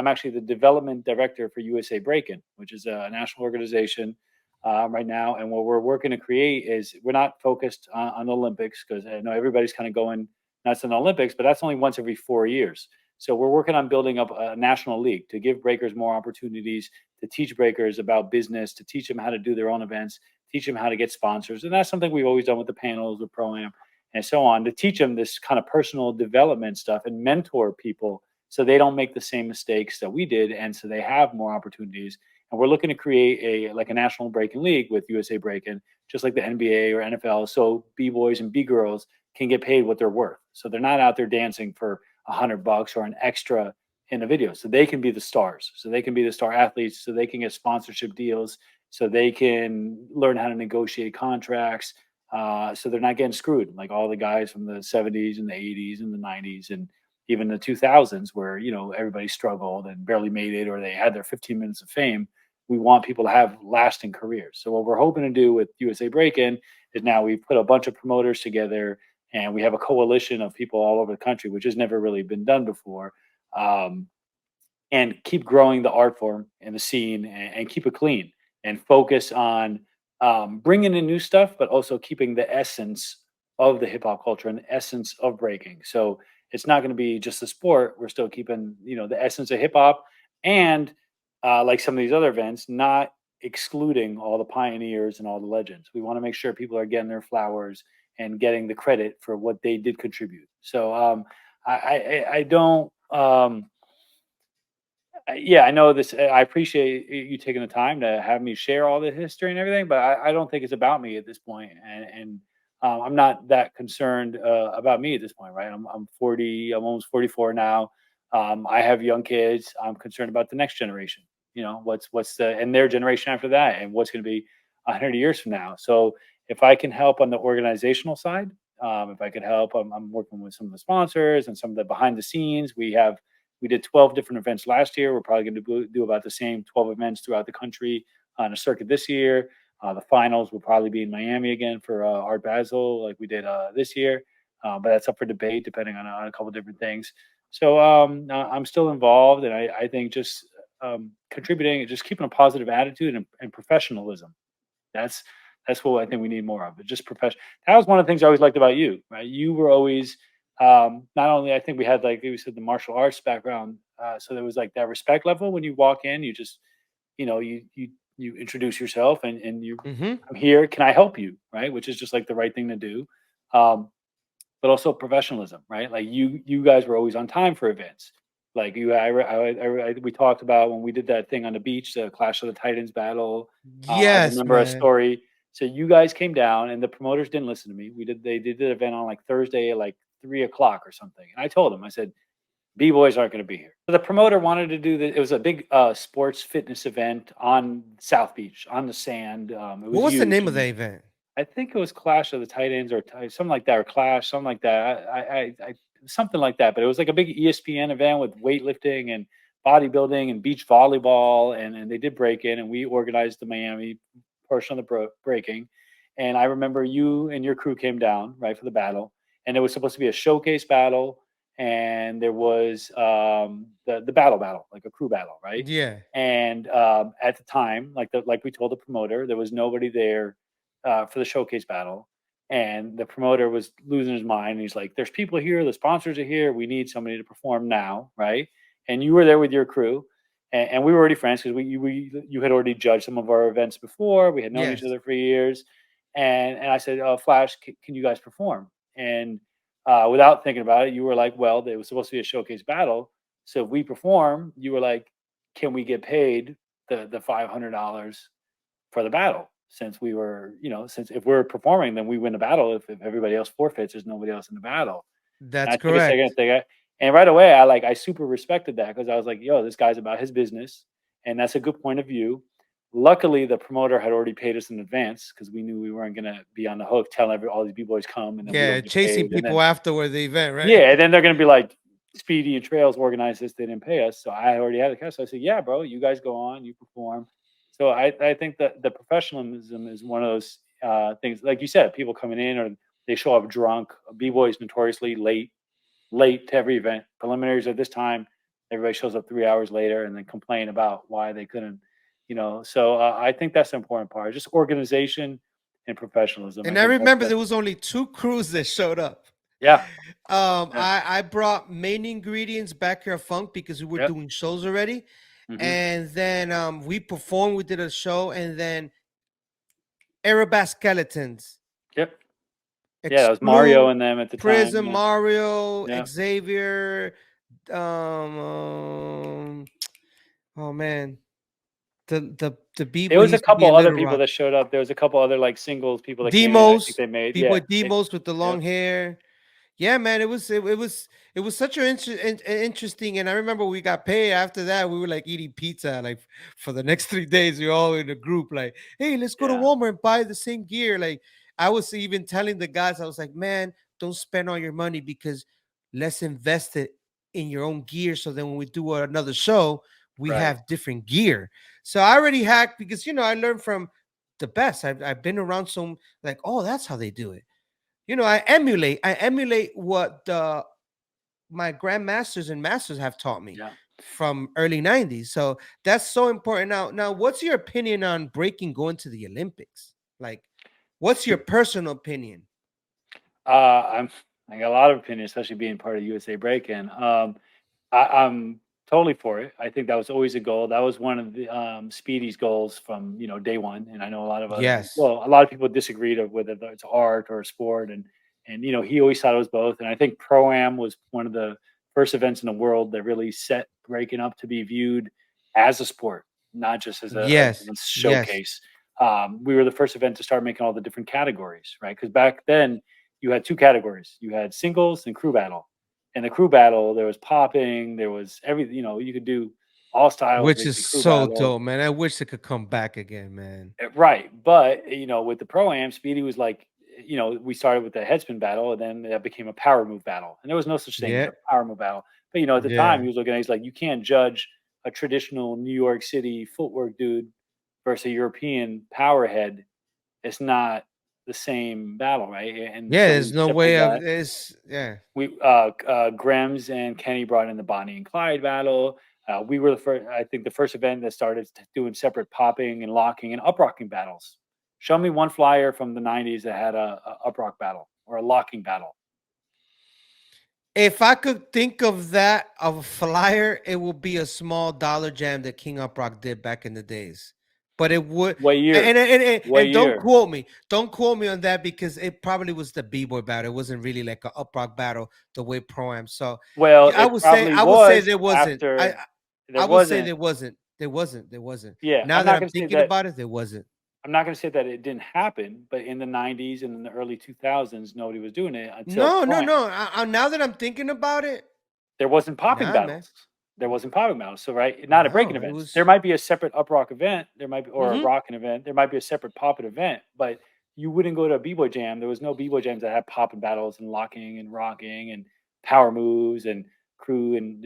actually the development director for USA Breakin, which is a national organization right now. And what we're working to create is we're not focused on the Olympics because I know everybody's kind of going nuts in the Olympics, but that's only once every 4 years. So we're working on building up a national league to give breakers more opportunities, to teach breakers about business, to teach them how to do their own events, teach them how to get sponsors. And that's something we've always done with the panels, the Pro-Am, and so on, to teach them this kind of personal development stuff and mentor people so they don't make the same mistakes that we did. And so they have more opportunities. And we're looking to create a national breaking league with USA Breakin, just like the NBA or NFL. So B-boys and B-girls can get paid what they're worth. So they're not out there dancing for $100 or an extra in a video. So they can be the stars. So they can be the star athletes. So they can get sponsorship deals, so they can learn how to negotiate contracts. So they're not getting screwed like all the guys from the 70s and the 80s and the 90s and even the 2000s where, everybody struggled and barely made it or they had their 15 minutes of fame. We want people to have lasting careers. So what we're hoping to do with USA Breakin is now we've put a bunch of promoters together and we have a coalition of people all over the country, which has never really been done before. Um, and keep growing the art form and the scene and keep it clean and focus on bringing in new stuff, but also keeping the essence of the hip hop culture and the essence of breaking. So it's not going to be just the sport. We're still keeping, the essence of hip hop and like some of these other events, not excluding all the pioneers and all the legends. We want to make sure people are getting their flowers and getting the credit for what they did contribute. So I don't, yeah, I know this. I appreciate you taking the time to have me share all the history and everything, but I don't think it's about me at this point, and I'm not that concerned about me at this point, right? I'm 40. I'm almost 44 now. I have young kids. I'm concerned about the next generation. What's the and their generation after that, and what's going to be 100 years from now. So if I can help on the organizational side, if I could help, I'm working with some of the sponsors and some of the behind the scenes. We did 12 different events last year. We're probably going to do about the same 12 events throughout the country on a circuit this year. The finals will probably be in Miami again for Art Basel, like we did this year. But that's up for debate depending on a couple different things. So I'm still involved, and I think just contributing and just keeping a positive attitude and professionalism. That's That's what I think we need more of. But just professional. That was one of the things I always liked about you, right? You were always not only, I think we had, like you said, the martial arts background, so there was like that respect level when you walk in. You just, you introduce yourself, and you, Hmm. I'm here. Can I help you? Right, which is just like the right thing to do. Um, but also professionalism, right? Like you guys were always on time for events. Like you, we talked about when we did that thing on the beach, the Clash of the Titans battle. I Yes, remember a man. story. So you guys came down, and the promoters didn't listen to me. They did the event on like Thursday at like 3 o'clock or something, and I told them, I said, B-boys aren't going to be here. So the promoter wanted to do it was a big sports fitness event on South Beach on the sand. It What was was the huge, name of and the event? I think it was Clash of the Titans or something like that, or Clash, something like that. Something like that. But it was like a big ESPN event with weightlifting and bodybuilding and beach volleyball, and they did Breakin, and we organized the Miami portion of the breaking. And I remember you and your crew came down right for the battle, and it was supposed to be a showcase battle, and there was the battle, like a crew battle, right? Yeah. And at the time, like we told the promoter, there was nobody there for the showcase battle, and the promoter was losing his mind. He's like, "There's people here. The sponsors are here. We need somebody to perform now, right?" And you were there with your crew, and we were already friends because you had already judged some of our events before. We had known each Yes. other for years, and I said, Flash, can you guys perform?" And without thinking about it, you were like, "Well, it was supposed to be a showcase battle, so if we perform," you were like, "Can we get paid the $500 for the battle?" Since we were, since if we're performing, then we win the battle. If everybody else forfeits, there's nobody else in the battle. And That's I took a second to correct. think, and right away, I super respected that because I was like, "Yo, this guy's about his business," and that's a good point of view. Luckily, the promoter had already paid us in advance because we knew we weren't gonna be on the hook telling all these b-boys come and then we Yeah, don't get chasing paid, and people then afterward the event, right? yeah, and then they're gonna be like, Speedy and Trails organized this, they didn't pay us. So I already had a cash. So I said, "Yeah, bro, you guys go on, you perform." So I think that the professionalism is one of those things, like you said, people coming in or they show up drunk. B-boys notoriously late to every event. Preliminaries at this time, everybody shows up 3 hours later and then complain about why they couldn't, So I think that's the important part, just organization and professionalism. I And I think that's remember there was only two crews that showed up. yeah, yeah, I brought main ingredients Backyard Funk because we were yep, doing shows already, hmm and then we performed. We did a show, and then Aerobas Skeletons, yep. Yeah, that was Mario Exclude, and them at the time. Prism, Yeah, Mario, yeah. Xavier. Oh man, the There b-boy was a used to be couple in other Little people Rock. that showed up. There was a couple other like singles people that came in. I think Demos, they made. b-boy Yeah, Demos with the long yep, hair. Yeah, man, it was such an interesting. And I remember we got paid after that. We were like eating pizza like for the next 3 days. We were all in a group, like, hey, let's go to yeah, Walmart and buy the same gear. Like I was even telling the guys, I was like, man, don't spend all your money because let's invest it in your own gear. So then when we do another show, we right. have different gear. So I already hacked because I learned from the best. I've been around some like, oh, that's how they do it. I emulate what my grandmasters and masters have taught me Yeah. from early 90s. So that's so important. Now what's your opinion on breaking going to the Olympics? Like, what's your personal opinion? I'm. I got a lot of opinions, especially being part of USA Break-In. I'm totally for it. I think that was always a goal. That was one of the Speedy's goals from day one. And I know a lot of Yes. a lot of people disagreed of whether it's art or a sport, and he always thought it was both. And I think Pro Am was one of the first events in the world that really set breaking up to be viewed as a sport, not just as Yes. a Yes. showcase. We were the first event to start making all the different categories, right? Because back then you had two categories: you had singles and crew battle. In the crew battle, there was popping, there was everything. You could do all styles, Which is basically crew so battle. dope, man. I wish it could come back again, man. Right. But, with the pro am, Speedy was like, we started with the headspin battle and then that became a power move battle. And there was no such thing as Yeah. a power move battle. But, at the time, Yeah. he was looking at he's like, you can't judge a traditional New York City footwork dude versus a European power head. It's not the same battle, right? And Yeah, so there's we no way separated of that. this. Yeah. Grems and Kenny brought in the Bonnie and Clyde battle. We were the first, I think, the first event that started doing separate popping and locking and uprocking battles. Show me one flyer from the '90s that had a up rock battle or a locking battle. If I could think of that of a flyer, it would be a small dollar jam that King Uprock did back in the days. But it would, What year? and don't year? don't quote me on that because it probably was the B-boy battle. It wasn't really like an Uprock battle the way Pro-Am. So Well, I it would say probably I would say was there wasn't. after. There I would say wasn't. there wasn't. There wasn't. There wasn't. Yeah, Now I'm that not I'm gonna say thinking that. about it, there wasn't. I'm not gonna say that it didn't happen, but in the '90s and in the early 2000s, nobody was doing it until No, no, Pro-Am. no. Now that I'm thinking about it, There wasn't popping nah, man. battles. There wasn't popping battles. So right, not a breaking No, it event. was. There might be a separate up rock event. There might be or a Mhm. rocking event. There might be a separate popping event, but you wouldn't go to a b-boy jam. There was no b-boy jams that had popping battles and locking and rocking and power moves and crew and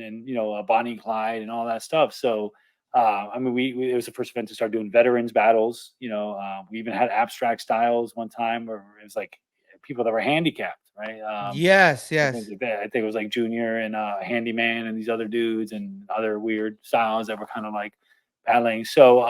Bonnie and Clyde and all that stuff. So I mean, we it was the first event to start doing veterans battles. We even had abstract styles one time where it was like people that were handicapped, right? Yes, And things yes. like that. I think it was like Junior and Handyman and these other dudes and other weird styles that were kind of like battling. So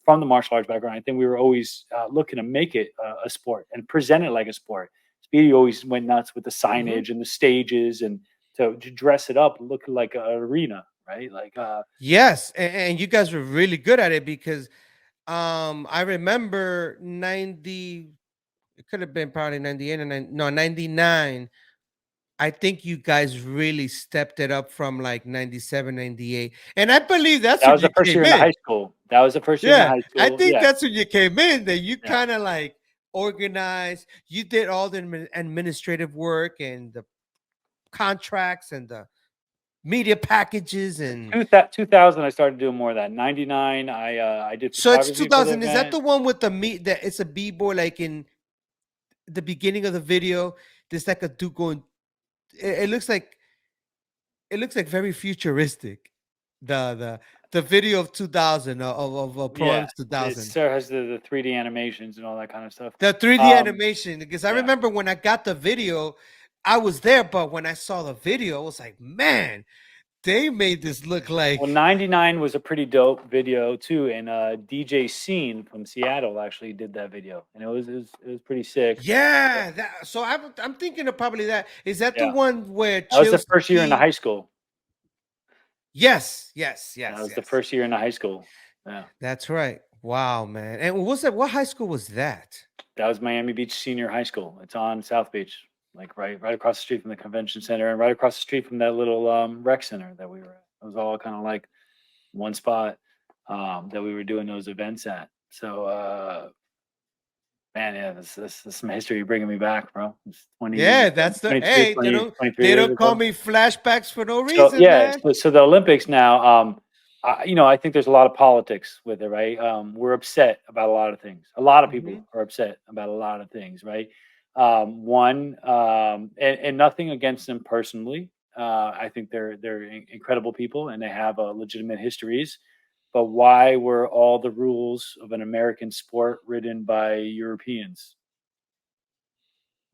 from the martial arts background, I think we were always looking to make it a sport and present it like a sport. Speedy always went nuts with the Mhm. signage and the stages and to dress it up, look like an arena, right? Like Yes, and you guys were really good at it because I remember 90, it could have been probably 98 or 99. I think you guys really stepped it up from like 97, 98. And I believe that's that when was you the first year came in the high in. school. That was the first year in the Yeah, high I school. think Yeah, that's when you came in that you yeah. kind of like organized, you did all the administrative work and the contracts and the media packages and 2000, I started doing more of that. '99, I did so it's photography for the 2000. Is that event. the one with the meat that it's a b-boy like in the beginning of the video? There's like a dude going. It looks like very futuristic. The video of 2000 of Yeah, Proms it 2000. still has the 3D animations and all that kind of stuff. The 3D Um, animation because I yeah. remember when I got the video, I was there, but when I saw the video, I was like, man, they made this look like Well, '99 was a pretty dope video too, and DJ Scene from Seattle actually did that video, and it was pretty sick. yeah. That so I'm thinking of probably that. Is that the Yeah, one where that was the Chill's first year in the Key? high school. Yes, yes, That yes, was the yes. first year in the high school. Yeah, That's right. Wow, man. And what was that? What high school was that? that was Miami Beach Senior High School. It's on South Beach, like right across the street from the convention center, and right across the street from that little rec center that we were at. It was all kind of like one spot that we were doing those events at. So, man, yeah, this is some history you're bringing me back, bro. It's Yeah, that's the 22, hey, 23 they years don't call ago. me flashbacks for no So reason, yeah, man. so the Olympics now, I think there's a lot of politics with it, right? We're upset about a lot of things. A lot of Hmm. people are upset about a lot of things, right? And nothing against them personally. I think they're incredible people and they have legitimate histories. But why were all the rules of an American sport written by Europeans?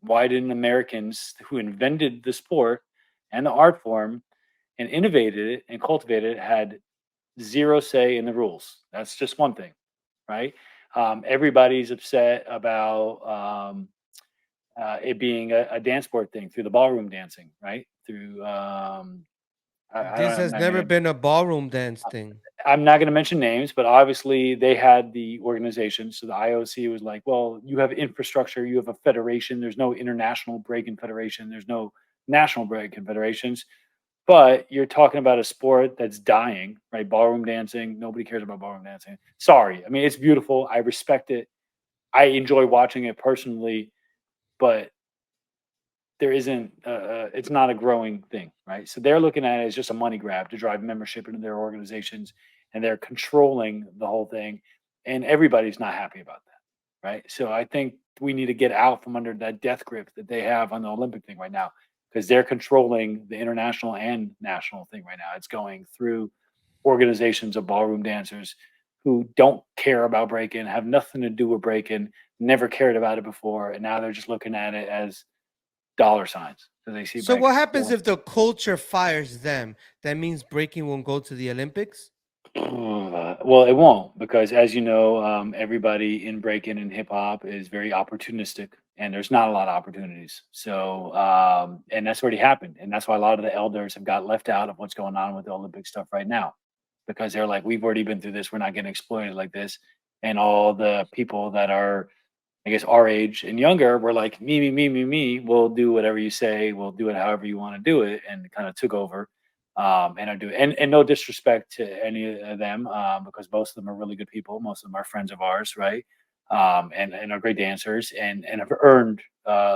Why didn't Americans who invented the sport and the art form and innovated it and cultivated it had zero say in the rules? That's just one thing, right? Everybody's upset about it being a dance sport thing through the ballroom dancing, right? Through I This don't, has never been a ballroom dance thing. I'm not going to mention names, but obviously they had the organization. So the IOC was like, well, you have infrastructure, you have a federation. There's no international breaking federation. There's no national breaking federations. But you're talking about a sport that's dying, right? Ballroom dancing. Nobody cares about ballroom dancing. Sorry. I mean, it's beautiful. I respect it. I enjoy watching it personally, but there isn't it's not a growing thing, right? So they're looking at it as just a money grab to drive membership into their organizations, and they're controlling the whole thing, and everybody's not happy about that, right? So I think we need to get out from under that death grip that they have on the Olympic thing right now, because they're controlling the international and national thing right now. It's going through organizations of ballroom dancers who don't care about breaking, have nothing to do with breaking, never cared about it before, and now they're just looking at it as dollar signs because they see So breaking. what happens So if the culture fires them? That means breaking won't go to the Olympics? Well, it won't because, as you know, everybody in breaking and hip hop is very opportunistic, and there's not a lot of opportunities. So, and that's already happened, and that's why a lot of the elders have got left out of what's going on with all the big stuff right now, because they're like, we've already been through this. We're not getting exploited like this, and all the people that are, I guess, our age and younger, were like, me, me, me, me, me. We'll do whatever you say. We'll do it however you want to do it, and kind of took over. And I do, and no disrespect to any of them, because most of them are really good people. Most of them are friends of ours, right? And are great dancers, and have earned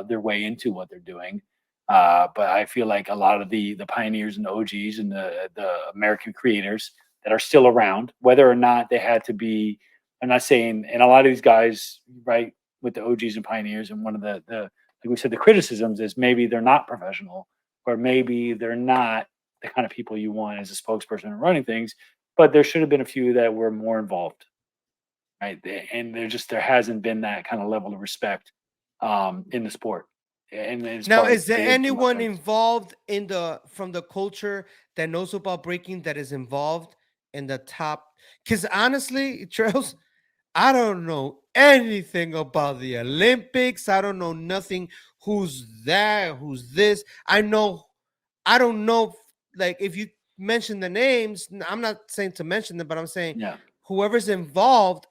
their way into what they're doing. But I feel like a lot of the pioneers and the OGs and the American creators that are still around, whether or not they had to be, I'm not saying, and a lot of these guys, right, with the OGs and pioneers, and one of the like we said, the criticisms is maybe they're not professional, or maybe they're not the kind of people you want as a spokesperson and running things. But there should have been a few that were more involved, right? And there hasn't been that kind of level of respect in the sport, and as Now, far as is there creative anyone aspects. involved in the from the culture that knows about breaking that is involved in the top? Because honestly, Trails, I don't know anything about the Olympics. I don't know nothing. Who's that? Who's this? I don't know. Like, if you mention the names, I'm not saying to mention them, but I'm saying Yeah, whoever's involved,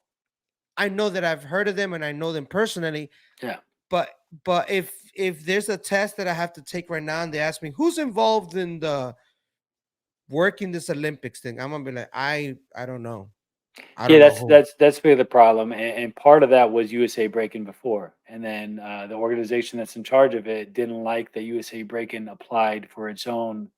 I know that I've heard of them and I know them personally. yeah. But if there's a test that I have to take right now and they ask me who's involved in the working this Olympics thing, I'm gonna be like, I don't know. I Yeah, don't know who. that's been the problem, and part of that was USA Breaking before, and then the organization that's in charge of it didn't like that USA Breaking applied for its own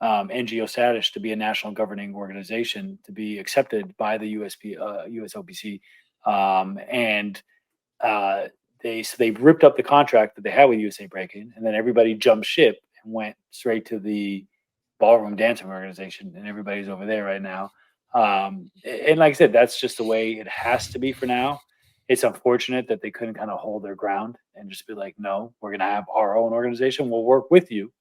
NGO status to be a national governing organization to be accepted by the USOPC, and uh, they ripped up the contract that they had with USA Breaking, and then everybody jumped ship and went straight to the ballroom dancing organization, and everybody's over there right now. And like I said, that's just the way it has to be for now. It's unfortunate that they couldn't kind of hold their ground and just be like, no, we're going to have our own organization. We'll work with you,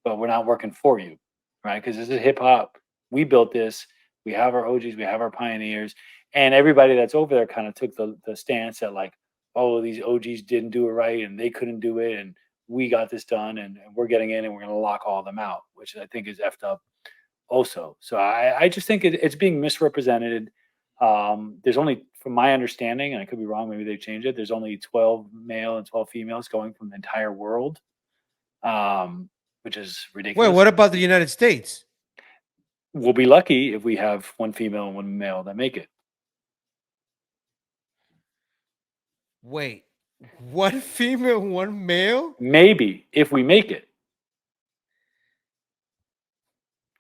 but we're not working for you, right? Because this is hip hop. We built this. We have our OGs. We have our pioneers, and everybody that's over there kind of took the stance that like, oh, these OGs didn't do it right, and they couldn't do it, and we got this done, and we're getting in, and we're going to lock all of them out, which I think is effed up also. So I just think it's being misrepresented. There's only, from my understanding, and I could be wrong, maybe they changed it. There's only 12 male and 12 females going from the entire world, um, which is Wait, ridiculous. what about the United States? We'll be lucky if we have one female and one male that make it. Wait, one female, one male? Maybe if we make it,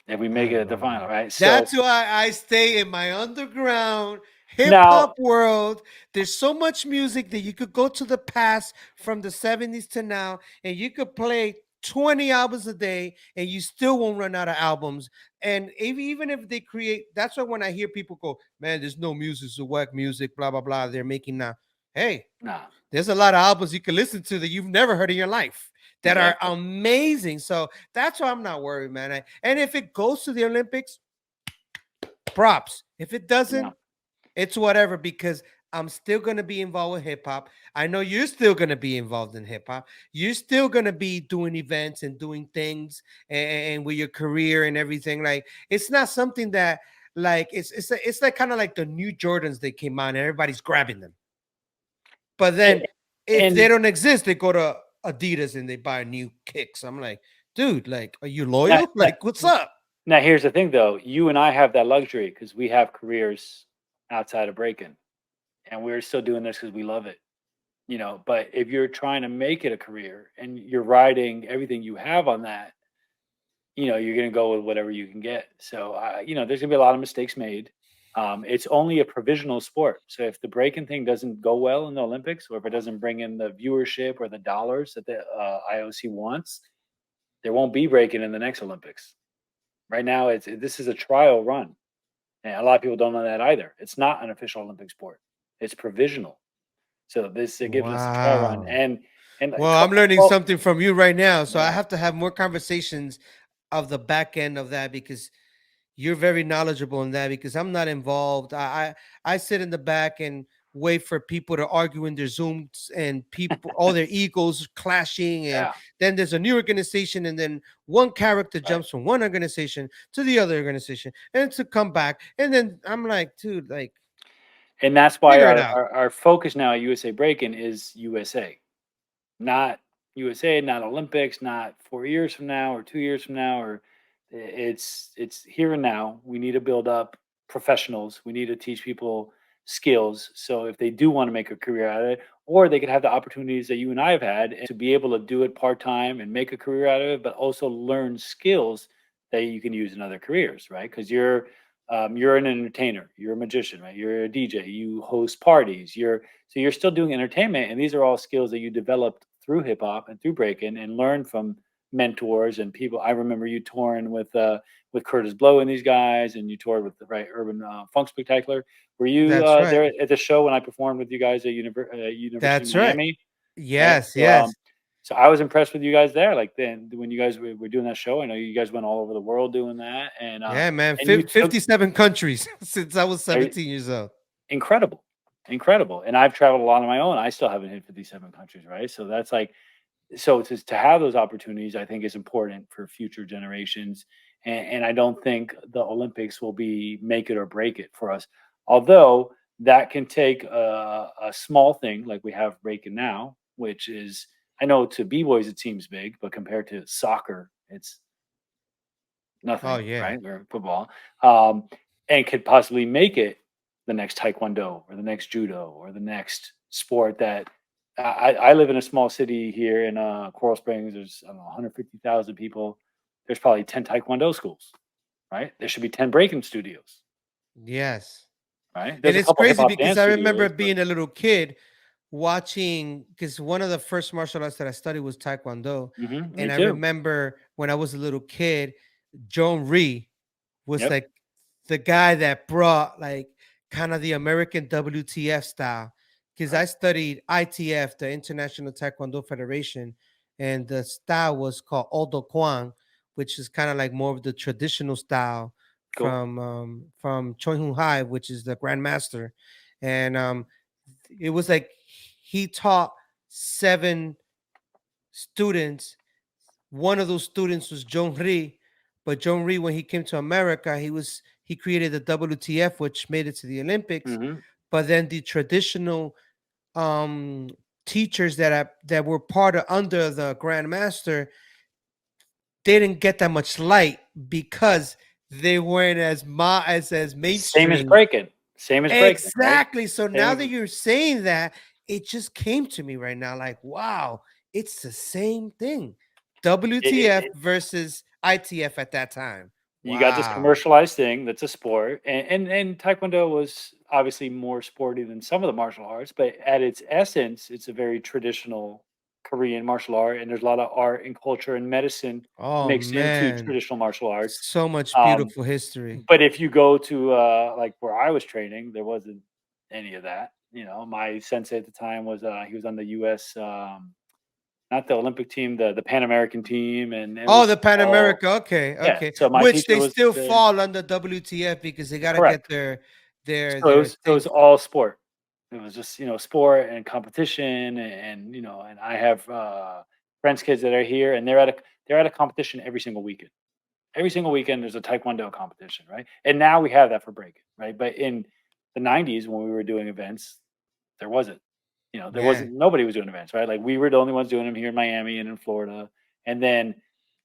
if we I make it don't at the know, final, man. right? So That's why I stay in my underground hip now, hop world. There's so much music that you could go to the past from the 70s to now, and you could play 20 albums a day, and you still won't run out of albums. And even if they create, that's why when I hear people go, man, there's no music, so whack music, blah, blah, blah, they're making now. Hey, nah, there's a lot of albums you can listen to that you've never heard in your life that are exactly, amazing. So that's why I'm not worried, man. And if it goes to the Olympics, props. If it yeah, doesn't, it's whatever, because I'm still going to be involved with hip hop. I know you're still going to be involved in hip hop. You're still going to be doing events and doing things and with your career and everything. Like, it's not something that, like, it's like kind of like the new Jordans that came out and everybody's grabbing them. But then A- if they and don't exist, they go to Adidas and they buy new kicks. I'm like, dude, like, are you now, loyal? now, Like, what's up? now here's the thing, though. You and I have that luxury because we have careers outside of breaking, and we're still doing this because we love it. But if you're trying to make it a career and you're riding everything you have on that, you're going to go with whatever you can get. So, there's going to be a lot of mistakes made. It's only a provisional sport. So if the breaking thing doesn't go well in the Olympics, or if it doesn't bring in the viewership or the dollars that the IOC wants, there won't be breaking in the next Olympics. Right now, this is a trial run, and a lot of people don't know that either. It's not an official Olympic sport; it's provisional. So this, it gives us a trial run, Wow. and like Well, I'm learning 12, something from you right now. So I yeah, have to have more conversations of the back end of that, because you're very knowledgeable in that because I'm not involved. I sit in the back and wait for people to argue in their Zooms and people all their egos clashing, and Yeah, then there's a new organization, and then one character right. jumps from one organization to the other organization and to come back, and then I'm like, dude, like And that's why figure it our, out. our focus now at USA Breakin is USA, not USA, not Olympics, not 4 years from now or 2 years from now, or it's here and now. We need to build up professionals. We need to teach people skills. So if they do want to make a career out of it, or they could have the opportunities that you and I have had and to be able to do it part time and make a career out of it, but also learn skills that you can use in other careers, right? Because you're an entertainer, you're a magician, right? You're a DJ, you host parties, you're still doing entertainment, and these are all skills that you developed through hip hop and through breaking and learned from mentors and people. I remember you touring with Curtis Blow and these guys, and you toured with the right Urban Funk Spectacular. Were you That's right. there at the show when I performed with you guys at University of That's right. Miami? Right. Yes, So yes. so I was impressed with you guys there. Like then when you guys were doing that show, I know you guys went all over the world doing that, Yeah, man. and you took 57 countries since I was there. 17 years old. Incredible, incredible. And I've traveled a lot on my own. I still haven't hit 57 countries, right? So that's like, so to have those opportunities, I think is important for future generations. And I don't think the Olympics will be make it or break it for us. Although that can take a small thing like we have breaking now, which is, I know to B-boys it seems big, but compared to soccer, it's Oh nothing, yeah. right? Or football, um, and could possibly make it the next taekwondo or the next judo or the next sport that I live in a small city here in Coral Springs. There's I don't know 150,000 people. There's probably 10 taekwondo schools, right? There should be 10 breaking studios, Yes. right? And There's a it's couple hip crazy hop because dance I remember studios, but being a little kid watching, because one of the first martial arts that I studied was Taekwondo. me And I too. remember when I was a little kid, Joan Ree was Yep. like the guy that brought like kind of the American WTF style. Because I Right. studied ITF, the International Taekwondo Federation, and the style was called Odo Kwang, which is kind of like more of the traditional style Cool. from Choi Hoon Hai, which is the grandmaster. And it was like he taught 7 students. One of those students was John Rhee, but John Rhee, when he came to America, he created the WTF, which made it to the Olympics. Hmm. But then the traditional um teachers that were part of under the grandmaster, they didn't get that much light because they weren't as Same as mainstream. breaking. Same as breaking, right? Exactly. So Same now as that you're saying that, it just came to me right now. Like, wow, it's the same thing. WTF it, versus ITF at that time. you got this Wow. commercialized thing that's a sport, and taekwondo was obviously more sporty than some of the martial arts, but at its essence it's a very traditional Korean martial art, and there's a lot of art and culture and medicine Oh mixed into man. traditional martial arts. So much um, beautiful history. but if you go to like where I was training, there wasn't any of that. My sensei at the time was he was on the US, not the Olympic team, the Pan American team, and it Oh, was the Pan all, America. Okay, yeah. okay. So my Which teacher they was still fall under WTF because they gotta get correct. their So their it was things. all sport. It was just, sport and competition, and I have friends kids that are here, and they're at a competition every single weekend. Every single weekend there's a taekwondo competition, right? And now we have that for breaking, right? But in the 90s when we were doing events, there wasn't. There Yeah. wasn't nobody was doing events, right? Like we were the only ones doing them here in Miami and in Florida. And then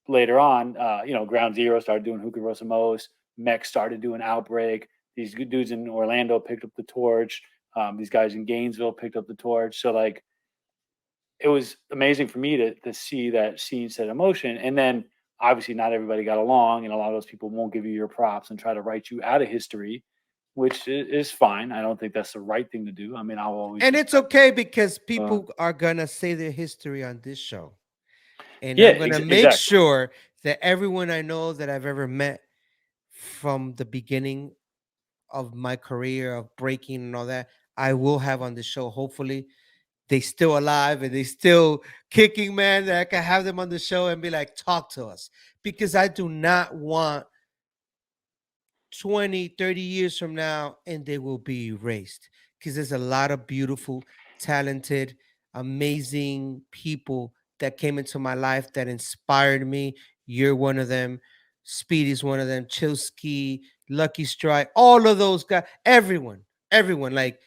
later on, Ground Zero started doing Hookah Rosamos. Mech started doing Outbreak. These good dudes in Orlando picked up the torch. These guys in Gainesville picked up the torch. So like it was amazing for me to see that scene set in motion. And then obviously not everybody got along, and a lot of those people won't give you your props and try to write you out of history, which is fine. I don't think that's the right thing to do. I mean, I'll always And it's respect. okay because Uh, people are gonna say their history on this show. And yeah, I'm gonna make exactly. sure that everyone I know that I've ever met from the beginning of my career of breaking and all that, I will have on the show. Hopefully, they still alive and they still kicking, man. That I can have them on the show and be like, talk to us, because I do not want 20, 30 years from now, and they will be erased because there's a lot of beautiful, talented, amazing people that came into my life that inspired me. You're one of them. Speedy's one of them. Chilsky, Lucky Strike, all of those guys, everyone. Like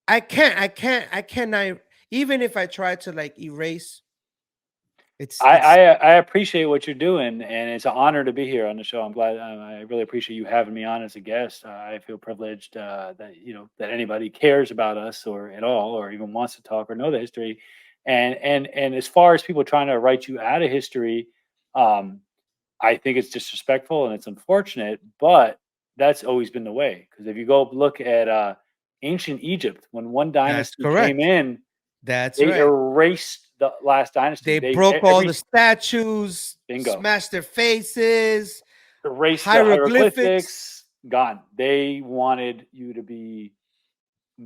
I cannot. Even if I try to like erase, it's I appreciate what you're doing, and it's an honor to be here on the show. I'm glad. I really appreciate you having me on as a guest. I feel privileged that that anybody cares about us or at all, or even wants to talk or know the history. And as far as people trying to write you out of history, um, I think it's disrespectful and it's unfortunate. But that's always been the way. Because if you go look at ancient Egypt, when one that's dynasty came correct. in, That's they right. erased the last dynasty. They They broke all every the statues, bingo smashed their faces, erase the hieroglyphics. hieroglyphics, gone. They wanted you to be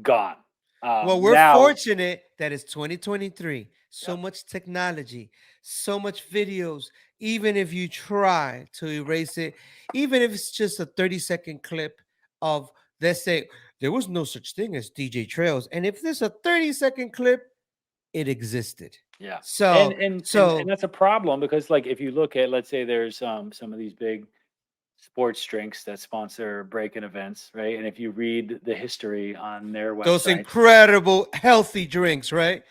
gone. Well, we're Now, fortunate that it's 2023. So yep, much technology, so much videos. Even if you try to erase it, even if it's just a 30-second clip of, let's say, there was no such thing as DJ Trails. And if there's a 30-second clip, it existed. yeah, and So, and and and so that's a problem because, like, if you look at, let's say, there's some of these big sports drinks that sponsor break-in events, right? And if you read the history on their those website, incredible healthy drinks, right?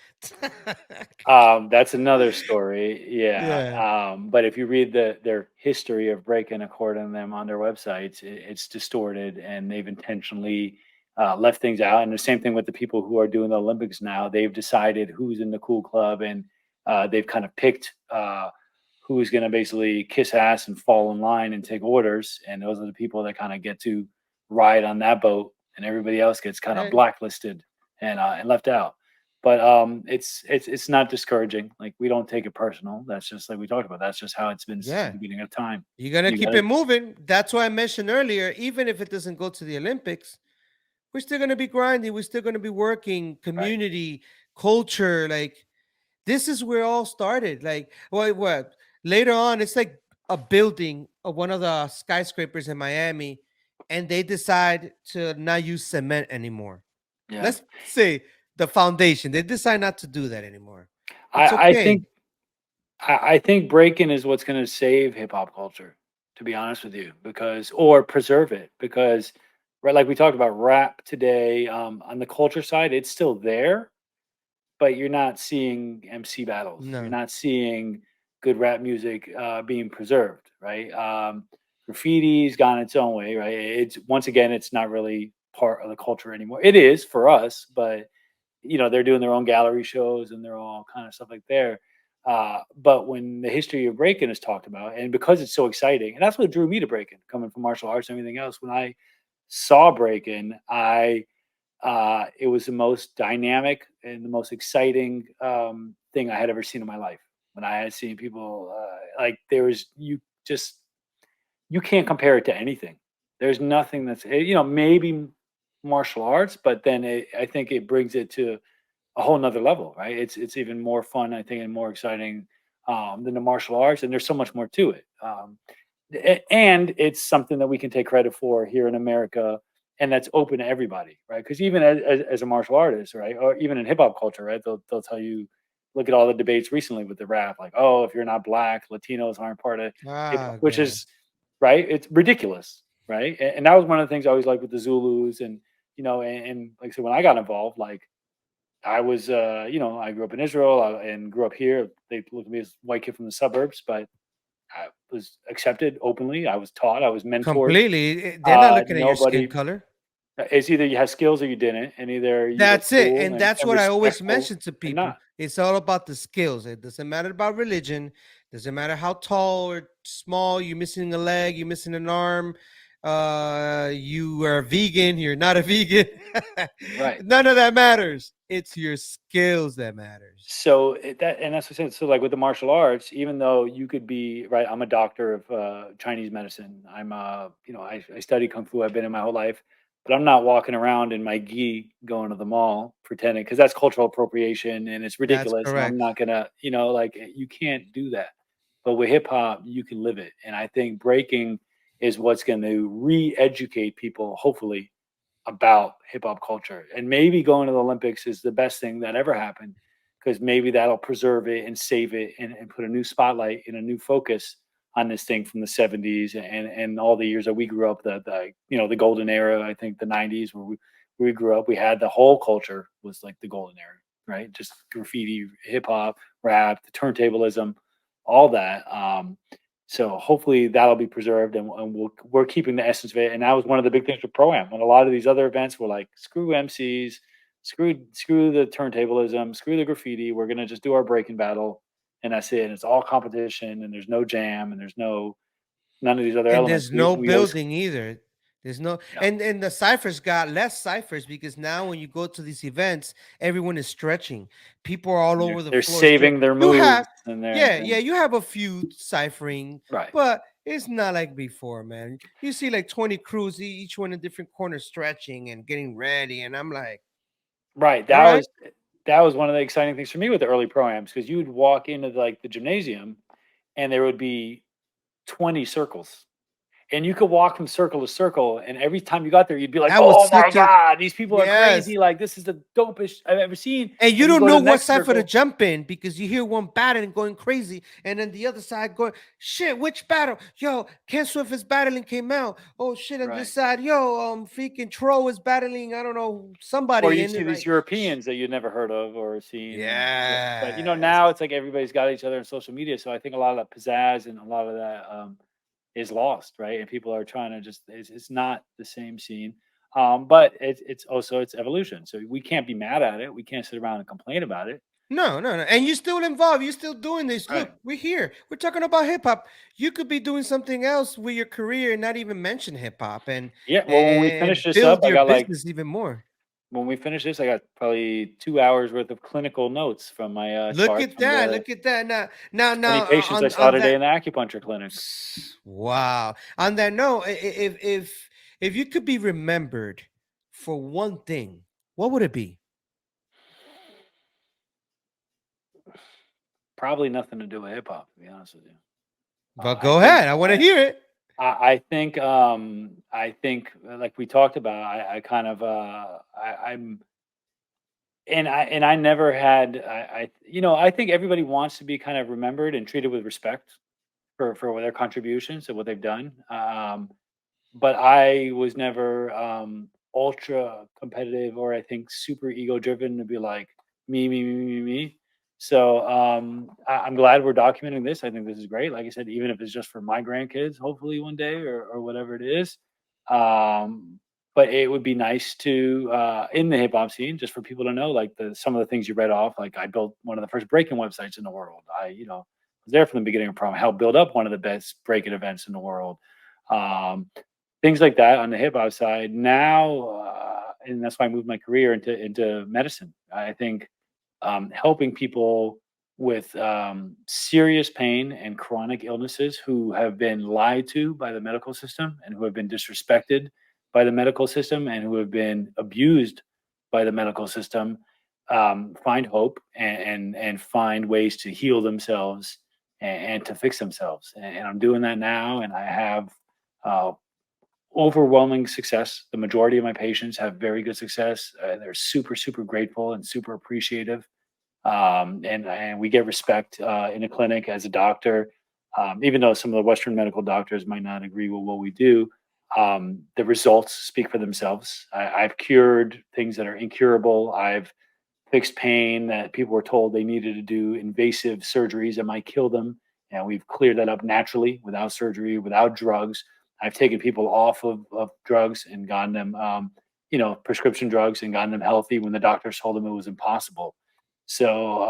That's another story. Yeah. Yeah. But if you read their history of break-in according to them on their websites, it's distorted and they've intentionally left things out. And the same thing with the people who are doing the Olympics now. They've decided who's in the cool club and they've kind of picked who's going to basically kiss ass and fall in line and take orders. And those are the people that kind of get to ride on that boat, and everybody else gets kind of Hey, blacklisted and left out. But it's not discouraging. Like, we don't take it personal. That's just like we talked about. That's just how it's been since the yeah. beginning of time. You're gonna You keep gotta it moving. That's why I mentioned earlier, even if it doesn't go to the Olympics, we're still gonna be grinding, we're still gonna be working, right. community, culture. Like this is where it all started. Like what later on, it's like a building of one of the skyscrapers in Miami, and they decide to not use cement anymore. Yeah. Let's say the foundation. They decide not to do that anymore. It's I I okay. think I think breaking is what's going to save hip hop culture, to be honest with you, because or preserve it because right, like we talked about rap today, on the culture side, it's still there, but you're not seeing MC battles. You're No. not seeing good rap music being preserved, right? Graffiti's gone its own way, right? It's once again, it's not really part of the culture anymore. It is for us, but they're doing their own gallery shows and they're all kind of stuff like there. But when the history of breaking is talked about, and because it's so exciting, and that's what drew me to breaking, coming from martial arts and everything else. When I saw breaking, I it was the most dynamic and the most exciting thing I had ever seen in my life. When I had seen people like there was you can't compare it to anything. There's nothing that's maybe martial arts, but then I think it brings it to a whole nother level, right? It's even more fun, I think, and more exciting than the martial arts, and there's so much more to it. And it's something that we can take credit for here in America, and that's open to everybody, right? Because even as a martial artist, right, or even in hip hop culture, right, they'll tell you, look at all the debates recently with the rap, like, oh, if you're not black, Latinos aren't part of hip hop, Ah, which God. is right. It's ridiculous, right? And that was one of the things I always liked with the Zulus, and and like I said, when I got involved, like I was, I grew up in Israel and grew up here. They looked at me as a white kid from the suburbs, but I was accepted openly. I was taught. I was mentored. Completely. They're not looking at your skin Nobody. color. It's either you have skills or you didn't, and either you look That's it. cool And and, that's and what I always respectful mention to or people. not. It's all about the skills. It doesn't matter about religion. Doesn't matter how tall or small, you're missing a leg, you're missing an arm, you are vegan, you're not a vegan. Right. None of that matters. It's your skills that matters. So that's what I'm saying. So like with the martial arts, even though you could be right, I'm a doctor of Chinese medicine. I'm I studied kung fu. I've been in my whole life, but I'm not walking around in my gi going to the mall pretending because that's cultural appropriation and it's That's ridiculous. And I'm correct. not gonna, like you can't do that. But with hip hop, you can live it. And I think breaking is what's going to re-educate people, hopefully, about hip hop culture. And maybe going to the Olympics is the best thing that ever happened, because maybe that'll preserve it and save it, and put a new spotlight and a new focus on this thing from the 70s and all the years that we grew up, the golden era. I think the 90s where we grew up, we had the whole culture was like the golden era, right? Just graffiti, hip hop, rap, the turntablism, all that. So hopefully that'll be preserved, and we're keeping the essence of it. And that was one of the big things with Pro-Am. When a lot of these other events were like, screw MCs, screw the turntablism, screw the graffiti. We're gonna just do our breaking battle, and that's it. And it's all competition, and there's no jam, and there's none of these other And elements. there's no We always, building either. There's no yeah, and the ciphers got less ciphers because now when you go to these events, everyone is stretching. People are all over the they're floor. saving their You have moves, and they're yeah, you have a few ciphering, right. but it's not like before, man. You see like 20 crews, each one in different corners stretching and getting ready. And I'm like, Right. all right. That was one of the exciting things for me with the early Pro-Ams, because you would walk into like the gymnasium and there would be 20 circles. And you could walk from circle to circle, and every time you got there, you'd be like, That was "Oh my such a god, these people are yes. crazy! Like, this is the dopest I've ever seen." And you And you don't go to know the what next cipher to circle, jump in because you hear one battling going crazy, and then the other side going, shit, which battle? Yo, Ken Swift is battling came out. Oh shit, on right? this side, yo, freaking Tro is battling, I don't know, Or somebody, you and see then these like Europeans that you'd never heard of or seen, and yeah. But yes. now it's like everybody's got each other on social media, so I think a lot of that pizzazz and a lot of that is lost, right? And people are trying to just it's not the same scene. But it's also it's evolution. So we can't be mad at it. We can't sit around and complain about it. No, no, no. And you're still involved. You're still doing this. Right. Look, we're here. We're talking about hip hop. You could be doing something else with your career and not even mention hip hop Yeah. Well, when we and finish this up, build I your got like business even more. when we finish this, I got probably 2 hours worth of clinical notes from my Look charts at from that. the Look at that. Now, 20 patients I saw on today that. in the acupuncture clinic. Wow. On that note, if you could be remembered for one thing, what would it be? Probably nothing to do with hip hop, to be honest with you. But I go think ahead. I want to hear it. I think like we talked about, I kind of I'm and I never had I think everybody wants to be kind of remembered and treated with respect for their contributions and what they've done. But I was never ultra competitive, or I think super ego driven to be like me. So I'm glad we're documenting this. I think this is great. Like I said, even if it's just for my grandkids, hopefully one day, or whatever it is. Um, but it would be nice to in the hip hop scene, just for people to know, like some of the things you read off. Like I built one of the first Breakin websites in the world. I was there from the beginning of Prom, helped build up one of the best Breakin events in the world. Um, Things like that on the hip hop side now, and that's why I moved my career into medicine. I think helping people with serious pain and chronic illnesses who have been lied to by the medical system, and who have been disrespected by the medical system, and who have been abused by the medical system, find hope and find ways to heal themselves and to fix themselves. And I'm doing that now, and I have uh, overwhelming success. The majority of my patients have very good success. They're super grateful and super appreciative, and we get respect in a clinic as a doctor. Even though some of the Western medical doctors might not agree with what we do, the results speak for themselves. I've cured things that are incurable. I've fixed pain that people were told they needed to do invasive surgeries that might kill them. And we've cleared that up naturally without surgery, without drugs. I've taken people off of drugs and gotten them, prescription drugs, and gotten them healthy when the doctors told them it was impossible. So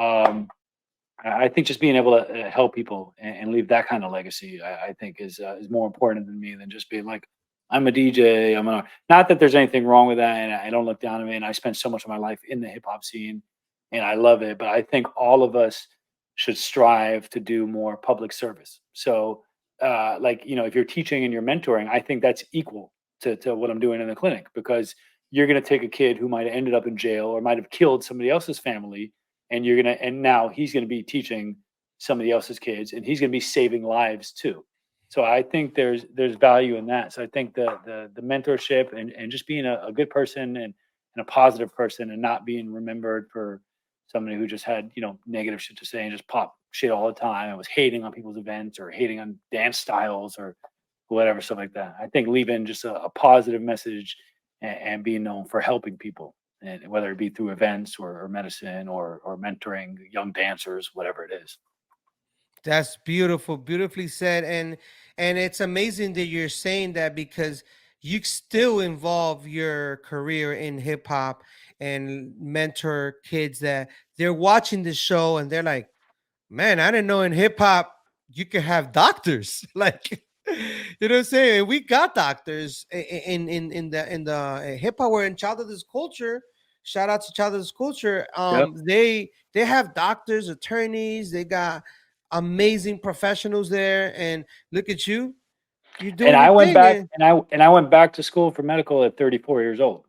I think just being able to help people and leave that kind of legacy, I think is more important than me than just being like, I'm a DJ. Not that there's anything wrong with that, and I don't look down on me. And I spent so much of my life in the hip hop scene, and I love it. But I think all of us should strive to do more public service. So, if you're teaching and you're mentoring, I think that's equal to what I'm doing in the clinic, because you're going to take a kid who might have ended up in jail or might have killed somebody else's family, and now he's going to be teaching somebody else's kids, and he's going to be saving lives too. So I think there's value in that. So I think the mentorship and just being a good person and a positive person and not being remembered for somebody who just had, negative shit to say and just pop shit all the time and was hating on people's events or hating on dance styles or whatever, stuff like that. I think leaving just a positive message and being known for helping people, and whether it be through events or medicine or mentoring young dancers, whatever it is. That's beautiful, beautifully said. And it's amazing that you're saying that because you still involve your career in hip hop and mentor kids that they're watching the show and they're like, man, I didn't know in hip hop you could have doctors. Like, you know what I'm saying? We got doctors in the hip hop or in childhood culture. Shout out to childhood culture. Yep. They have doctors, attorneys. They got amazing professionals there. And look at you, you're And doing I your went thing. back And and I went back to school for medical at 34 years old.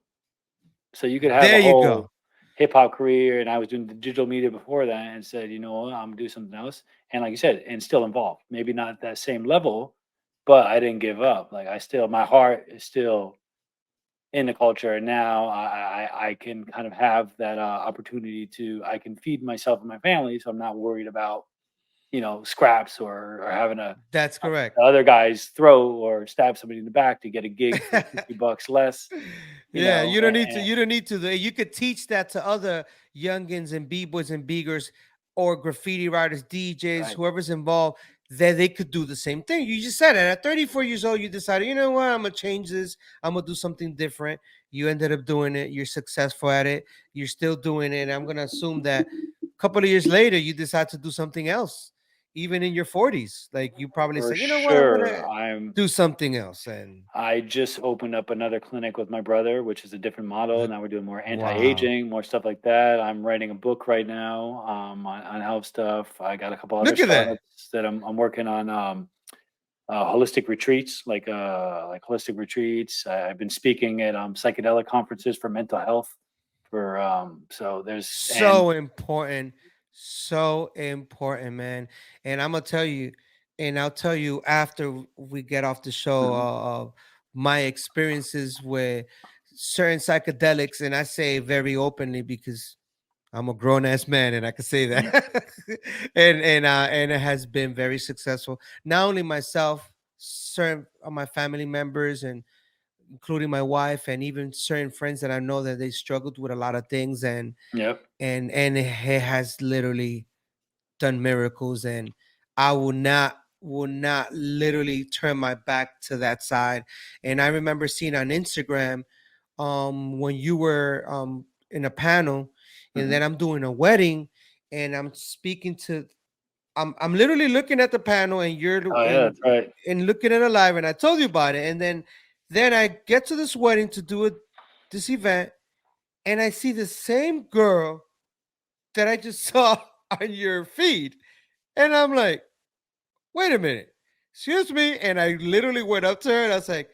So you could have there a you go. whole hip hop career, and I was doing the digital media before that, and said, you know what, I'm gonna do something else. And like you said, and still involved. Maybe not at that same level, but I didn't give up. Like my heart is still in the culture, and now I can kind of have that opportunity to I can feed myself and my family, so I'm not worried about scraps or having to That's correct. the other guys throw or stab somebody in the back to get a gig for $50 less. Yeah, you don't need to. And You don't need to. You could teach that to other youngins and b-boys and Bgirls or graffiti writers, DJs, right, whoever's involved, that they could do the same thing. You just said it. At 34 years old, you decided, you know what, I'm gonna change this. I'm gonna do something different. You ended up doing it. You're successful at it. You're still doing it. I'm gonna assume that a couple of years later, you decide to do something else, even in your 40s. Like you probably for say, you know what, I'm sure. gonna I'm do something else. And I just opened up another clinic with my brother, which is a different model. Now we're doing more wow, anti-aging, more stuff like that. I'm writing a book right now on health stuff. I got a couple other look at that. startups that I'm working on. Holistic retreats, like holistic retreats. I've been speaking at psychedelic conferences for mental health. For so there's and So important, man. And I'm gonna tell you, and I'll tell you after we get off the show Mhm. of my experiences with certain psychedelics, and I say very openly because I'm a grown ass man, and I can say that. Mhm. And it has been very successful. Not only myself, certain of my family members, and including my wife, and even certain friends that I know that they struggled with a lot of things, Yep. and it has literally done miracles. And I will not literally turn my back to that side. And I remember seeing on Instagram when you were in a panel, and Mhm. then I'm doing a wedding, and I'm speaking to I'm literally looking at the panel, and you're Oh yeah, and that's right. and looking at it live, and I told you about it. And then I get to this wedding to do this event, and I see the same girl that I just saw on your feed. And I'm like, wait a minute, excuse me. And I literally went up to her and I was like,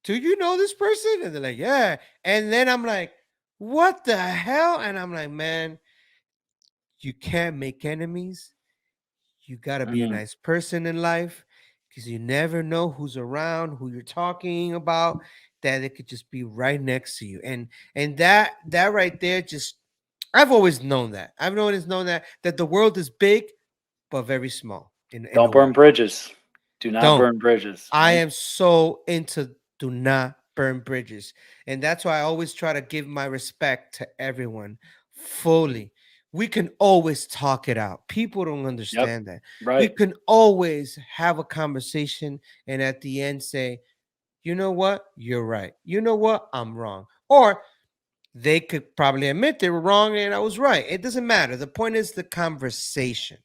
do you know this person? And they're like, yeah. And then I'm like, what the hell? And I'm like, man, you can't make enemies. You got to be a Mhm. nice person in life because you never know who's around, who you're talking about, that it could just be right next to you. And that right there just I've always known that. I've always known that the world is big but very small in a Don't burn way. bridges. Do not Don't. burn bridges. I Right. am so into do not burn bridges. And that's why I always try to give my respect to everyone fully. We can always talk it out. People don't Yep. understand that. We Right. can always have a conversation and at the end say, you know what? You're right. You know what? I'm wrong. Or they could probably admit they were wrong and I was right. It doesn't matter. The point is the conversation.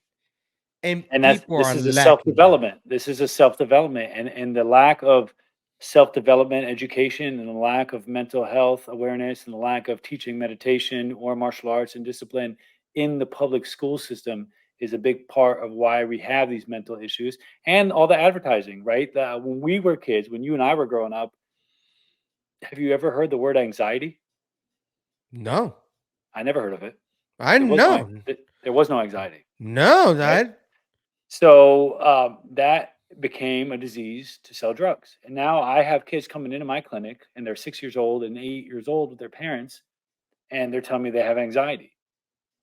And And that's people this are is a lacking that. self-development. This is a self-development, and the lack of self-development education and the lack of mental health awareness and the lack of teaching meditation or martial arts and discipline in the public school system is a big part of why we have these mental issues and all the advertising, right? When we were kids, when you and I were growing up, have you ever heard the word anxiety? No. I never heard of it. I There was no know. there was no anxiety, No, right? that So that became a disease to sell drugs. And now I have kids coming into my clinic and they're 6 years old and 8 years old with their parents, and they're telling me they have anxiety.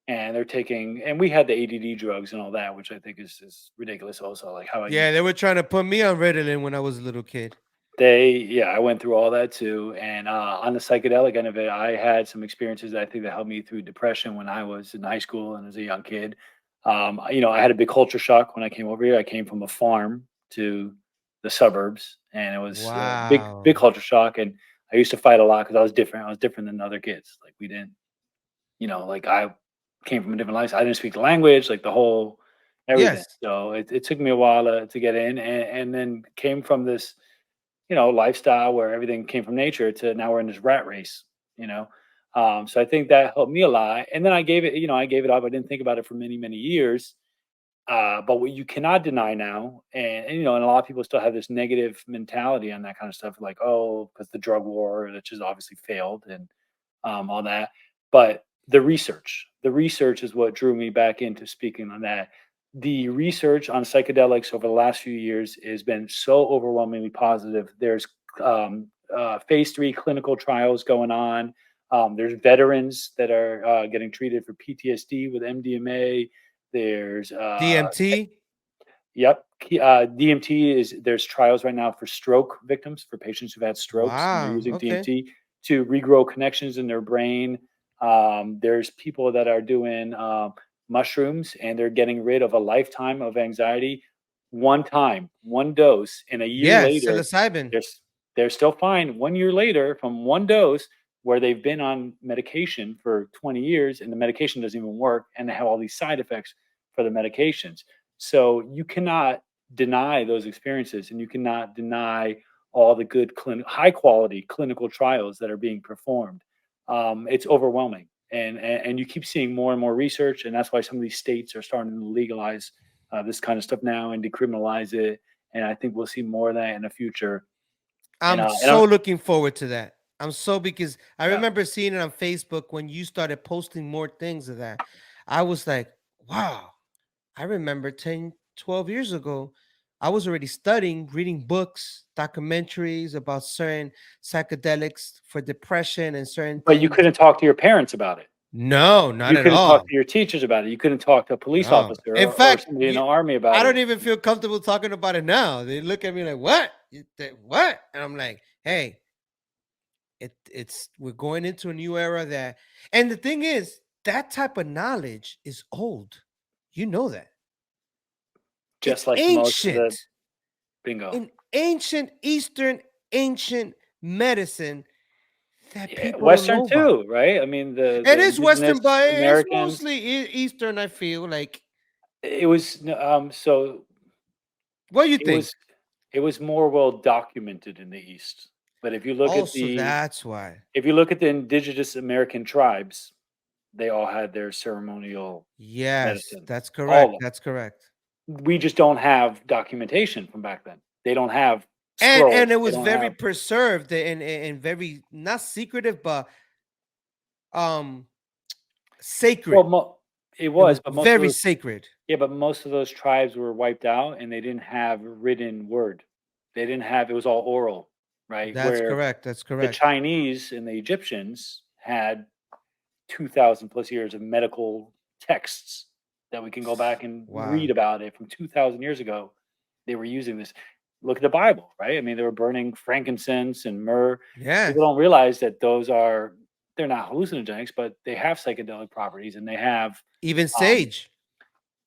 And they're taking, and we had the ADD drugs and all that, which I think is ridiculous. Also, like how I Yeah, they were trying to put me on Ritalin when I was a little kid. I went through all that too. And on the psychedelic end of it, I had some experiences that I think that helped me through depression when I was in high school and as a young kid. I had a big culture shock when I came over here. I came from a farm to the suburbs, and it was a big Wow. culture shock. And I used to fight a lot because I was different. I was different than other kids. Like we didn't, like I came from a different life. So I didn't speak the language, like the whole everything. Yes. So it took me a while to get in, and then came from this lifestyle where everything came from nature to now we're in this rat race, you know. So I think that helped me a lot. And then I gave it up. I didn't think about it for many, many years. But what you cannot deny now, and a lot of people still have this negative mentality on that kind of stuff, like, oh, because the drug war, which has obviously failed, and all that. But the research is what drew me back into speaking on that. The research on psychedelics over the last few years has been so overwhelmingly positive. There's phase 3 clinical trials going on. There's veterans that are getting treated for PTSD with MDMA. There's DMT. Yep. There's trials right now for stroke victims, for patients who've had strokes, and they're Wow. using Okay. DMT to regrow connections in their brain. There's people that are doing mushrooms, and they're getting rid of a lifetime of anxiety, one time, one dose, and a year Yes, later, psilocybin. they're still fine. 1 year later, from one dose, where they've been on medication for 20 years, and the medication doesn't even work, and they have all these side effects for the medications. So you cannot deny those experiences, and you cannot deny all the good high quality clinical trials that are being performed. It's overwhelming, and you keep seeing more and more research, and that's why some of these states are starting to legalize this kind of stuff now and decriminalize it. And I think we'll see more of that in the future. And I'm and I'm so looking forward to that. Because I yeah. remember seeing it on Facebook when you started posting more things of that. I was like, wow, I remember 10, 12 years ago, I was already studying, reading books, documentaries about certain psychedelics for depression and certain But you things. couldn't talk to your parents about it. No, not You at couldn't talk all. to your teachers about it. You couldn't talk to a police No. officer In or fact, somebody in the army I about don't it. even feel comfortable talking about it now. They look at me like, what? What? And I'm like, hey, it's we're going into a new era that, and the thing is, that type of knowledge is old. You know that. Just It's like most of ancient. the bingo. In ancient Eastern ancient medicine that Yeah, people don't Western know about. too, right? I mean, the It is indigenous Western, but it's Americans. mostly Eastern. I feel like. It was so What do you it think? was it was more well documented in the East. But Also, that's why. if you look at the indigenous American tribes, they all had their ceremonial Yes, medicine. that's All of correct. them. That's correct. We just don't have documentation from back then. They don't have And scrolls. it They was don't very have preserved and very not secretive, but um well, sacred. it It was was, but most of very those sacred. yeah, but most of those tribes were wiped out, and they didn't have written word. They didn't have it was all oral, right? That's Where correct. That's the correct. Chinese and the Egyptians had 2,000 plus years of medical texts that we can go back and Wow. read about it from 2,000 years ago. They were using this. Look at the Bible, right? I mean, they were burning frankincense and myrrh. People Yes. don't realize that they're not hallucinogenics, but they have psychedelic properties, and they have Even um, sage,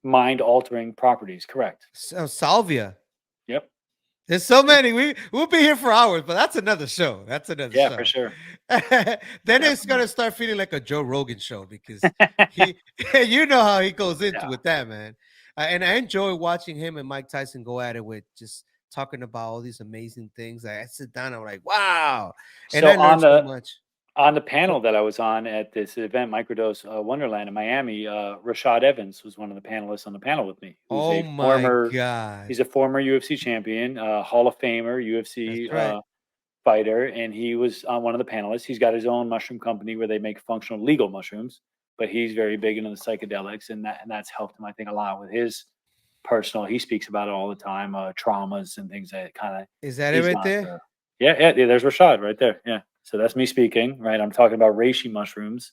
mind altering properties. Correct. salvia. Yep. There's so many. We'll be here for hours, but that's another show. That's another Yeah, for show. sure. Then it's Definitely. gonna start feeling like a Joe Rogan show because he, you know how he goes into Yeah. with that, man. And I enjoy watching him and Mike Tyson go at it with just talking about all these amazing things. I sit down, I'm like, wow, and So I learned so much. on the So, panel that I was on at this event, Microdose Wonderland in Miami, Rashad Evans was one of the panelists on the panel with me. oh my god, He's a former UFC champion, Hall of Famer, that's UFC right. fighter, and he was one of the panelists. He's got his own mushroom company where they make functional legal mushrooms, but he's very big into the psychedelics, and that's helped him, I think, a lot with his personal. He speaks about it all the time, traumas and things that kind of Is that it he's right gone there? through. Yeah. There's Rashad right there. Yeah. So that's me speaking, right? I'm talking about reishi mushrooms.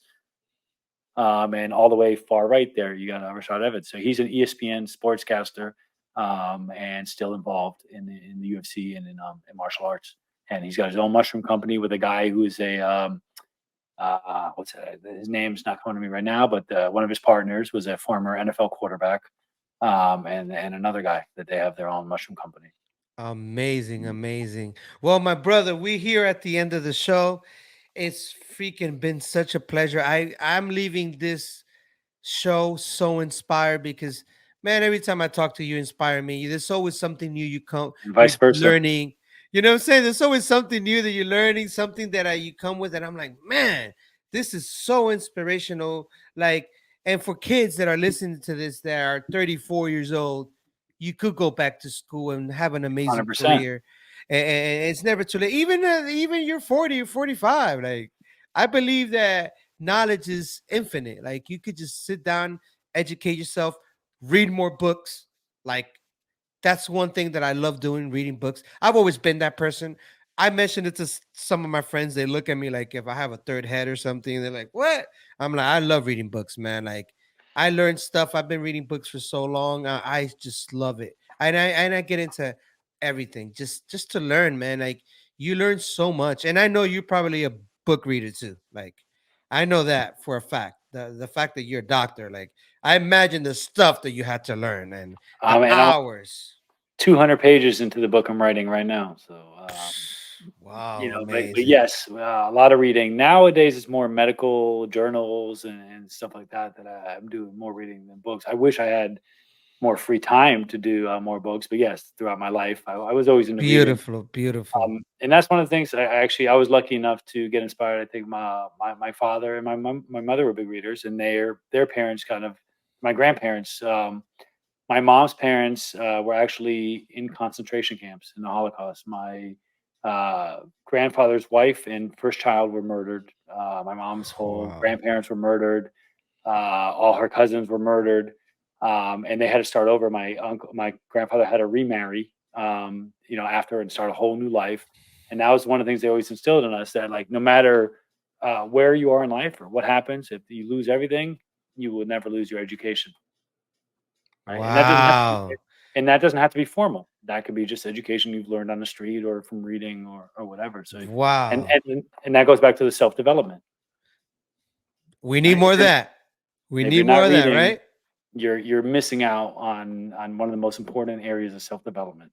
And all the way far right there, you got Rashad Evans. So he's an ESPN sportscaster, and still involved in the UFC and in martial arts. And he's got his own mushroom company with a guy who's a what's that? His name's not coming to me right now, but one of his partners was a former NFL quarterback, and another guy that they have their own mushroom company. Amazing, amazing. Well, my brother, we here at the end of the show. It's freaking been such a pleasure. I'm leaving this show so inspired because, man, every time I talk to you, inspire me. There's always something new And you're vice versa. learning. You know what I'm saying? There's always something new that you're learning, something that you come with, and I'm like, man, this is so inspirational. Like, and for kids that are listening to this that are 34 years old, you could go back to school and have an amazing 100%. career. And it's never too late. Even you're 40 or 45. Like, I believe that knowledge is infinite. Like, you could just sit down, educate yourself, read more books. Like, that's one thing that I love doing, reading books. I've always been that person. I mentioned it to some of my friends. They look at me like if I have a third head or something. They're like, "What?" I'm like, I love reading books, man. Like, I learned stuff. I've been reading books for so long. I just love it. And I get into everything just to learn, man. Like, you learn so much. And I know you're probably a book reader too. Like, I know that for a fact. The fact that you're a doctor, like, I imagine the stuff that you had to learn and the And I'm hours. 200 pages into the book I'm writing right now. So, Wow, but amazing. yes, a lot of reading. Nowadays, it's more medical journals and stuff like that that I'm doing more reading than books. I wish I had more free time to do more books, but yes, throughout my life, I was always into reading. Beautiful, beautiful. And that's one of the things I was lucky enough to get inspired. I think my father and my mother were big readers, and their parents kind of my grandparents. My mom's parents were actually in concentration camps in the Holocaust. My grandfather's wife and first child were murdered. My mom's whole Wow. grandparents were murdered. All her cousins were murdered, and they had to start over. My grandfather had to remarry, after and start a whole new life. And that was one of the things they always instilled in us that, like, no matter where you are in life or what happens, if you lose everything, you will never lose your education, right? Wow. And that doesn't have to be formal. That could be just education you've learned on the street or from reading or whatever. So, and Wow. and that goes back to the self development, We need right? more of that. We If need you're more not of that, reading, right? you're missing out on one of the most important areas of self development.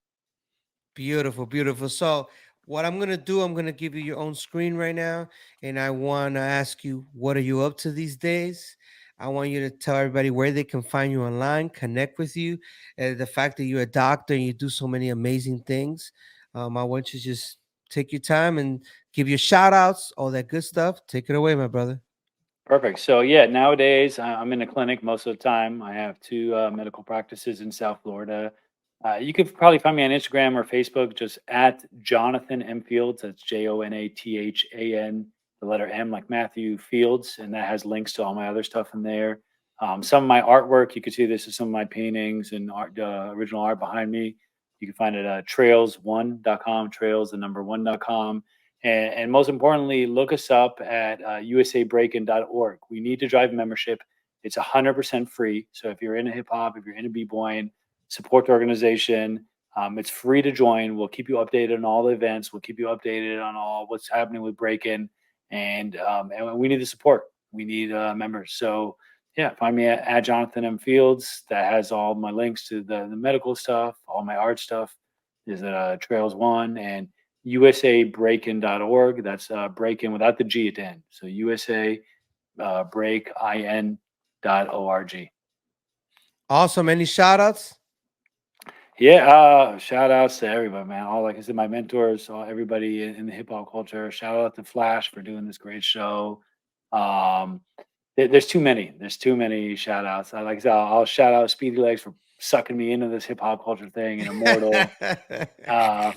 Beautiful, beautiful. So, what I'm gonna do, I'm gonna give you your own screen right now, and I want to ask you, what are you up to these days? I want you to tell everybody where they can find you online, connect with you, and the fact that you're a doctor and you do so many amazing things. I want you to just take your time and give your shout outs, all that good stuff. Take it away, my brother. Perfect. So yeah, nowadays I'm in a clinic most of the time. I have two medical practices in South Florida. You could probably find me on Instagram or Facebook, just at Jonathan M Fields. That's JONATHAN, the letter M like Matthew Fields, and that has links to all my other stuff in there. Some of my artwork, you can see this is some of my paintings and art, original art behind me. You can find it at trails1.com, trails the number 1.com. And most importantly, look us up at usabreakin.org. We need to drive membership. It's 100% free. So if you're into hip hop, if you're into b-boying, support the organization. It's free to join. We'll keep you updated on all the events. We'll keep you updated on all what's happening with Breakin. And we need the support. We need members. So yeah, find me at Jonathan M Fields. That has all my links to the medical stuff, all my art stuff. Is at Trails One and usabreakin.org. That's Breakin without the G at the end. So USA breakin.org. Awesome. Any shout outs? Yeah, shout outs to everybody, man. All, like I said, my mentors, everybody in the hip hop culture. Shout out to Flash for doing this great show. Um, there's too many. There's too many shout outs. Like I said, I'll shout out Speedy Legs for sucking me into this hip hop culture thing, and Immortal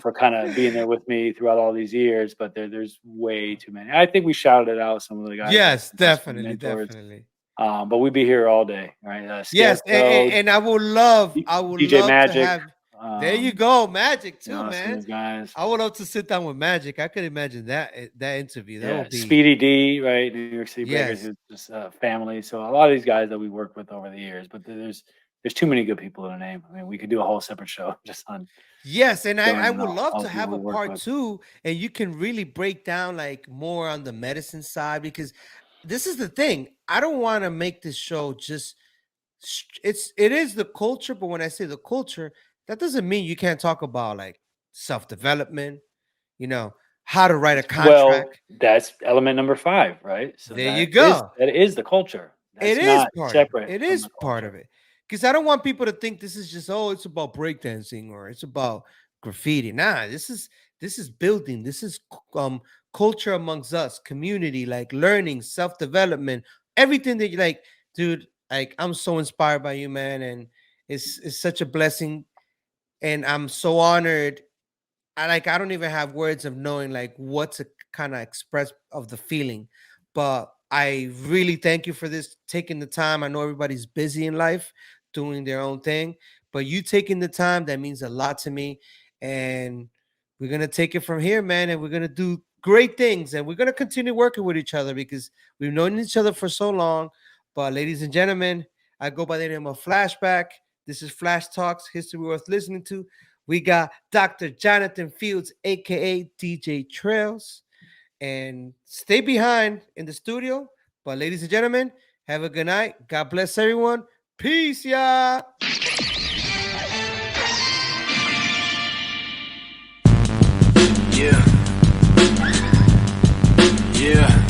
for kind of being there with me throughout all these years. But there's way too many. I think we shouted out some of the guys that Yes, are some of my definitely, mentors. definitely. But we'd be here all day, right? Yes, Scarecrow, and I would love DJ to Magic. have. There you go, Magic too, You know, some of man. those guys. I would love to sit down with Magic. I could imagine that interview. That Yeah, would be Speedy D, right? New York City Breakers, yes. who's just family. So a lot of these guys that we worked with over the years, but there's too many good people to name. I mean, we could do a whole separate show just on. Yes, and I showing would love all to the people have we a work part with. two, and you can really break down like more on the medicine side, because this is the thing. I don't want to make this show just it is the culture, but when I say the culture, that doesn't mean you can't talk about like self-development, you know, how to write a Well, contract. that's element number 5, right? So There you go. that is the culture. That's It is not part of it. separate It from is the part culture. of it. Because I don't want people to think this is just, oh, it's about breakdancing or it's about graffiti. Nah, this is building. This is culture amongst us, community, like learning, self-development, everything that you like, dude. Like, I'm so inspired by you, man. And it's such a blessing. And I'm so honored. I don't even have words of knowing like what to kind of express of the feeling, but I really thank you for this, taking the time. I know everybody's busy in life doing their own thing, but you taking the time, that means a lot to me. And we're gonna take it from here, man, and we're gonna do great things, and we're gonna continue working with each other because we've known each other for so long. But ladies and gentlemen, I go by the name of Flashback. This is Flash Talks, history worth listening to. We got Dr. Jonathan Fields, aka DJ Trails, and stay behind in the studio. But ladies and gentlemen, have a good night. God bless everyone. Peace, y'all. Yeah.